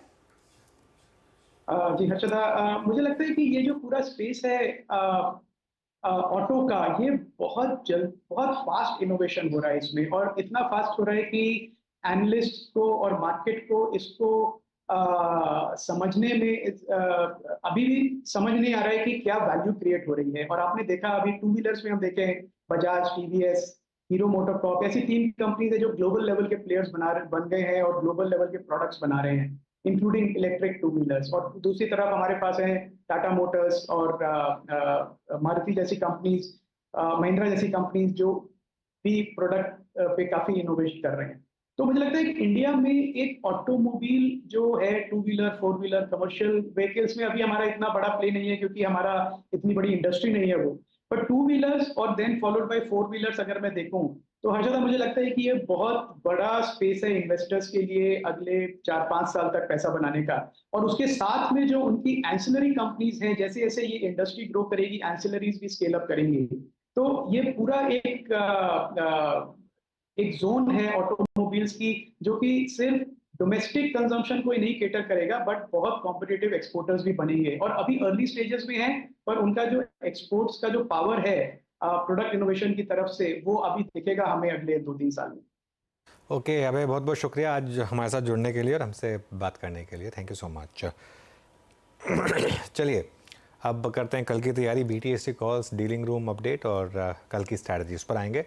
जी हर्षदा, मुझे लगता है कि ये जो पूरा स्पेस है ऑटो का, ये बहुत फास्ट इनोवेशन हो रहा है इसमें, और इतना फास्ट हो रहा है कि एनालिस्ट को और मार्केट को इसको समझने में अभी भी समझ नहीं आ रहा है कि क्या वैल्यू क्रिएट हो रही है। और आपने देखा अभी टू व्हीलर्स में हम देखें, बजाज, टीवीएस, हीरो मोटोकॉर्प, ऐसी 3 कंपनीज है जो ग्लोबल लेवल के प्लेयर्स बन गए हैं और ग्लोबल लेवल के प्रोडक्ट्स बना रहे हैं, इंक्लूडिंग इलेक्ट्रिक टू व्हीलर्स। और दूसरी तरफ हमारे पास है टाटा मोटर्स और मारुति जैसी कंपनीज, महिंद्रा जैसी कंपनीज, जो भी प्रोडक्ट पे काफी इनोवेशन कर रहे हैं। तो मुझे लगता है कि इंडिया में एक ऑटोमोबाइल जो है, two wheeler, four wheeler, commercial vehicles में अभी हमारा इतना बड़ा प्ले नहीं है, क्योंकि हमारा इतनी बड़ी इंडस्ट्री नहीं है वो। पर टू व्हीलर्स और then followed by four wheelers अगर मैं देखूं, तो हर्षदा मुझे लगता है कि ये बहुत बड़ा स्पेस है इन्वेस्टर्स के लिए अगले 4-5 साल तक पैसा बनाने का। और उसके साथ में जो उनकी एंसिलरी कंपनीज हैं, जैसे जैसे ये इंडस्ट्री ग्रो करेगी, एंसिलरीज भी स्केल अप करेंगे। तो ये पूरा एक जोन है ऑटोमोबाइल्स की, जो कि सिर्फ डोमेस्टिक कंजम्पशन को ही नहीं केटर करेगा, बट बहुत कॉम्पिटिटिव एक्सपोर्टर्स भी बनेंगे, और अभी अर्ली स्टेजेस में है, पर उनका जो एक्सपोर्ट्स का जो पावर है प्रोडक्ट इनोवेशन की तरफ से, वो अभी दिखेगा हमें अगले 2-3 साल में। ओके अभय, बहुत बहुत शुक्रिया आज हमारे साथ जुड़ने के लिए और हमसे बात करने के लिए। Thank you so much. चलिए अब करते हैं कल की तैयारी, BTST calls, dealing room update और कल की स्ट्रैटेजीज पर आएंगे।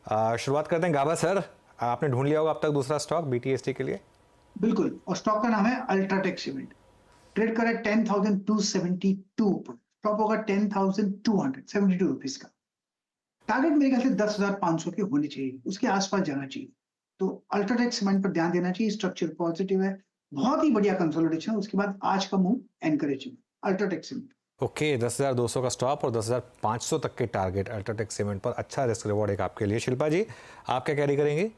शुरुआत करते हैं गाबा सर, आपने ढूंढ लिया होगा अब तक दूसरा स्टॉक BTST के लिए? बिल्कुल, और स्टॉक का नाम है अल्ट्राटेक सीमेंट। ट्रेड कर रहा है 10,272 पर, स्टॉप होगा 10,272 रुपीज का। टारगेट मेरे ख्याल से 10,500 के होने चाहिए, उसके आसपास जाना चाहिए। तो अल्ट्राटेक सीमेंट पर ध्यान देना चाहिए, स्ट्रक्चर पॉजिटिव है, बहुत ही बढ़िया कंसोलिडेशन, उसके बाद आज का move encouraging. UltraTech cement okay 10,200 का स्टॉप और 10,500 तक के टारगेट अल्ट्राटेक सीमेंट पर, अच्छा रिस्क रिवॉर्ड एक आपके लिए। शिल्पा जी आप क्या कैरी करेंगे?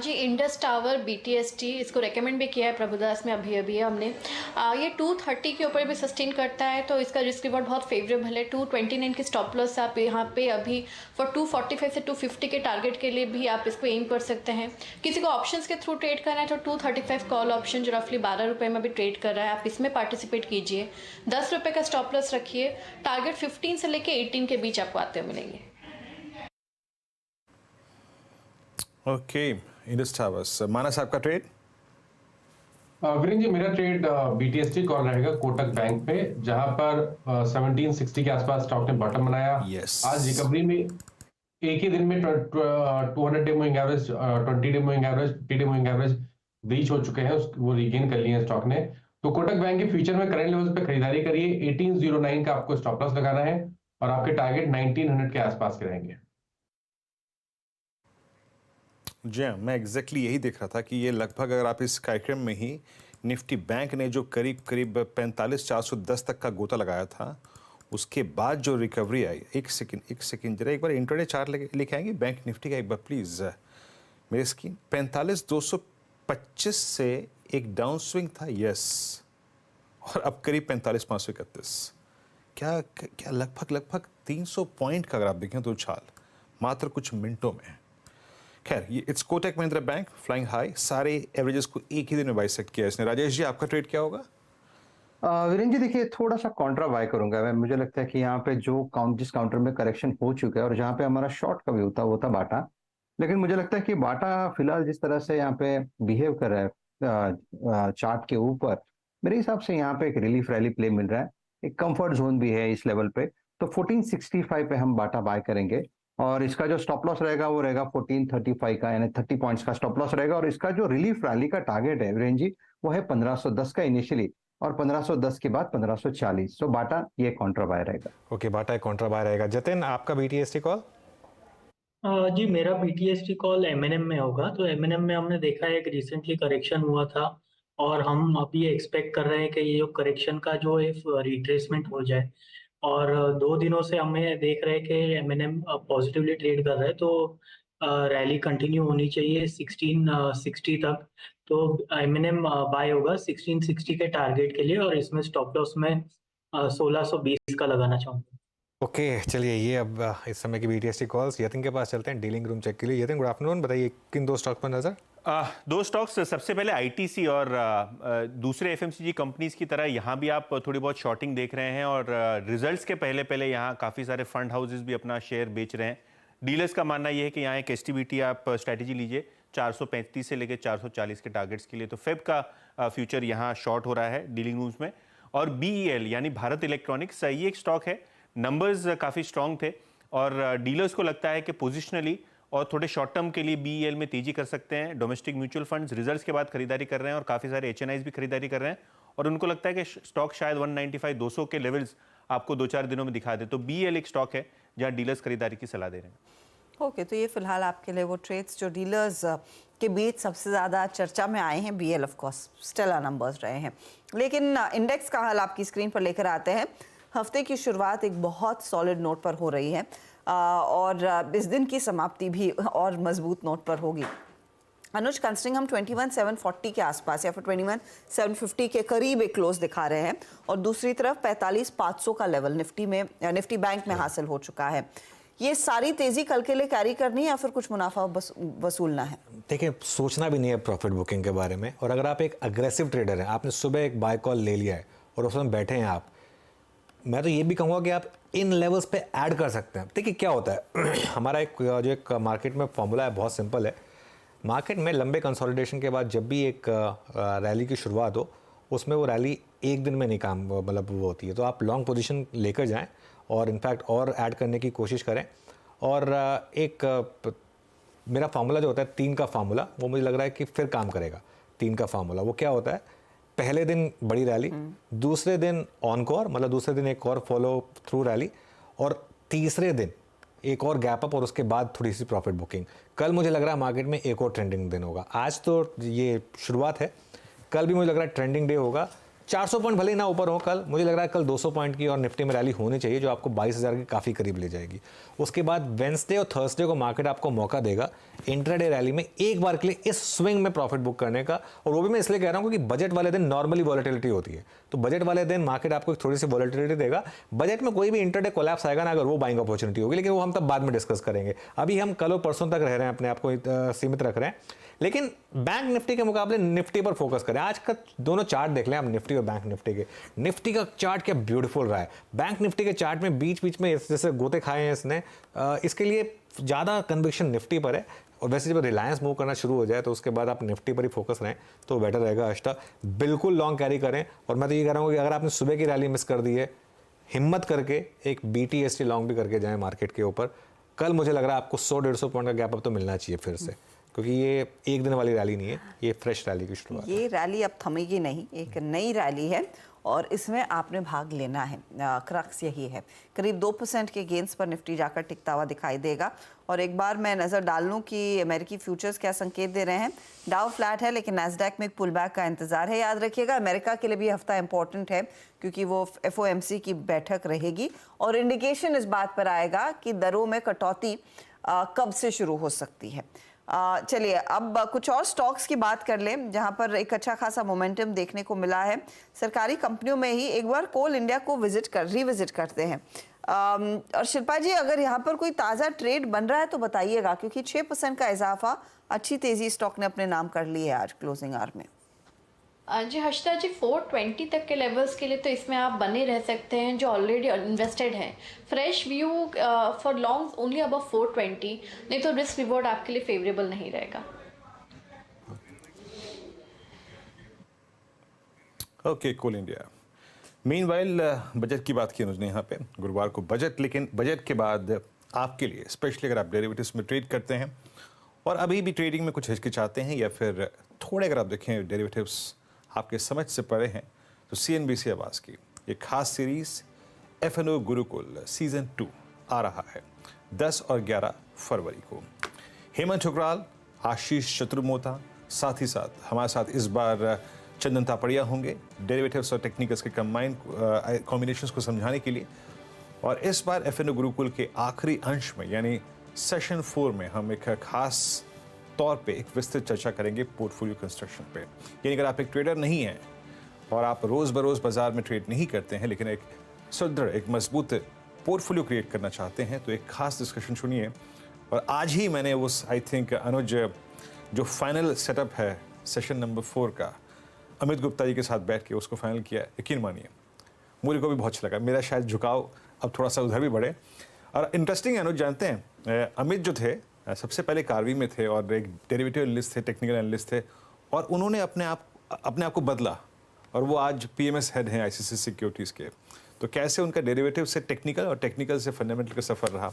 जी इंडस टावर BTST इसको रेकमेंड भी किया है प्रभुदास में अभी हमने। ये 230 के ऊपर भी सस्टेन करता है, तो इसका रिस्क रिवॉर्ड बहुत फेवरेबल है। 229 की स्टॉप लॉस आप यहाँ पे अभी फॉर 245 से 250 के टारगेट के लिए भी आप इसको एम कर सकते हैं। किसी को ऑप्शंस के थ्रू ट्रेड करना है तो 235 कॉल ऑप्शन जो रफली 12 रुपये में भी ट्रेड कर रहा है, आप इसमें पार्टिसिपेट कीजिए। 10 रुपये का स्टॉप लॉस रखिए, टारगेट 15 से लेके 18 के बीच आपको आते हुए मिलेंगे। ओके इंडस टावर्स, मानस आपका ट्रेड? वीरेंद्र जी मेरा ट्रेड BTST कॉल रहेगा कोटक बैंक पे, जहां पर 1760 के आसपास स्टॉक ने बॉटम बनाया। आज रिकवरी में एक ही दिन में 200 day moving average, 20 day moving average, 50 day moving average breach हो चुके हैं, वो रिगेन कर लिए हैं स्टॉक ने। तो कोटक बैंक के फ्यूचर में करंट लेवल्स पे खरीदारी करिए। 1809 का आपको स्टॉप लॉस लगाना है और आपके टारगेट 1900 के आसपास के रहेंगे। जी हाँ, मैं एग्जैक्टली यही देख रहा था कि ये लगभग, अगर आप इस कार्यक्रम में ही निफ्टी बैंक ने जो करीब 45,410 तक का गोता लगाया था, उसके बाद जो रिकवरी आई, एक सेकंड जरा एक बार इंट्राडे चार्ट लेके आएंगे बैंक निफ्टी का एक बार प्लीज मेरे स्क्रीन। 45,225 से एक डाउन स्विंग था, यस, और अब करीब 45,531। क्या लगभग 300 पॉइंट का अगर आप देखें तो उछाल मात्र कुछ मिनटों में। खैर, ये it's Kotak Mahindra bank flying high, सारे एवरेजेस को एक ही दिन में बाइसेक्ट किया इसने। राजेश जी आपका ट्रेड क्या होगा? वीरेंद्र जी देखिए, थोड़ा सा कॉन्ट्रा बाय करूंगा मैं। मुझे लगता है कि यहाँ पे जिस काउंटर में करेक्शन हो चुका है और जहाँ पे हमारा शॉर्ट का व्यू था वो था बाटा, लेकिन मुझे लगता है कि बाटा फिलहाल जिस तरह से यहाँ पे बिहेव कर रहा है चार्ट के ऊपर मेरे हिसाब से यहाँ पे एक रिलीफ रैली प्ले मिल रहा है, एक कंफर्ट जोन भी है इस लेवल पे, तो 1465 पे हम बाटा बाय करेंगे और इसका जो स्टॉप लॉस रहेगा वो रहेगा 1435 का, यानी 30 पॉइंट्स का स्टॉप लॉस रहेगा और इसका जो रिलीफ रैली का टारगेट है रेंजी वो है 1510 का इनिशियली और 1510 के बाद 1540। सो बाटा ये कॉन्ट्रा बाय रहेगा। ओके, बाटा एक कॉन्ट्रा बाय रहेगा। जतिन, आपका बीटीएसटी कॉल? जी मेरा बीटीएसटी कॉल एमएनएम में होगा। तो एमएनएम में हमने देखा है एक रिसेंटली करेक्शन हुआ था और हम अभी एक्सपेक्ट कर रहे हैं कि ये जो करेक्शन का जो है रिट्रेसमेंट हो जाए और 2 दिनों से हमें देख रहे हैं कि एमएनएम पॉजिटिवली ट्रेड कर रहा है, तो रैली कंटिन्यू होनी चाहिए 1660 तक। तो एमएनएम बाय होगा 1660 के टारगेट के लिए और इसमें स्टॉप लॉस में 1620 का लगाना चाहूँगा। ओके, चलिए ये अब इस समय की बीटीएसटी कॉल्स यतिन के पास चलते हैं डीलिंग रूम चेक के लिए। यतिन, गुड आफ्टरनून, बताइए किन 2 स्टॉक पर नजर? 2 स्टॉक्स, सबसे पहले आईटीसी और दूसरे एफएमसीजी कंपनीज की तरह यहाँ भी आप थोड़ी बहुत शॉर्टिंग देख रहे हैं और रिजल्ट्स के पहले यहाँ काफ़ी सारे फंड हाउसेज भी अपना शेयर बेच रहे हैं। डीलर्स का मानना ये है कि यहाँ एक एसटीबीटी आप स्ट्रैटेजी लीजिए 435 से लेकर 440 के टारगेट्स के लिए, तो फेब का फ्यूचर यहाँ शॉर्ट हो रहा है डीलिंग रूम्स में। और बीईएल यानी भारत इलेक्ट्रॉनिक्स, ये एक स्टॉक है, नंबर्स काफ़ी स्ट्रॉन्ग थे और डीलर्स को लगता है कि पोजिशनली और थोड़े शॉर्ट टर्म के लिए बीईएल में तेजी कर सकते हैं। डोमेस्टिक म्यूचुअल फंड्स रिजल्ट्स के बाद खरीदारी कर रहे हैं और काफ़ी सारे एचएनआईज भी खरीदारी कर रहे हैं और उनको लगता है कि स्टॉक शायद 195-200 के लेवल्स आपको 2-4 दिनों में दिखा दे। तो बीईएल एक स्टॉक है जहाँ डीलर्स खरीदारी की सलाह दे रहे हैं। ओके, तो ये फिलहाल आपके लिए वो ट्रेड्स जो डीलर्स के बीच सबसे ज़्यादा चर्चा में आए हैं। BL of course stellar numbers रहे हैं, लेकिन इंडेक्स का हाल आपकी स्क्रीन पर लेकर आते हैं। हफ्ते की शुरुआत एक बहुत सॉलिड नोट पर हो रही है और इस दिन की समाप्ति भी और मजबूत नोट पर होगी। अनुज, कंसिडरिंग हम 21,740 के आसपास या फिर 21,750 के करीब एक क्लोज दिखा रहे हैं और दूसरी तरफ 45,500 का लेवल निफ्टी बैंक में हासिल हो चुका है। ये सारी तेजी कल के लिए कैरी करनी है या फिर कुछ मुनाफा वसूलना है? देखिए, सोचना भी नहीं है प्रॉफिट बुकिंग के बारे में, और अगर आप एक अग्रेसिव ट्रेडर हैं, आपने सुबह एक बाय कॉल ले लिया है और उसमें बैठे हैं आप, मैं तो ये भी कहूँगा कि आप इन लेवल्स पे ऐड कर सकते हैं। देखिए क्या होता है हमारा एक मार्केट में फॉर्मूला है, बहुत सिंपल है। मार्केट में लंबे कंसोलिडेशन के बाद जब भी एक रैली की शुरुआत हो, उसमें वो रैली एक दिन में नहीं काम मतलब वो होती है, तो आप लॉन्ग पोजीशन लेकर जाएं और इनफैक्ट और ऐड करने की कोशिश करें। और एक मेरा फार्मूला जो होता है 3 का फार्मूला, वो मुझे लग रहा है कि फिर काम करेगा। 3 का फार्मूला वो क्या होता है? पहले दिन बड़ी रैली, दूसरे दिन ऑनकोर मतलब दूसरे दिन एक और फॉलो थ्रू रैली, और तीसरे दिन एक और गैप अप और उसके बाद थोड़ी सी प्रॉफिट बुकिंग। कल मुझे लग रहा है मार्केट में एक और ट्रेंडिंग दिन होगा। आज तो ये शुरुआत है, कल भी मुझे लग रहा है ट्रेंडिंग डे होगा। 400 पॉइंट भले ही ना ऊपर हो कल, मुझे लग रहा है कल 200 पॉइंट की और निफ्टी में रैली होनी चाहिए जो आपको 22,000 के काफ़ी करीब ले जाएगी। उसके बाद वेंसडे और थर्सडे को मार्केट आपको मौका देगा इंट्राडे रैली में एक बार के लिए इस स्विंग में प्रॉफिट बुक करने का। और वो भी मैं इसलिए कह रहा हूँ क्योंकि बजट वाले दिन नॉर्मली वॉलेटिलिटी होती है, तो बजट वाले दिन मार्केट आपको एक थोड़ी सी वॉलेटिलिटी देगा। बजट में कोई भी इंट्राडे कोलैप्स आएगा ना, अगर वो बाइंग अपॉर्चुनिटी होगी, लेकिन वो हम तब बाद में डिस्कस करेंगे। अभी हम कल और परसों तक रह रहे हैं, अपने आप को सीमित रख रहे हैं। लेकिन बैंक निफ्टी के मुकाबले निफ्टी पर फोकस करें। आज का दोनों चार्ट देख लें आप, निफ्टी और बैंक निफ्टी के। निफ्टी का चार्ट क्या ब्यूटीफुल रहा है, बैंक निफ्टी के चार्ट में बीच बीच में जैसे गोते खाए हैं इसने, इसके लिए ज़्यादा कन्विक्शन निफ्टी पर है। और वैसे जब रिलायंस मूव करना शुरू हो जाए तो उसके बाद आप निफ्टी पर ही फोकस रहें तो बेटर रहेगा। अष्टा बिल्कुल लॉन्ग कैरी करें। और मैं तो ये कह रहा हूँ कि अगर आपने सुबह की रैली मिस कर दी है, हिम्मत करके एक BTST लॉन्ग भी करके जाएं मार्केट के ऊपर। कल मुझे लग रहा है आपको 100-150 पॉइंट का गैप अप तो मिलना चाहिए फिर से, क्योंकि ये एक दिन वाली रैली नहीं है, ये फ्रेश रैली की शुरुआत है। ये रैली अब थमेगी नहीं, एक नई रैली है और इसमें आपने भाग लेना है। क्रक्स यही है। करीब 2% के गेंस पर निफ्टी जाकर टिकता हुआ दिखाई देगा। और एक बार मैं नज़र डाल लूँ कि अमेरिकी फ्यूचर्स क्या संकेत दे रहे हैं। डाउ फ्लैट है लेकिन नैस्डैक में एक पुल बैक का इंतजार है। याद रखिएगा अमेरिका के लिए भी हफ्ता इंपॉर्टेंट है क्योंकि वो FOMC की बैठक रहेगी और इंडिकेशन इस बात पर आएगा कि दरों में कटौती कब से शुरू हो सकती है। चलिए अब कुछ और स्टॉक्स की बात कर लें जहां पर एक अच्छा खासा मोमेंटम देखने को मिला है। सरकारी कंपनियों में ही एक बार कोल इंडिया को रिविजिट करते हैं। और शिल्पा जी, अगर यहाँ पर कोई ताज़ा ट्रेड बन रहा है तो बताइएगा, क्योंकि 6% का इजाफा, अच्छी तेजी स्टॉक ने अपने नाम कर ली है आज क्लोजिंग आवर में। जी हर्षिता जी, 420 तक के लेवल्स के लिए तो इसमें आप बने रह सकते हैं जो ऑलरेडी इन्वेस्टेड हैं। Fresh view for longs only above 420, नहीं तो रिस्क रिवॉर्ड आपके लिए फेवरेबल नहीं रहेगा। ओके, कोल इंडिया। मीनवाइल बजट की बात की अनुज ने यहाँ पे, गुरुवार को बजट, लेकिन बजट के बाद आपके लिए स्पेशली अगर आप डेरिवेटिव्स में ट्रेड करते हैं और अभी भी ट्रेडिंग में कुछ हिचकिचाते हैं या फिर थोड़े अगर आप देखें डेरिवेटिव्स आपके समझ से परे हैं, तो CNBC आवाज़ की एक खास सीरीज़ F&O गुरुकुल सीज़न 2 आ रहा है 10 और 11 फरवरी को। हेमंत ठुकराल, आशीष चतुर्मोता, साथ ही साथ हमारे साथ इस बार चंदन तापड़िया होंगे डेरिवेटिव्स और टेक्निकल्स के कॉम्बिनेशंस को समझाने के लिए। और इस बार F&O गुरुकुल के आखिरी अंश में यानी सेशन 4 में हम एक खास तौर पे एक विस्तृत चर्चा करेंगे पोर्टफोलियो कंस्ट्रक्शन पे। यानी अगर आप एक ट्रेडर नहीं हैं और आप रोज़ बरोज़ बाजार में ट्रेड नहीं करते हैं लेकिन एक सुदृढ़, एक मजबूत पोर्टफोलियो क्रिएट करना चाहते हैं, तो एक खास डिस्कशन सुनिए। और आज ही मैंने उस आई थिंक अनुज जो फाइनल सेटअप है सेशन नंबर 4 का अमित गुप्ता जी के साथ बैठ के उसको फाइनल किया। यकीन मानिए मुझे को भी बहुत अच्छा लगा। मेरा शायद झुकाव अब थोड़ा सा उधर भी बढ़े। और इंटरेस्टिंग अनुज, जानते हैं अमित जो थे सबसे पहले कार्वी में थे और एक डेरिवेटिव एनालिस्ट थे, टेक्निकल एनालिस्ट थे, और उन्होंने अपने आप को बदला और वो आज PMS हेड हैं ICICI सिक्योरिटीज़ के। तो कैसे उनका डेरिवेटिव से टेक्निकल और टेक्निकल से फंडामेंटल का सफ़र रहा,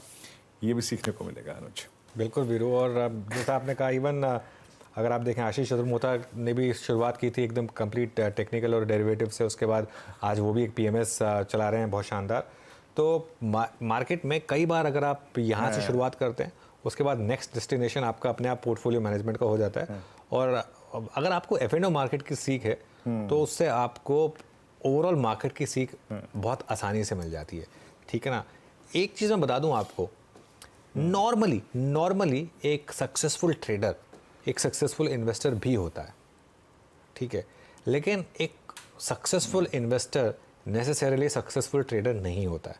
ये भी सीखने को मिलेगा अनुज। बिल्कुल वीरू, और जैसा आपने कहा, इवन अगर आप देखें आशीष चतुर्मोता ने भी शुरुआत की थी एकदम कंप्लीट टेक्निकल और डेरिवेटिव से, उसके बाद आज वो भी एक PMS चला रहे हैं, बहुत शानदार। तो मार्केट में कई बार अगर आप यहाँ से शुरुआत करते हैं, उसके बाद नेक्स्ट डेस्टिनेशन आपका अपने आप पोर्टफोलियो मैनेजमेंट का हो जाता है। और अगर आपको F&O मार्केट की सीख है तो उससे आपको ओवरऑल मार्केट की सीख बहुत आसानी से मिल जाती है, ठीक है ना। एक चीज़ मैं बता दूं आपको, नॉर्मली एक सक्सेसफुल ट्रेडर एक सक्सेसफुल इन्वेस्टर भी होता है, ठीक है, लेकिन एक successful investor necessarily successful trader नहीं होता है,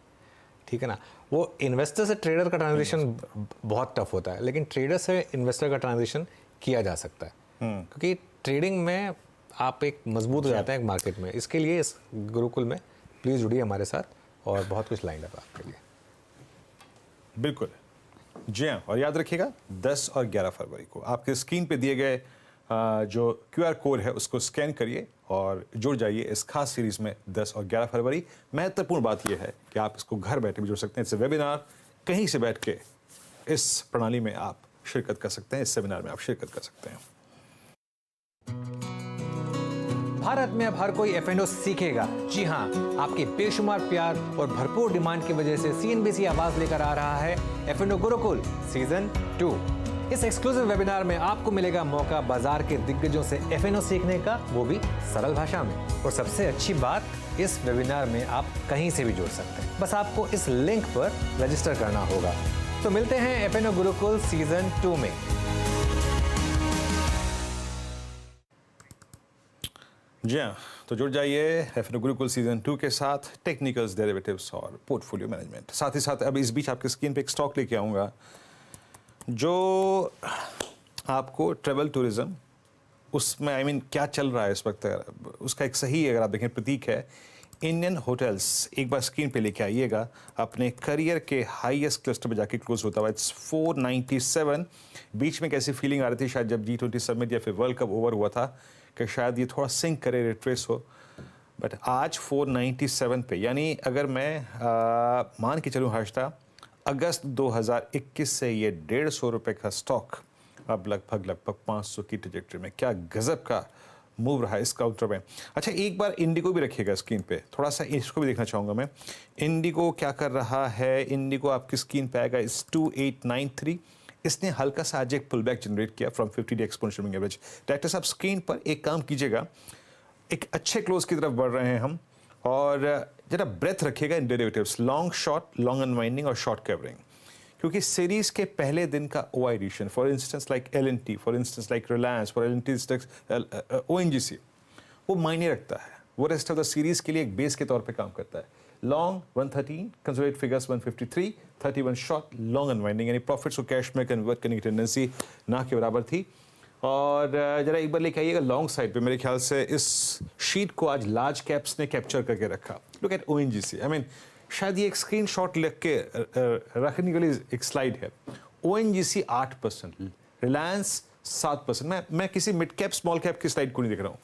ठीक है ना। वो इन्वेस्टर से ट्रेडर का ट्रांजिशन बहुत टफ होता है, लेकिन ट्रेडर से इन्वेस्टर का ट्रांजिशन किया जा सकता है, क्योंकि ट्रेडिंग में आप एक मजबूत हो जाते हैं एक मार्केट में। इसके लिए इस गुरुकुल में प्लीज़ जुड़िए हमारे साथ और बहुत कुछ लाइन अप आपके लिए। बिल्कुल जी हाँ, और याद रखिएगा 10 और 11 फरवरी को आपके स्क्रीन पे दिए गए जो QR कोड है उसको स्कैन करिए और जुड़ जाइए इस खास सीरीज में 10 और 11 फरवरी। महत्वपूर्ण बात यह है कि आप इसको घर बैठे भी जुड़ सकते हैं। इस वेबिनार कहीं से बैठ के इस प्रणाली में आप शिरकत कर सकते हैं, इस सेमिनार में आप शिरकत कर सकते हैं। भारत में अब हर कोई F&O सीखेगा। जी हाँ, आपके बेशुमार प्यार और भरपूर डिमांड की वजह से CNBC आवाज लेकर आ रहा है F&O गुरुकुल सीजन 2। इस एक्सक्लूसिव वेबिनार में आपको मिलेगा मौका बाजार के दिग्गजों से F&O सीखने का, वो भी सरल भाषा में। और सबसे अच्छी बात, इस वेबिनार में आप कहीं से भी जुड़ सकते हैं, बस आपको इस लिंक पर रजिस्टर करना होगा। तो मिलते हैं F&O गुरुकुल सीजन 2 में। जी हाँ, तो जुड़ जाइए F&O गुरुकुल सीजन 2 के साथ, टेक्निकल्स, डेरिवेटिव्स और पोर्टफोलियो मैनेजमेंट। साथ ही साथ अब इस बीच आपके स्क्रीन पे एक स्टॉक लेके आऊँगा जो आपको ट्रैवल टूरिज्म उसमें क्या चल रहा है इस वक्त, उसका एक सही अगर आप देखें प्रतीक है इंडियन होटल्स। एक बार स्क्रीन पे लेके आइएगा, अपने करियर के हाईएस्ट क्लस्टर पे जाके क्लोज होता हुआ इट्स 497। बीच में कैसी फीलिंग आ रही थी शायद जब G20 समिट या फिर वर्ल्ड कप ओवर हुआ था कि शायद ये थोड़ा सिंक करे, रिट्रेस हो, बट आज 497 पे, यानी अगर मैं मान के चलूँ हर्षदा, अगस्त 2021 से ये 150 रुपये का स्टॉक अब लगभग 500 की ट्रैजेक्टरी में। क्या गजब का मूव रहा है इस काउंटर में। अच्छा, एक बार इंडिगो भी रखिएगा स्क्रीन पे, थोड़ा सा इसको भी देखना चाहूँगा मैं। इंडिगो क्या कर रहा है, इंडिगो आपकी स्क्रीन पे आएगा इस 2893। इसने हल्का सा आज एक पुल बैक जनरेट किया from 50 day exponential moving average. Director साहब स्क्रीन पर एक काम कीजिएगा, एक अच्छे क्लोज की तरफ बढ़ रहे हैं हम, और जरा ब्रेथ रखिएगा in derivatives, long short, long unwinding और शॉर्ट कवरिंग, क्योंकि सीरीज के पहले दिन का OI addition, for instance like LNT, for instance like Reliance, for ONGC, वो मायने रखता है। वो रेस्ट ऑफ द सीरीज के लिए एक बेस के तौर पे काम करता है। Long 113, consolidated figures 153, 31 short, long unwinding, यानी प्रॉफिट्स को कैश में कन्वर्ट करने की टेंडेंसी ना के बराबर थी। और जरा एक बार लेके आइएगा लॉन्ग साइड पे, मेरे ख्याल से इस शीट को आज लार्ज कैप्स ने कैप्चर करके रखा। Look at ONGC, I mean शायद ये एक स्क्रीनशॉट लिख के रखने के लिए एक स्लाइड है। ONGC 8%, रिलायंस 7%। मैं किसी मिड कैप स्मॉल कैप की स्लाइड को नहीं देख रहा हूँ।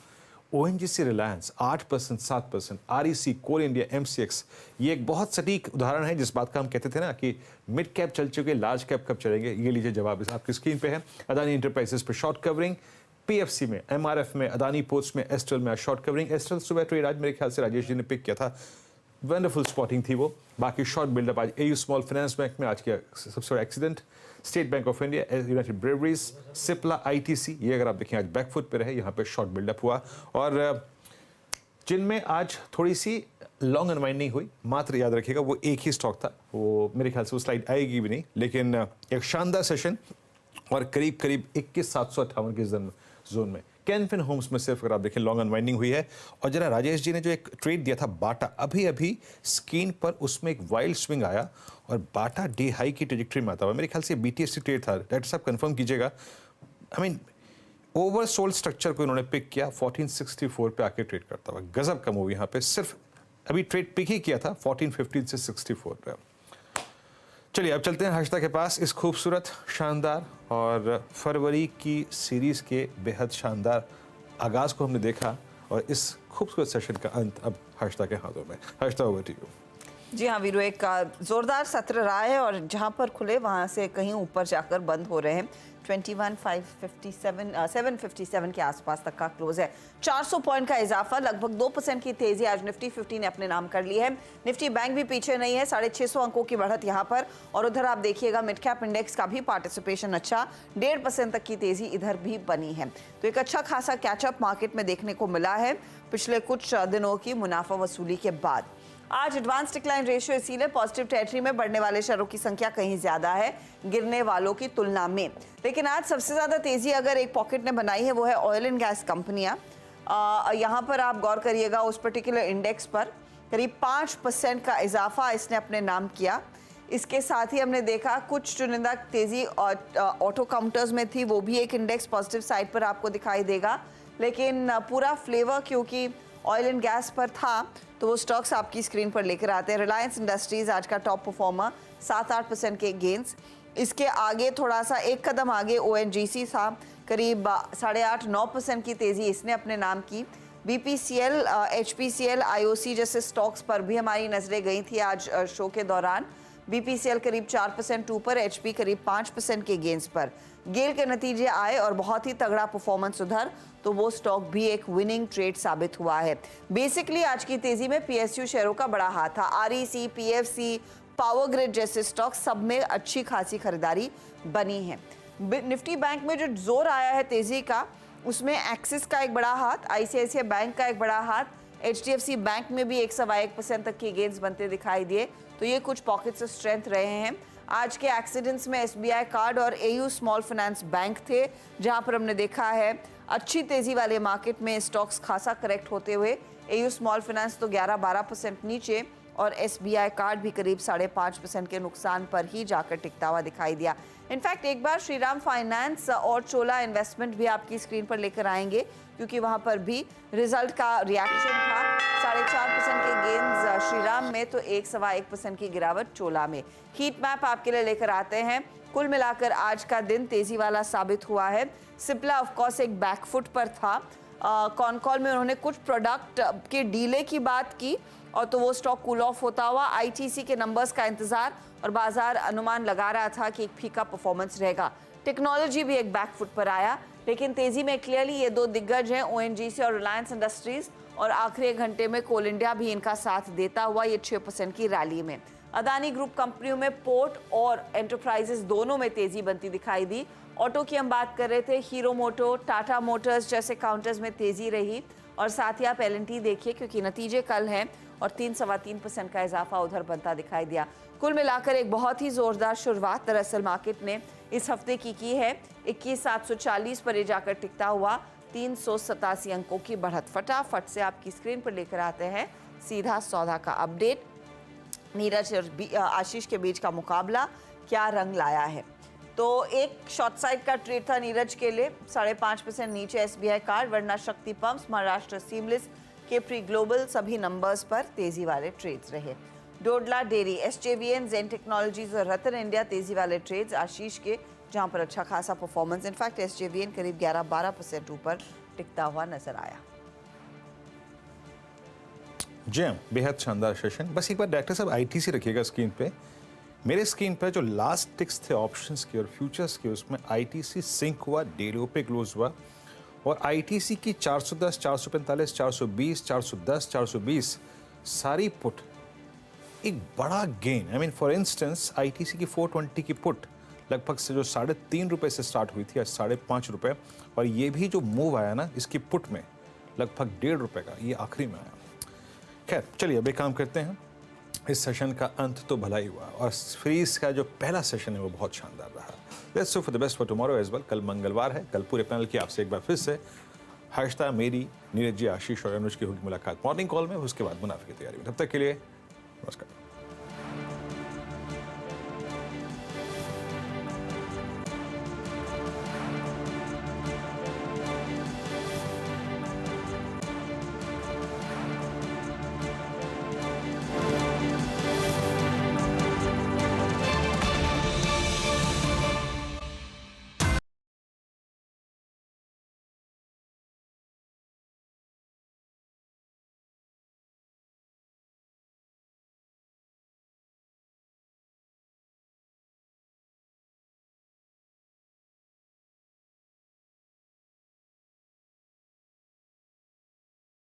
ONGC रिलायंस 8%, 7%, REC, कोल इंडिया, MCX, ये एक बहुत सटीक उदाहरण है जिस बात का हम कहते थे ना कि मिड कैप चल चुके, लार्ज कैप कब चलेंगे। ये लीजिए जवाब इस आपकी स्क्रीन पे है। अदानी इंटरप्राइजेस पे शॉर्ट कवरिंग, PFC में, MRF में, अदानी पोर्ट्स में, एस्ट्रल में शॉर्ट कवरिंग। एस्ट्रल सुबह ट्रेड आज मेरे ख्याल से राजेश जी ने पिक किया था, वंडरफुल स्पॉटिंग थी वो। बाकी शॉर्ट बिल्डअप आज AU स्मॉल फाइनेंस बैंक में आज किया सबसे बड़ा accident, state bank of India, United breweries, Cipla, ITC, ये अगर आप देखें आज बैकफुट पे रहे, यहाँ पे शॉर्ट बिल्डअप हुआ। और जिनमें आज थोड़ी सी लॉन्ग अनवाइंडिंग हुई, मात्र याद रखिएगा वो एक ही स्टॉक था, वो मेरे ख्याल से वो स्लाइड आएगी भी नहीं, लेकिन एक शानदार सेशन और करीब करीब 21,758 के जोन में। कैनफिन होम्स में सिर्फ अगर आप देखें लॉन्ग अनवाइंडिंग हुई है। और जरा राजेश जी ने जो एक ट्रेड दिया था बाटा, अभी अभी स्क्रीन पर उसमें एक वाइल्ड स्विंग आया और बाटा डे हाई की ट्रेजेक्टरी में आता हुआ, मेरे ख्याल से BTSC ट्रेड था, डॉक्टर साहब कंफर्म कीजिएगा। आई मीन ओवरसोल्ड स्ट्रक्चर को इन्होंने पिक किया, 1464 पे आके ट्रेड करता हुआ, गजब का मूव यहाँ पे। सिर्फ अभी ट्रेड पिक ही किया था 1415 से 64 पे। चलिए अब चलते हैं हर्षदा के पास, इस खूबसूरत, शानदार और फरवरी की सीरीज के बेहद शानदार आगाज को हमने देखा और इस खूबसूरत सेशन का अंत अब हर्षदा के हाथों में। Harshada, over to you. जी हाँ वीरू, एक जोरदार सत्र रहा है और जहां पर खुले वहां से कहीं ऊपर जाकर बंद हो रहे हैं। 757 के आसपास तक का क्लोज है। 400 पॉइंट का इजाफा, लगभग 2% की तेजी आज निफ्टी 50 ने अपने नाम कर ली है। निफ्टी बैंक भी पीछे नहीं है, 650 अंकों की बढ़त यहां पर। और उधर आप देखिएगा मिड कैप इंडेक्स का भी पार्टिसिपेशन अच्छा, 1.5% तक की तेजी इधर भी बनी है। तो एक अच्छा खासा कैचअप मार्केट में देखने को मिला है पिछले कुछ दिनों की मुनाफा वसूली के बाद। आज एडवांस डिक्लाइन रेशियो इसीलिए पॉजिटिव टेरिटरी में बढ़ने वाले शेयरों की संख्या कहीं ज्यादा है गिरने वालों की तुलना में। लेकिन आज सबसे ज्यादा तेजी अगर एक पॉकेट ने बनाई है वो है ऑयल एंड गैस कंपनियां। यहाँ पर आप गौर करिएगा उस पर्टिकुलर इंडेक्स पर करीब 5% का इजाफा इसने अपने नाम किया। इसके साथ ही हमने देखा कुछ चुनिंदा तेजी ऑटो काउंटर्स में थी, वो भी एक इंडेक्स पॉजिटिव साइड पर आपको दिखाई देगा। लेकिन पूरा फ्लेवर क्योंकि ऑयल एंड गैस पर था तो वो स्टॉक्स आपकी स्क्रीन पर लेकर आते हैं। रिलायंस इंडस्ट्रीज आज का टॉप परफॉर्मर, 7-8% के गेंस। इसके आगे थोड़ा सा एक कदम आगे ONGC था, करीब 8.5-9% की तेजी इसने अपने नाम की। BPCL, HPCL, IOC जैसे स्टॉक्स पर भी हमारी नजरें गई थी आज शो के दौरान। BPCL करीब 4% ऊपर, HP करीब 5% के गेंस पर। गेल के नतीजे आए और बहुत ही तगड़ा परफॉर्मेंस उधर, तो वो स्टॉक भी एक विनिंग ट्रेड साबित हुआ है। बेसिकली आज की तेजी में PSU शेयरों का बड़ा हाथ था। REC, PFC, पावर ग्रिड जैसे स्टॉक सब में अच्छी खासी खरीदारी बनी है। निफ्टी बैंक में जो जोर आया है तेजी का, उसमें एक्सिस का एक बड़ा हाथ, ICICI बैंक का एक बड़ा हाथ, HDFC बैंक में भी 1.25% तक के गेंस बनते दिखाई दिए। तो ये कुछ पॉकेट्स ऑफ स्ट्रेंथ रहे हैं। आज के एक्सीडेंट्स में SBI कार्ड और AU स्मॉल फाइनेंस बैंक थे, जहां पर हमने देखा है अच्छी तेजी वाले मार्केट में स्टॉक्स खासा करेक्ट होते हुए। AU स्मॉल फाइनेंस तो 11-12% नीचे और SBI कार्ड भी करीब 5.5% के नुकसान पर ही जाकर टिकता हुआ दिखाई दिया। इनफैक्ट एक बार श्रीराम फाइनेंस और चोला इन्वेस्टमेंट भी आपकी स्क्रीन पर लेकर आएंगे, क्योंकि वहां पर भी रिजल्ट का रिएक्शन था। 4.5% के गेंस श्रीराम में तो 1-1.25% की गिरावट चोला में। हीट मैप आपके लिए लेकर आते हैं। कुल मिलाकर आज का दिन तेजी वाला साबित हुआ है। सिप्ला ऑफ कोर्स एक बैकफुट पर था। कॉन कॉल में उन्होंने कुछ प्रोडक्ट के डीले की बात की और तो वो स्टॉक कूल ऑफ होता हुआ। ITC के नंबर्स का इंतजार और बाजार अनुमान लगा रहा था कि एक फीका परफॉर्मेंस रहेगा। टेक्नोलॉजी भी एक बैकफुट पर आया, लेकिन तेजी में क्लियरली ये दो दिग्गज हैं, ONGC और रिलायंस इंडस्ट्रीज, और आखिरी एक घंटे में कोल इंडिया भी इनका साथ देता हुआ ये 6% की रैली में। अदानी ग्रुप कंपनियों में पोर्ट और एंटरप्राइजेस दोनों में तेजी बनती दिखाई दी। ऑटो की हम बात कर रहे थे, हीरो मोटो, टाटा मोटर्स जैसे काउंटर्स में तेजी रही। और साथ ही आप L&T देखिए, क्योंकि नतीजे कल हैं और 3-3.25% का इजाफा उधर बनता दिखाई दिया। कुल मिलाकर एक बहुत ही जोरदार शुरुआत दरअसल मार्केट ने इस हफ्ते की है। 21,740 पर जाकर टिकता हुआ, 387 अंकों की बढ़त। फटाफट से आपकी स्क्रीन पर लेकर आते हैं सीधा सौदा का अपडेट। नीरज और आशीष के बीच का मुकाबला क्या रंग लाया है? तो एक शॉर्ट साइड का ट्रेड था नीरज के लिए, 5.5% नीचे SBI कार्ड, वरना शक्ति pumps, Maharashtra seamless, capri global सभी नंबर्स पर तेजी वाले ट्रेड्स रहे। डोडला डेयरी, SJVN, जेन टेक्नोलॉजीज और रतन इंडिया तेजी वाले ट्रेड्स आशीष के, जहां पर अच्छा खासा परफॉर्मेंस। इनफैक्ट SJVN करीब 11-12% ऊपर टिकता हुआ नजर आया। जी हाँ, बेहद शानदार सेशन। बस एक बार डायरेक्टर साहब आईटीसी रखिएगा स्क्रीन पे। मेरे स्क्रीन पे जो लास्ट टिक्स थे ऑप्शंस के और फ्यूचर्स के, उसमें आईटीसी सिंक हुआ, डे लो पे क्लोज हुआ और आईटीसी की 410, 445, 420, 410, 420 सारी पुट एक बड़ा gain. I mean for instance ITC की 420 की पुट लगभग से जो 3.5 रुपये से स्टार्ट हुई थी आज 5.5 रुपये, और ये भी जो मूव आया ना इसकी पुट में लगभग 1.5 रुपये का, ये आखिरी में आया। खैर चलिए अब एक काम करते हैं, इस सेशन का अंत तो भला ही हुआ और फ्रीज का जो पहला सेशन है वो बहुत शानदार रहा। Let's hope for the best for tomorrow as well. कल मंगलवार है, कल पूरे पैनल की आपसे एक बार फिर से हर्षदा, मेरी, नीरज जी, आशीष और अनुज की होगी मुलाकात मॉर्निंग कॉल में, उसके बाद मुनाफे की तैयारी में। तब तक के लिए नमस्कार।